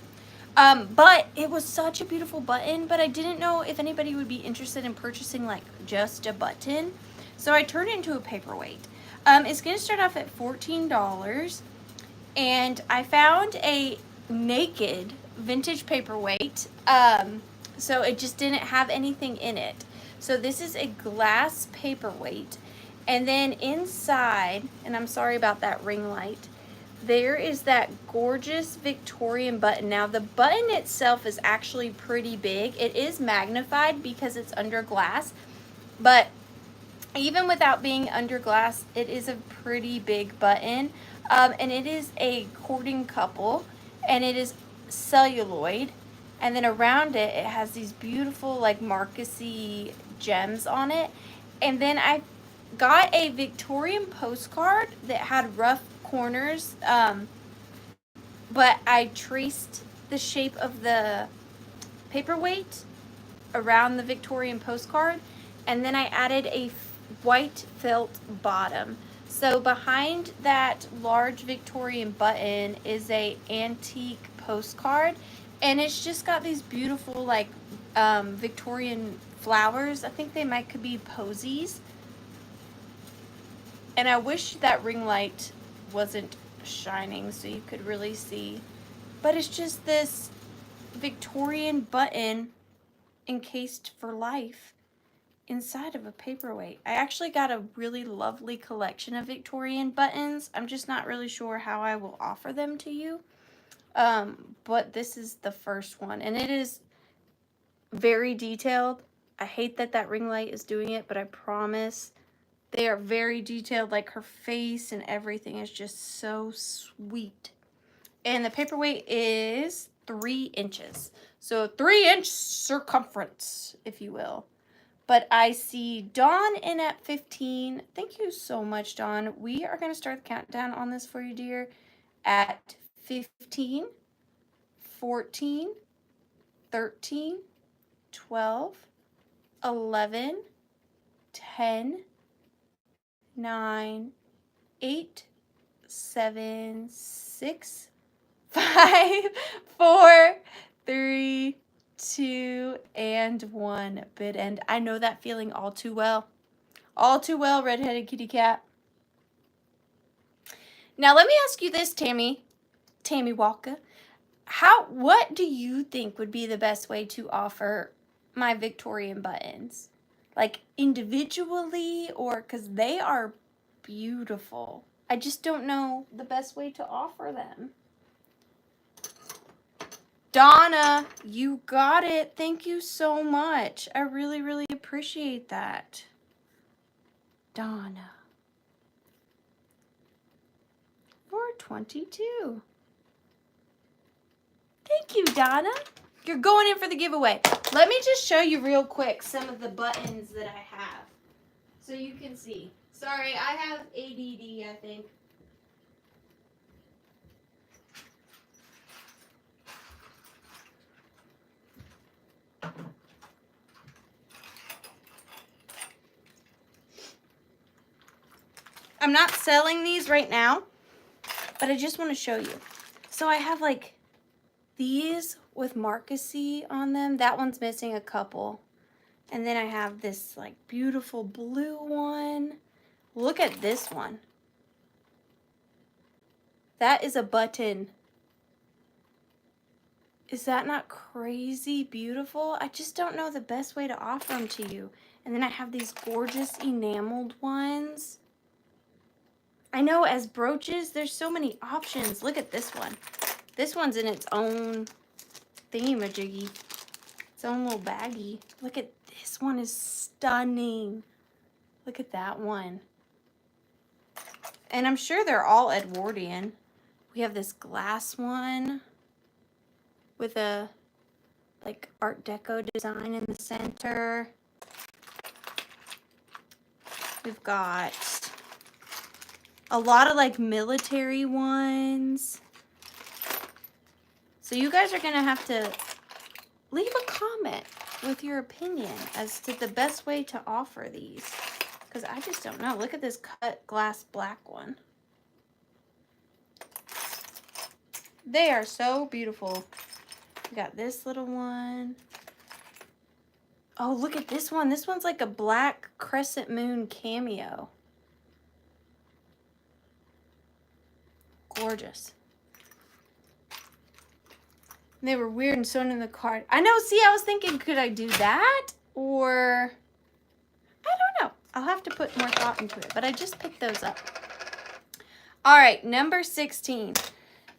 But it was such a beautiful button. But I didn't know if anybody would be interested in purchasing like just a button. So I turned it into a paperweight. It's going to start off at $14, and I found a naked vintage paperweight, so it just didn't have anything in it. So this is a glass paperweight, and then inside, and I'm sorry about that ring light, there is that gorgeous Victorian button. Now the button itself is actually pretty big. It is magnified because it's under glass, but even without being under glass, it is a pretty big button. And it is a cording couple, and it is celluloid. And then around it, it has these beautiful like marquisy gems on it. And then I got a Victorian postcard that had rough corners, but I traced the shape of the paperweight around the Victorian postcard, and then I added a white felt bottom. So behind that large Victorian button is a antique postcard, and it's just got these beautiful like Victorian flowers. I think they could be posies. And I wish that ring light wasn't shining so you could really see. But it's just this Victorian button encased for life inside of a paperweight. I actually got a really lovely collection of Victorian buttons. I'm just not really sure how I will offer them to you. But this is the first one, and it is very detailed. I hate that that ring light is doing it, but I promise they are very detailed. Like her face and everything is just so sweet. And the paperweight is 3 inches. So 3-inch circumference, if you will. But I see Dawn in at 15. Thank you so much, Dawn. We are going to start the countdown on this for you, dear, at 15, 14, 13, 12, 11, 10, 9, 8, 7, 6, 5, 4, 3, 2, and 1. Bid end. I know that feeling all too well. All too well, redheaded kitty cat. Now let me ask you this, Tammy Walker. What do you think would be the best way to offer my Victorian buttons? Like individually, or because they are beautiful. I just don't know the best way to offer them. Donna, you got it. Thank you so much. I really, really appreciate that. Donna. 422. Thank you, Donna. You're going in for the giveaway. Let me just show you real quick some of the buttons that I have so you can see. Sorry, I have ADD, I think. I'm not selling these right now, but I just want to show you. So I have like these with Marcusy on them. That one's missing a couple. And then I have this like beautiful blue one. Look at this one. That is a button. Is that not crazy beautiful? I just don't know the best way to offer them to you. And then I have these gorgeous enameled ones. I know as brooches, there's so many options. Look at this one. This one's in its own thingamajiggy. Its own little baggie. Look at this one, is stunning. Look at that one. And I'm sure they're all Edwardian. We have this glass one with a like Art Deco design in the center. We've got a lot of like military ones. So you guys are gonna have to leave a comment with your opinion as to the best way to offer these, because I just don't know. Look at this cut glass black one. They are so beautiful. We got this little one. Oh, look at this one. This one's like a black crescent moon cameo. Gorgeous. And they were weird and sewn in the card. I know, see, I was thinking, could I do that? Or, I don't know. I'll have to put more thought into it, but I just picked those up. All right, number 16.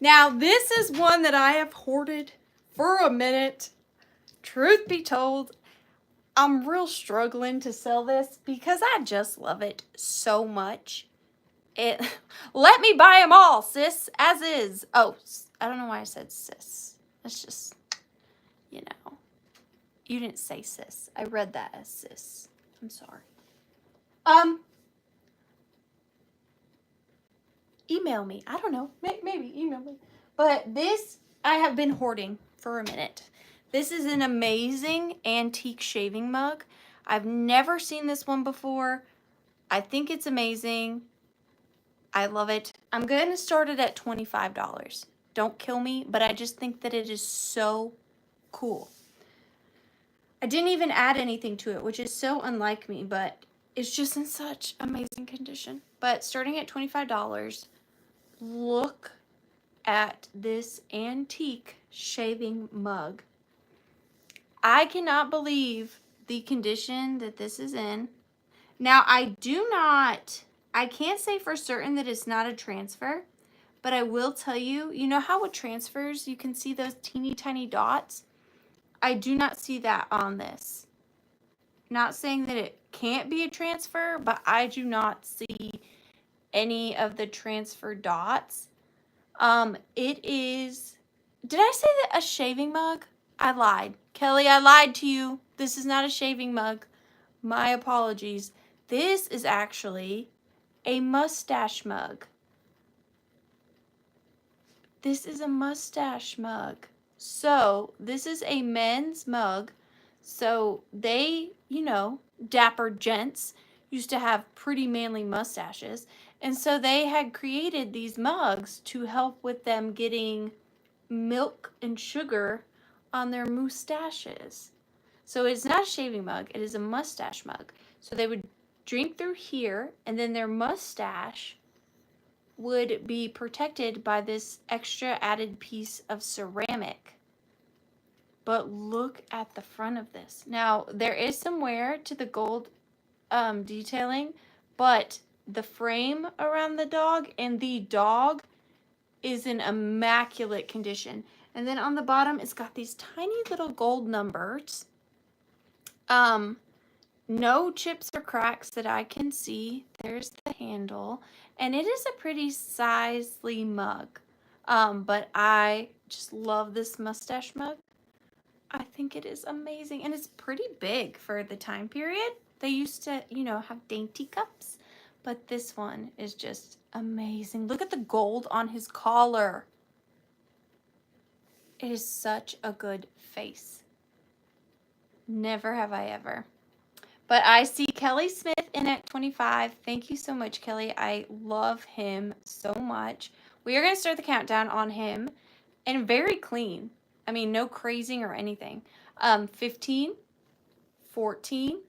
Now, this is one that I have hoarded for a minute. Truth be told, I'm real struggling to sell this because I just love it so much. Let me buy them all, sis, as is. Oh, I don't know why I said sis. That's just, you know, you didn't say sis. I read that as sis. I'm sorry. Email me. I don't know. Maybe email me. But this I have been hoarding for a minute. This is an amazing antique shaving mug. I've never seen this one before. I think it's amazing. I love it. I'm going to start it at $25. Don't kill me, but I just think that it is so cool. I didn't even add anything to it, which is so unlike me, but it's just in such amazing condition. But starting at $25, look at this antique shaving mug. I cannot believe the condition that this is in. Now, I can't say for certain that it's not a transfer, but I will tell you, you know how with transfers, you can see those teeny tiny dots? I do not see that on this. Not saying that it can't be a transfer, but I do not see any of the transfer dots. It is, did I say that a shaving mug? I lied. Kelly, I lied to you. This is not a shaving mug. My apologies. This is actually a mustache mug. This is a mustache mug. So this is a men's mug. So they, you know, dapper gents used to have pretty manly mustaches. And so they had created these mugs to help with them getting milk and sugar on their mustaches. So it's not a shaving mug, it is a mustache mug. So they would drink through here, and then their mustache would be protected by this extra added piece of ceramic. But look at the front of this. Now, there is some wear to the gold detailing, but the frame around the dog and the dog is in immaculate condition. And then on the bottom, it's got these tiny little gold numbers. No chips or cracks that I can see. There's the handle. And it is a pretty sizely mug. But I just love this mustache mug. I think it is amazing. And it's pretty big for the time period. They used to, you know, have dainty cups. But this one is just amazing. Look at the gold on his collar. It is such a good face. Never have I ever. But I see Kelly Smith in at 25. Thank you so much, Kelly. I love him so much. We are going to start the countdown on him. And very clean. I mean, no crazing or anything. 15, 14,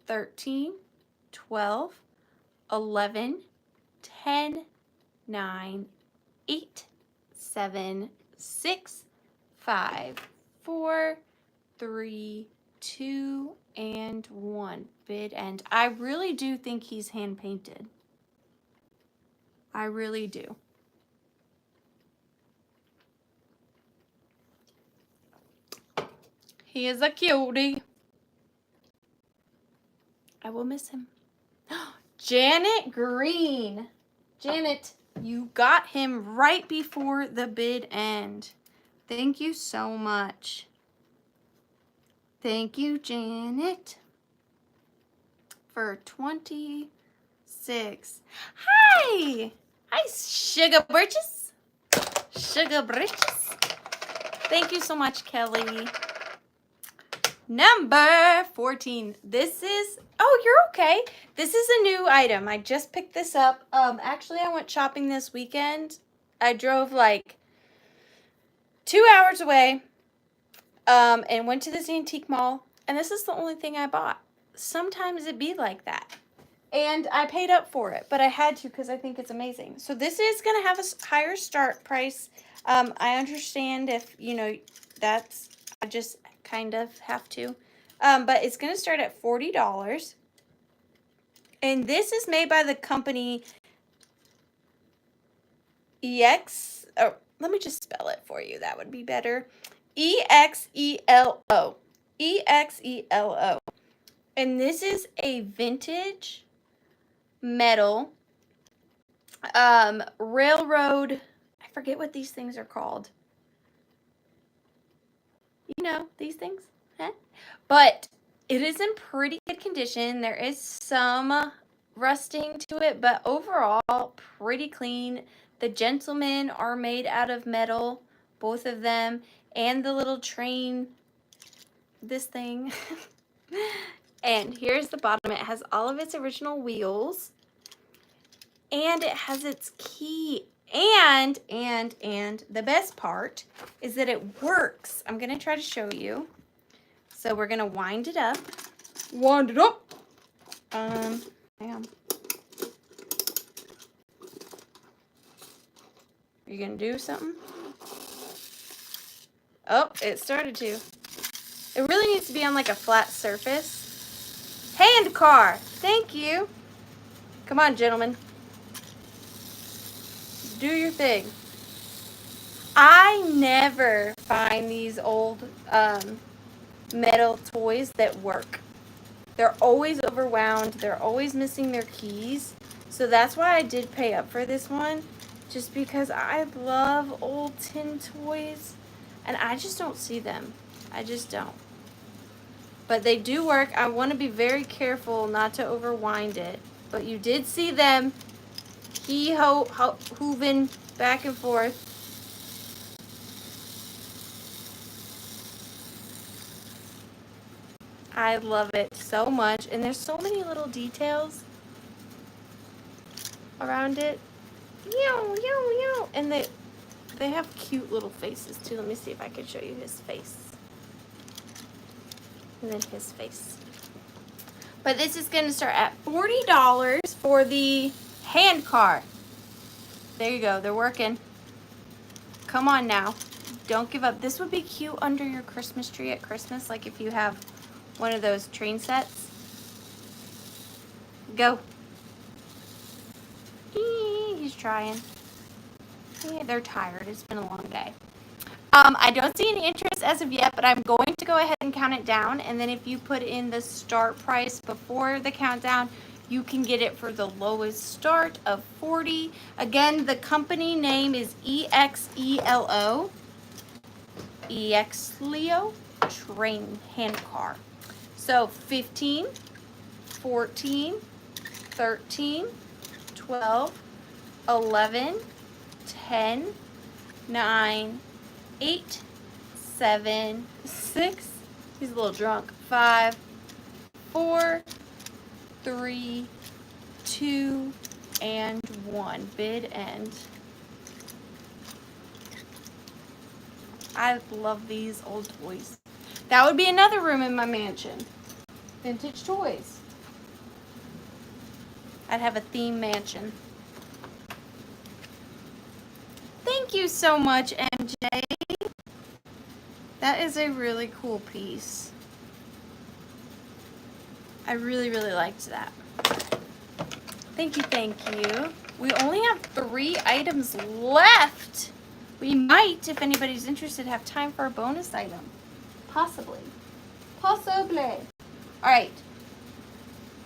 13, 12, 11, 10, 9, 8, 7, 6, 5, 4, 3, 2, and 1. Bid end. I really do think he's hand painted. I really do. He is a cutie. I will miss him. Janet Green. Janet, you got him right before the bid end. Thank you so much. Thank you, Janet, for 26. Hi! Hi, Sugar Britches. Sugar Britches. Thank you so much, Kelly. Number 14. This is, oh, you're okay. This is a new item. I just picked this up. Actually, I went shopping this weekend. I drove like 2 hours away. And went to this antique mall, and this is the only thing I bought. Sometimes it be like that. And I paid up for it, but I had to because I think it's amazing. So this is going to have a higher start price. I understand if, you know, that's, I just kind of have to. But it's going to start at $40. And this is made by the company EX, oh, let me just spell it for you. That would be better. EXELO. EXELO. And this is a vintage metal railroad. I forget what these things are called. You know, these things. Huh? But it is in pretty good condition. There is some rusting to it, but overall pretty clean. The gentlemen are made out of metal, both of them. And the little train, this thing. And here's the bottom. It has all of its original wheels. And it has its key. And the best part is that it works. I'm going to try to show you. So we're going to wind it up. Wind it up. Damn. You going to do something? Oh, it started to. It really needs to be on like a flat surface. Hand car. Thank you. Come on, gentlemen. Do your thing. I never find these old metal toys that work. They're always overwound. They're always missing their keys. So that's why I did pay up for this one. Just because I love old tin toys. And I just don't see them. I just don't. But they do work. I want to be very careful not to overwind it. But you did see them hooving back and forth. I love it so much. And there's so many little details around it. Yow, yow, yow. And they have cute little faces too. Let me see if I can show you his face. And then his face. But this is going to start at $40 for the hand cart. There you go. They're working. Come on now. Don't give up. This would be cute under your Christmas tree at Christmas, like if you have one of those train sets. Go. He's trying. Yeah, they're tired. It's been a long day. I don't see any interest as of yet, but I'm going to go ahead and count it down. And then if you put in the start price before the countdown, you can get it for the lowest start of $40. Again, the company name is EXELO. EXLEO train hand car. So 15, 14, 13, 12, 11, 10, 9, 8, 7, 6, he's a little drunk, 5, 4, 3, 2, and 1. Bid end. I love these old toys. That would be another room in my mansion. Vintage toys. I'd have a theme mansion. Thank you so much, MJ. That is a really cool piece. I really, really liked that. Thank you, thank you. We only have 3 items left. We might, if anybody's interested, have time for a bonus item. Possibly. Possibly. All right.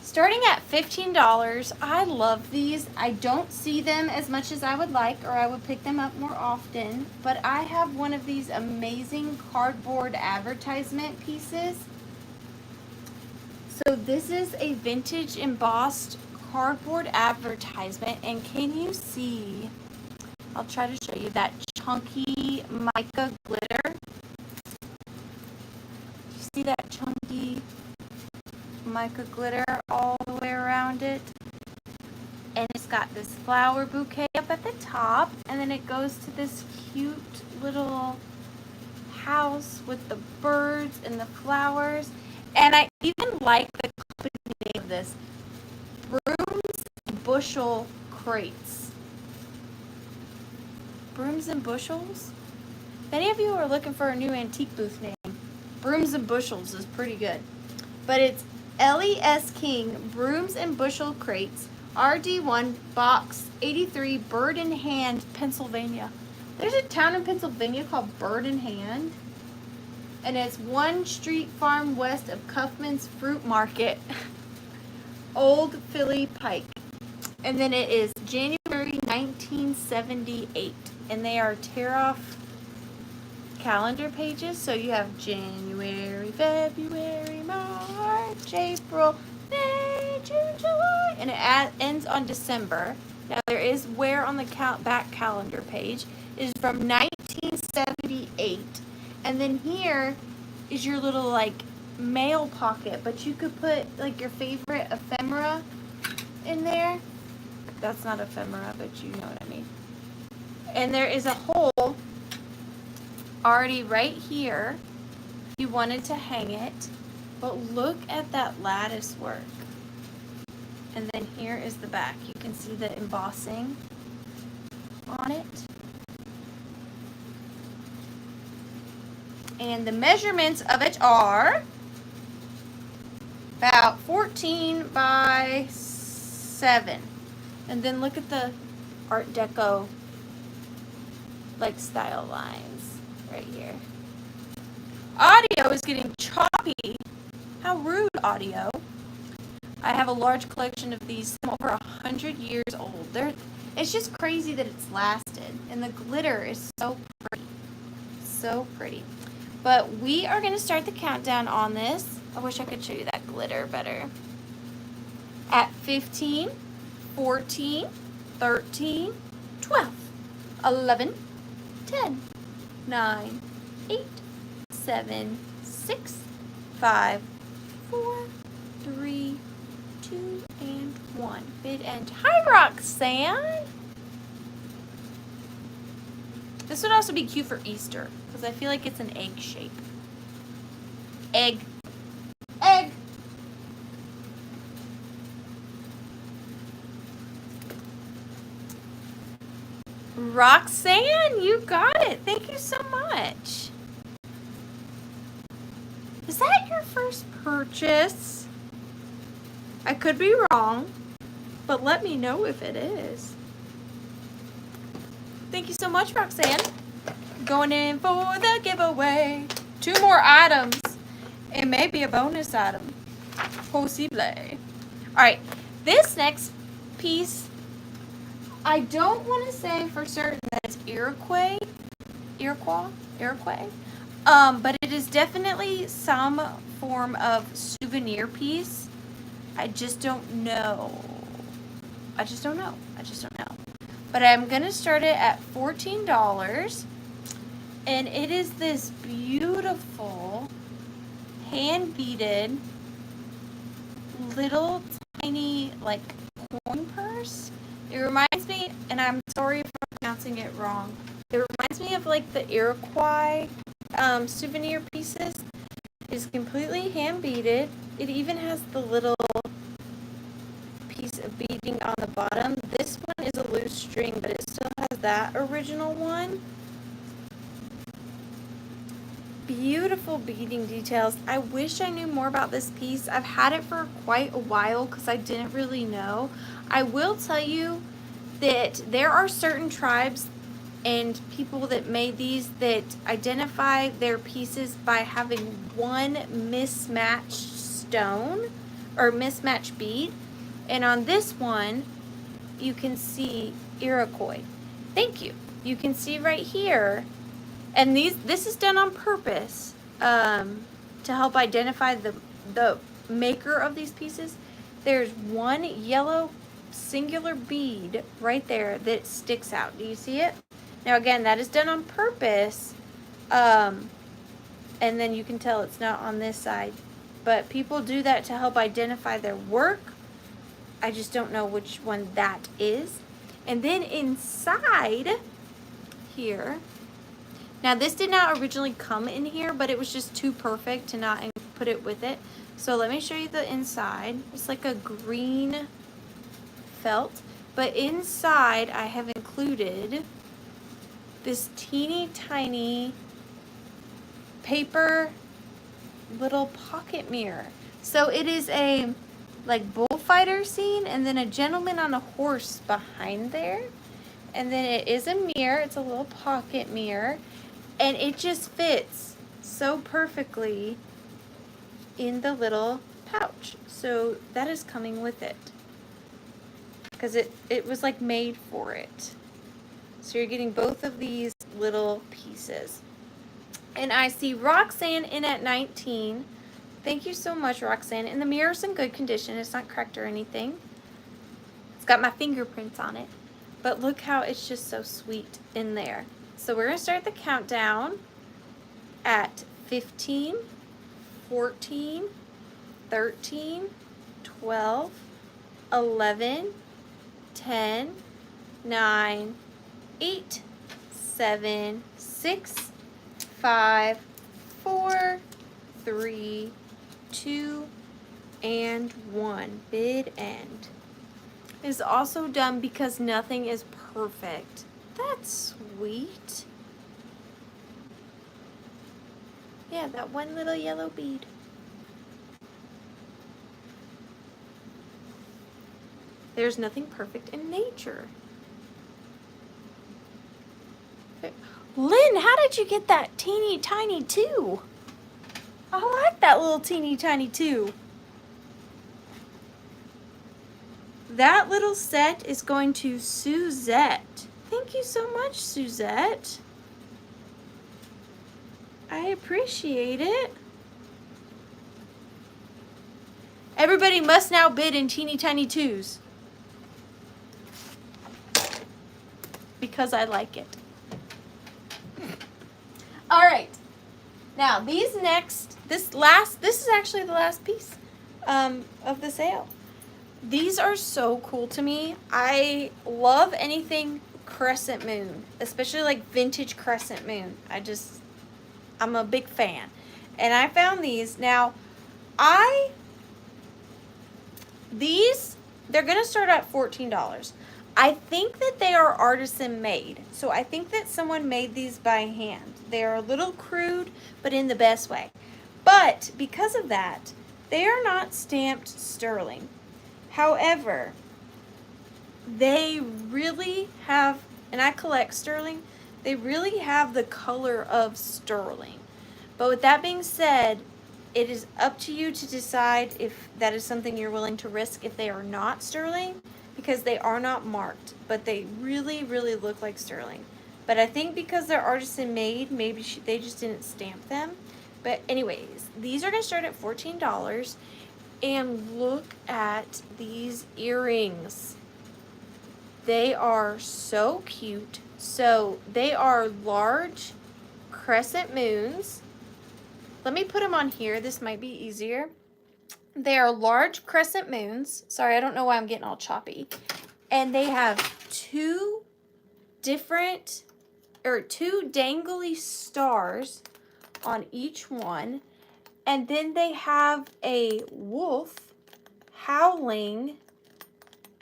Starting at $15, I love these. I don't see them as much as I would like, or I would pick them up more often, but I have one of these amazing cardboard advertisement pieces. So this is a vintage embossed cardboard advertisement, and can you see, I'll try to show you that chunky mica glitter. You see that chunky mica glitter all the way around it? And it's got this flower bouquet up at the top, and then it goes to this cute little house with the birds and the flowers. And I even like the company name of this, Brooms and Bushel Crates. Brooms and Bushels? If any of you are looking for a new antique booth name, Brooms and Bushels is pretty good. But it's LES King Brooms and Bushel Crates, RD1 Box 83, Bird in Hand, Pennsylvania. There's a town in Pennsylvania called Bird in Hand, and it's 1 street farm west of Cuffman's Fruit Market, Old Philly Pike. And then it is January 1978, and they are tear-off calendar pages. So you have January, February, March, April, May, June, July, and it ends on December. Now there is wear on the back calendar page. It is from 1978. And then here is your little like mail pocket, but you could put like your favorite ephemera in there. That's not ephemera, but you know what I mean. And there is a hole already right here if you wanted to hang it. But look at that lattice work. And then here is the back. You can see the embossing on it. And the measurements of it are about 14 by 7. And then look at the Art Deco like style lines right here. Audio is getting choppy. How rude, audio. I have a large collection of these, some over 100 years old. It's just crazy that it's lasted. And the glitter is so pretty. So pretty. But we are going to start the countdown on this. I wish I could show you that glitter better. At 15, 14, 13, 12, 11, 10, 9, 8, 7, 6, 5, 1. Bid end. Hi, Roxanne. This would also be cute for Easter because I feel like it's an egg shape. Egg. Egg. Roxanne, you got it. Thank you so much. Is that your first purchase? I could be wrong, but let me know if it is. Thank you so much, Roxanne. Going in for the giveaway. 2 more items. And maybe a bonus item. Possible. Alright, this next piece, I don't want to say for certain that it's Iroquois, but it is definitely some form of souvenir piece. I just don't know. I just don't know. But I'm going to start it at $14. And it is this beautiful hand beaded little tiny like coin purse. It reminds me, and I'm sorry if I'm pronouncing it wrong, it reminds me of like the Iroquois souvenir pieces. It's completely hand beaded. It even has the little piece of beading on the bottom. This one is a loose string, but it still has that original one. Beautiful beading details. I wish I knew more about this piece. I've had it for quite a while because I didn't really know. I will tell you that there are certain tribes and people that made these that identify their pieces by having one mismatched stone or mismatched bead. And on this one, you can see Iroquois. Thank you. You can see right here. And this is done on purpose to help identify the maker of these pieces. There's one yellow singular bead right there that sticks out. Do you see it? Now again, that is done on purpose. And then you can tell it's not on this side. But people do that to help identify their work. I just don't know which one that is. And then inside here, now this did not originally come in here, but it was just too perfect to not put it with it. So let me show you the inside. It's like a green felt, but inside I have included this teeny tiny paper little pocket mirror. So it is a like bullfighter scene and then a gentleman on a horse behind there. And then it is a mirror. It's a little pocket mirror. And it just fits so perfectly in the little pouch. So that is coming with it. Because it was like made for it. So you're getting both of these little pieces. And I see Roxanne in at 19. Thank you so much, Roxanne. And the mirror's in good condition. It's not cracked or anything. It's got my fingerprints on it. But look how it's just so sweet in there. So we're going to start the countdown at 15, 14, 13, 12, 11, 10, 9, 8, 7, 6, 5, 4, 3, 2, and 1. Bid end. Is also done because nothing is perfect. That's sweet. Yeah, that one little yellow bead. There's nothing perfect in nature. Lynn, how did you get that teeny tiny too? I like that little teeny tiny too. That little set is going to Suzette. Thank you so much, Suzette. I appreciate it. Everybody must now bid in teeny tiny twos. Because I like it. All right. Now, this is actually the last piece of the sale. These are so cool to me. I love anything crescent moon, especially like vintage crescent moon. I'm a big fan. And I found these. Now, they're going to start at $14. I think that they are artisan made. So I think that someone made these by hand. They are a little crude, but in the best way. But because of that, they are not stamped sterling. However, they really have, and I collect sterling, they really have the color of sterling. But with that being said, it is up to you to decide if that is something you're willing to risk if they are not sterling, because they are not marked, but they really, really look like sterling. But I think because they're artisan made, maybe they just didn't stamp them. But anyways, these are going to start at $14. And look at these earrings. They are so cute. So they are large crescent moons. Let me put them on here. This might be easier. They are large crescent moons. Sorry, I don't know why I'm getting all choppy. And they have two dangly stars on each one. And then they have a wolf howling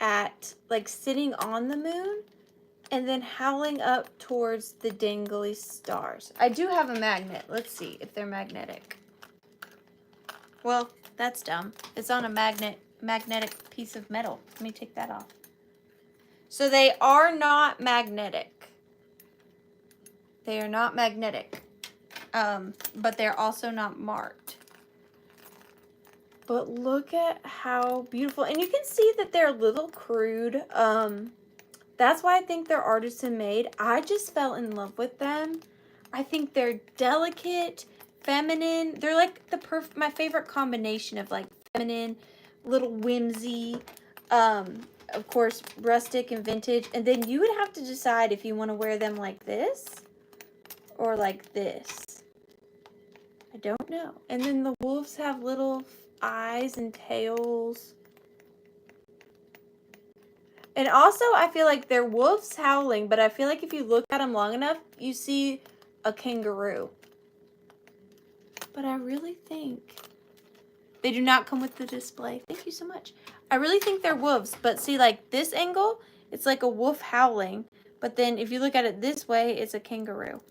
at, like, sitting on the moon and then howling up towards the dangly stars. I do have a magnet. Let's see if they're magnetic. Well, that's dumb. It's on a magnetic piece of metal. Let me take that off. So they are not magnetic. They are not magnetic. But they're also not marked. But look at how beautiful. And you can see that they're a little crude. That's why I think they're artisan made. I just fell in love with them. I think they're delicate, feminine. They're like my favorite combination of like feminine, little whimsy, of course, rustic and vintage. And then you would have to decide if you want to wear them like this or like this. I don't know. And then the wolves have little eyes and tails. And also, I feel like they're wolves howling, but I feel like if you look at them long enough, you see a kangaroo. But I really think they do not come with the display. Thank you so much. I really think they're wolves, but see, like this angle, it's like a wolf howling. But then if you look at it this way, it's a kangaroo.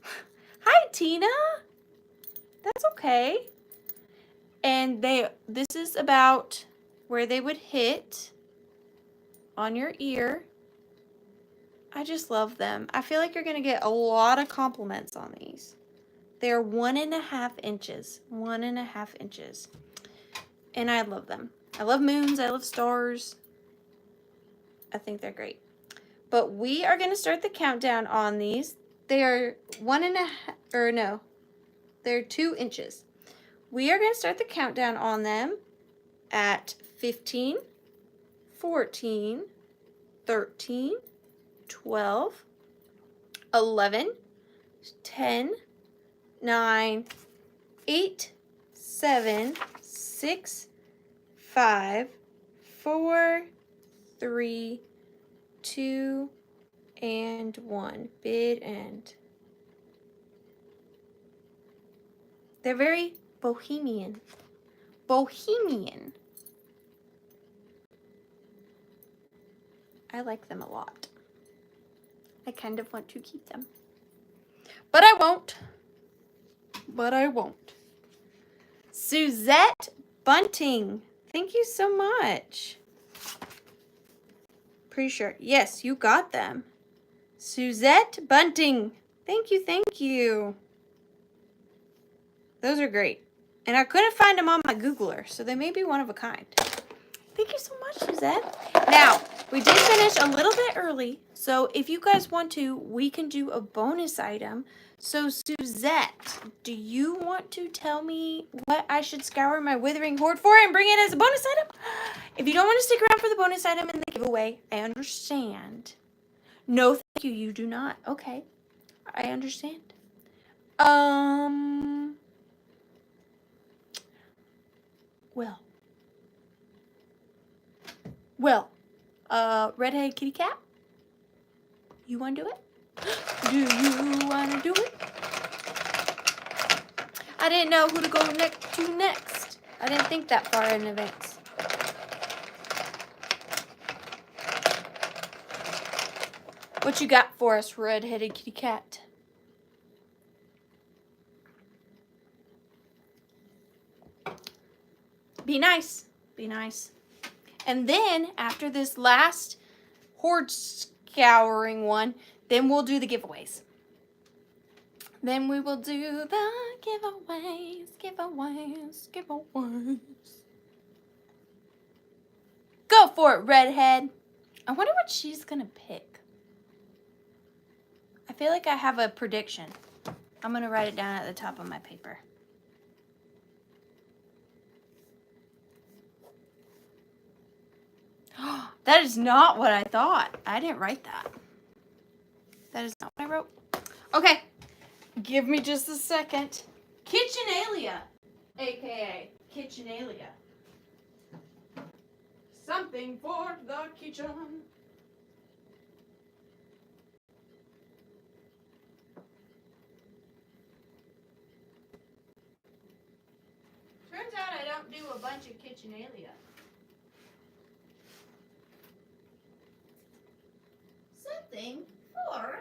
Hi, Tina. That's okay. And this is about where they would hit on your ear. I just love them. I feel like you're going to get a lot of compliments on these. They're 1.5 inches. 1.5 inches. And I love them. I love moons. I love stars. I think they're great. But we are going to start the countdown on these. They are they're 2 inches. We are going to start the countdown on them at 15, 14, 13, 12, 11, 10, 9, 8, 7, 6, 5, 4, 3, 2, and 1. Bid end. They're very bohemian. Bohemian. I like them a lot. I kind of want to keep them. But I won't. Suzette Bunting. Thank you so much. Pretty sure. Yes, you got them. Suzette Bunting. Thank you, thank you. Those are great. And I couldn't find them on my Googler, so they may be one of a kind. Thank you so much, Suzette. Now, we did finish a little bit early, so if you guys want to, we can do a bonus item. So, Suzette, do you want to tell me what I should scour my withering hoard for and bring it as a bonus item? If you don't want to stick around for the bonus item and the giveaway, I understand. No, thank you, you do not. Okay, I understand. Well, Well, redheaded kitty cat, you want to do it? Do you want to do it? I didn't know who to go next. I didn't think that far in advance. What you got for us, redheaded kitty cat? Be nice. Be nice. And then, after this last hoard scouring one, then we'll do the giveaways. Then we will do the giveaways. Go for it, redhead. I wonder what she's gonna pick. I feel like I have a prediction. I'm gonna write it down at the top of my paper. That is not what I thought. I didn't write that. That is not what I wrote. Okay. Give me just a second. Kitchenalia, aka Kitchenalia. Something for the kitchen. Turns out I don't do a bunch of Kitchenalia. Something for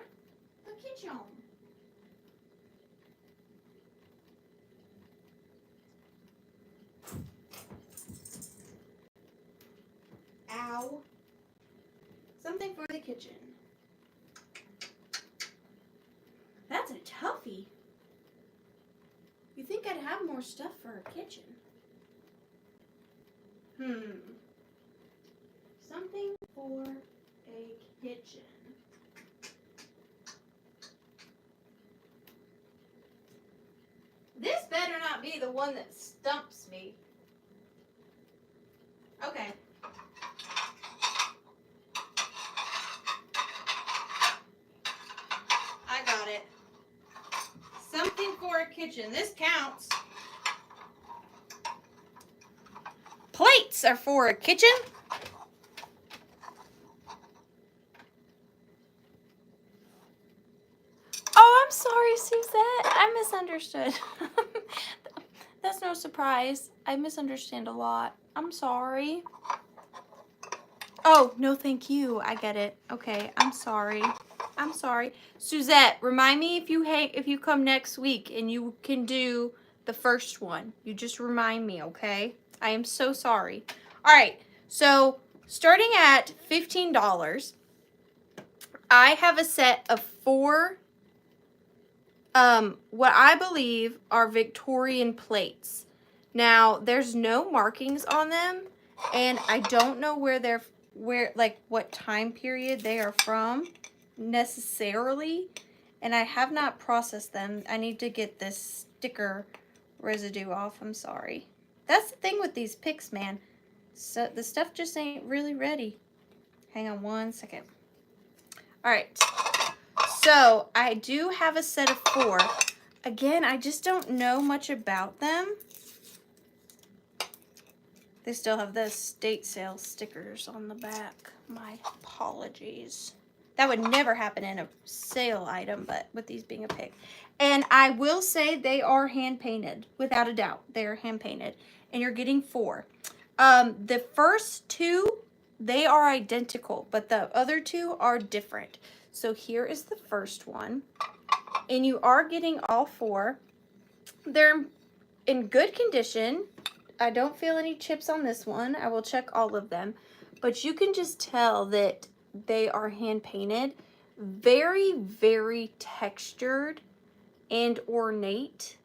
the kitchen. Ow. Something for the kitchen. That's a toughie. You think I'd have more stuff for a kitchen? Something for a kitchen. This better not be the one that stumps me. Okay. I got it. Something for a kitchen. This counts. Plates are for a kitchen. Oh, I'm sorry, Suzette. I misunderstood. That's no surprise. I misunderstand a lot. I'm sorry. Oh, no thank you. I get it. Okay, I'm sorry. I'm sorry. Suzette, remind me if you come next week and you can do the first one. You just remind me, okay? I am so sorry. All right, so starting at $15, I have a set of 4 what I believe are Victorian plates. Now, there's no markings on them, and I don't know what time period they are from necessarily, and I have not processed them. I need to get this sticker residue off. I'm sorry. That's the thing with these picks, man. So the stuff just ain't really ready. Hang on one second. All right. So I do have a set of 4. Again, I just don't know much about them. They still have the estate sale stickers on the back. My apologies. That would never happen in a sale item, but with these being a pick. And I will say they are hand painted, without a doubt. They are hand painted. And you're getting 4. The first 2, they are identical, but the other 2 are different. So here is the first one. And you are getting all 4. They're in good condition. I don't feel any chips on this one. I will check all of them. But you can just tell that they are hand painted. Very, very textured and ornate.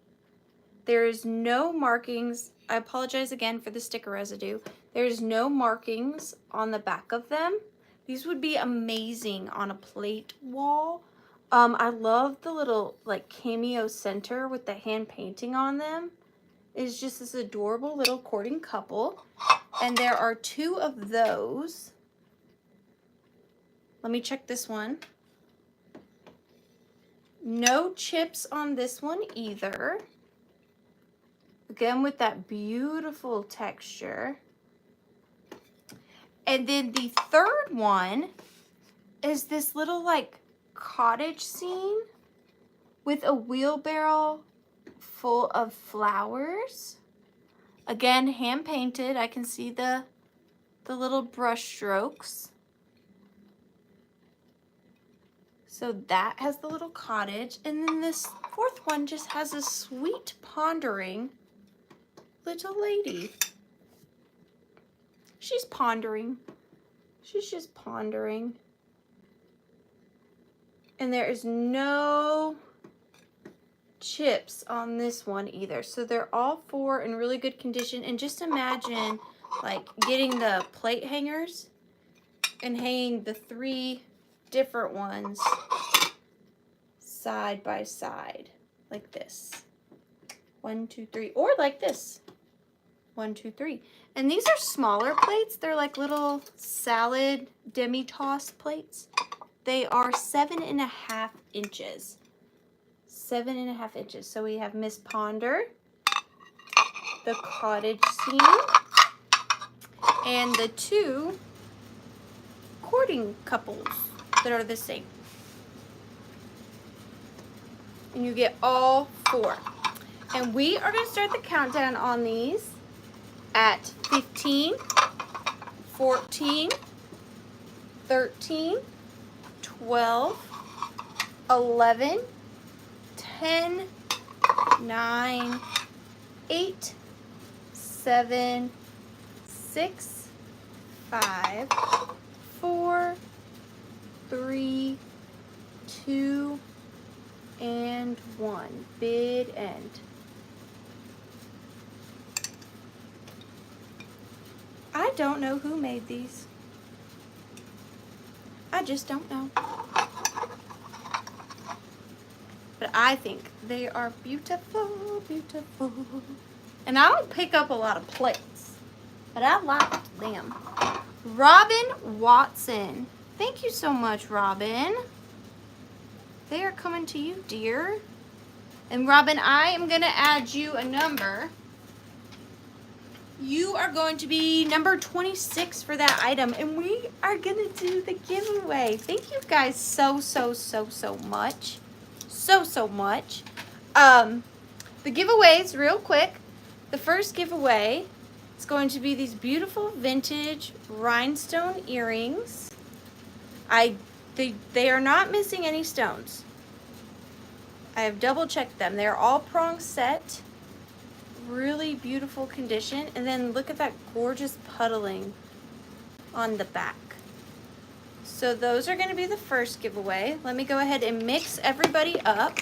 There is no markings. I apologize again for the sticker residue. There's no markings on the back of them. These would be amazing on a plate wall. I love the little like cameo center with the hand painting on them. It's just this adorable little courting couple. And there are 2 of those. Let me check this one. No chips on this one either. Again, with that beautiful texture. And then the third one is this little like cottage scene with a wheelbarrow full of flowers. Again, hand painted. I can see the little brush strokes. So that has the little cottage. And then this fourth one just has a sweet pondering little lady. She's pondering. She's just pondering. And there is no chips on this one either. So they're all four in really good condition. And just imagine like getting the plate hangers and hanging the three different ones side by side like this. 1, 2, 3, or like this. 1, 2, 3. And these are smaller plates. They're like little salad demi-toss plates. They are 7.5 inches. 7.5 inches. So we have Miss Ponder, the cottage scene, and the two courting couples that are the same. And you get all four. And we are going to start the countdown on these at 15, 14, 13, 12, 11, 10, 9, 8, 7, 6, 5, 4, 3, 2, and 1. Bid end. I don't know who made these. I just don't know. But I think they are beautiful, beautiful. And I don't pick up a lot of plates, but I like them. Robin Watson. Thank you so much, Robin. They are coming to you, dear. And Robin, I am going to add you a number. You are going to be number 26 for that item, and we are going to do the giveaway. Thank you guys so much. So much. The giveaways, real quick. The first giveaway is going to be these beautiful vintage rhinestone earrings. They are not missing any stones. I have double checked them. They're all prong set. Really beautiful condition. And then look at that gorgeous puddling on the back. So those are going to be the first giveaway. Let me go ahead and mix everybody up.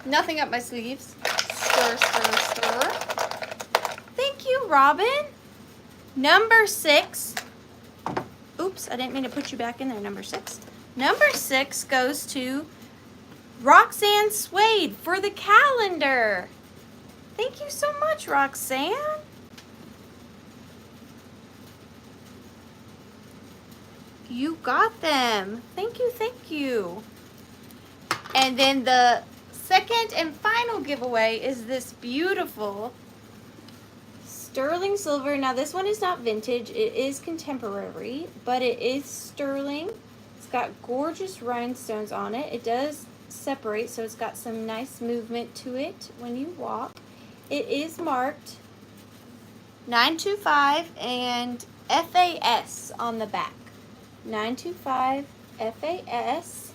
Nothing up my sleeves. Stir, stir, stir. Thank you, Robin. Number 6. Oops, I didn't mean to put you back in there, number 6. Number 6 goes to Roxanne Suede for the calendar. Thank you so much, Roxanne. You got them. Thank you, thank you. And then the second and final giveaway is this beautiful sterling silver. Now this one is not vintage, it is contemporary, but it is sterling. It's got gorgeous rhinestones on it. It does separate, so it's got some nice movement to it when you walk. It is marked 925 and FAS on the back. 925 FAS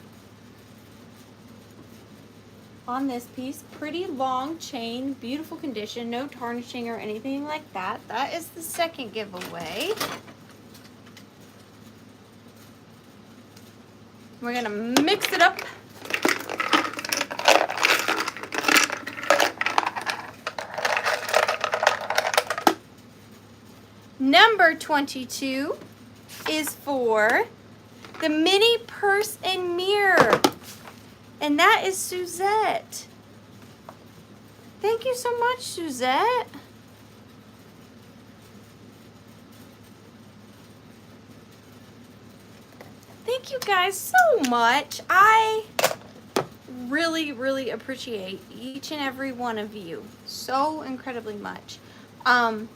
on this piece. Pretty long chain, beautiful condition, no tarnishing or anything like that. That is the second giveaway. We're gonna mix it up. Number 22 is for the mini purse and mirror. And that is Suzette. Thank you so much, Suzette. Thank you guys so much. I really, really appreciate each and every one of you so incredibly much.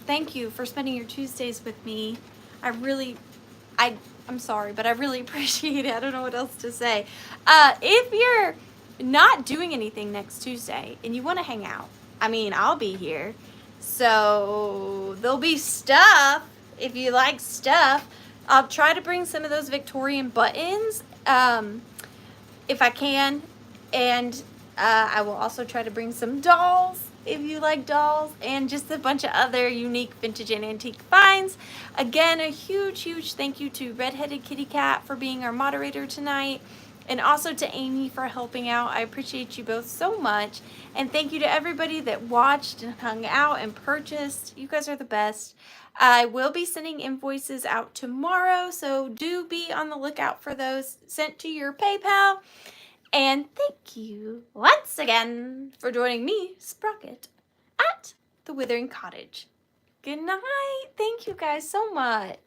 Thank you for spending your Tuesdays with me. I'm sorry, but I really appreciate it. I don't know what else to say. If you're not doing anything next Tuesday and you want to hang out, I mean, I'll be here. So there'll be stuff if you like stuff. I'll try to bring some of those Victorian buttons if I can. And I will also try to bring some dolls if you like dolls, and just a bunch of other unique vintage and antique finds. Again, a huge, huge thank you to Redheaded Kitty Cat for being our moderator tonight, and also to Amy for helping out. I appreciate you both so much. And thank you to everybody that watched and hung out and purchased. You guys are the best. I will be sending invoices out tomorrow, so do be on the lookout for those sent to your PayPal. And thank you once again for joining me, Sprocket, at The Withering Cottage. Good night. Thank you guys so much.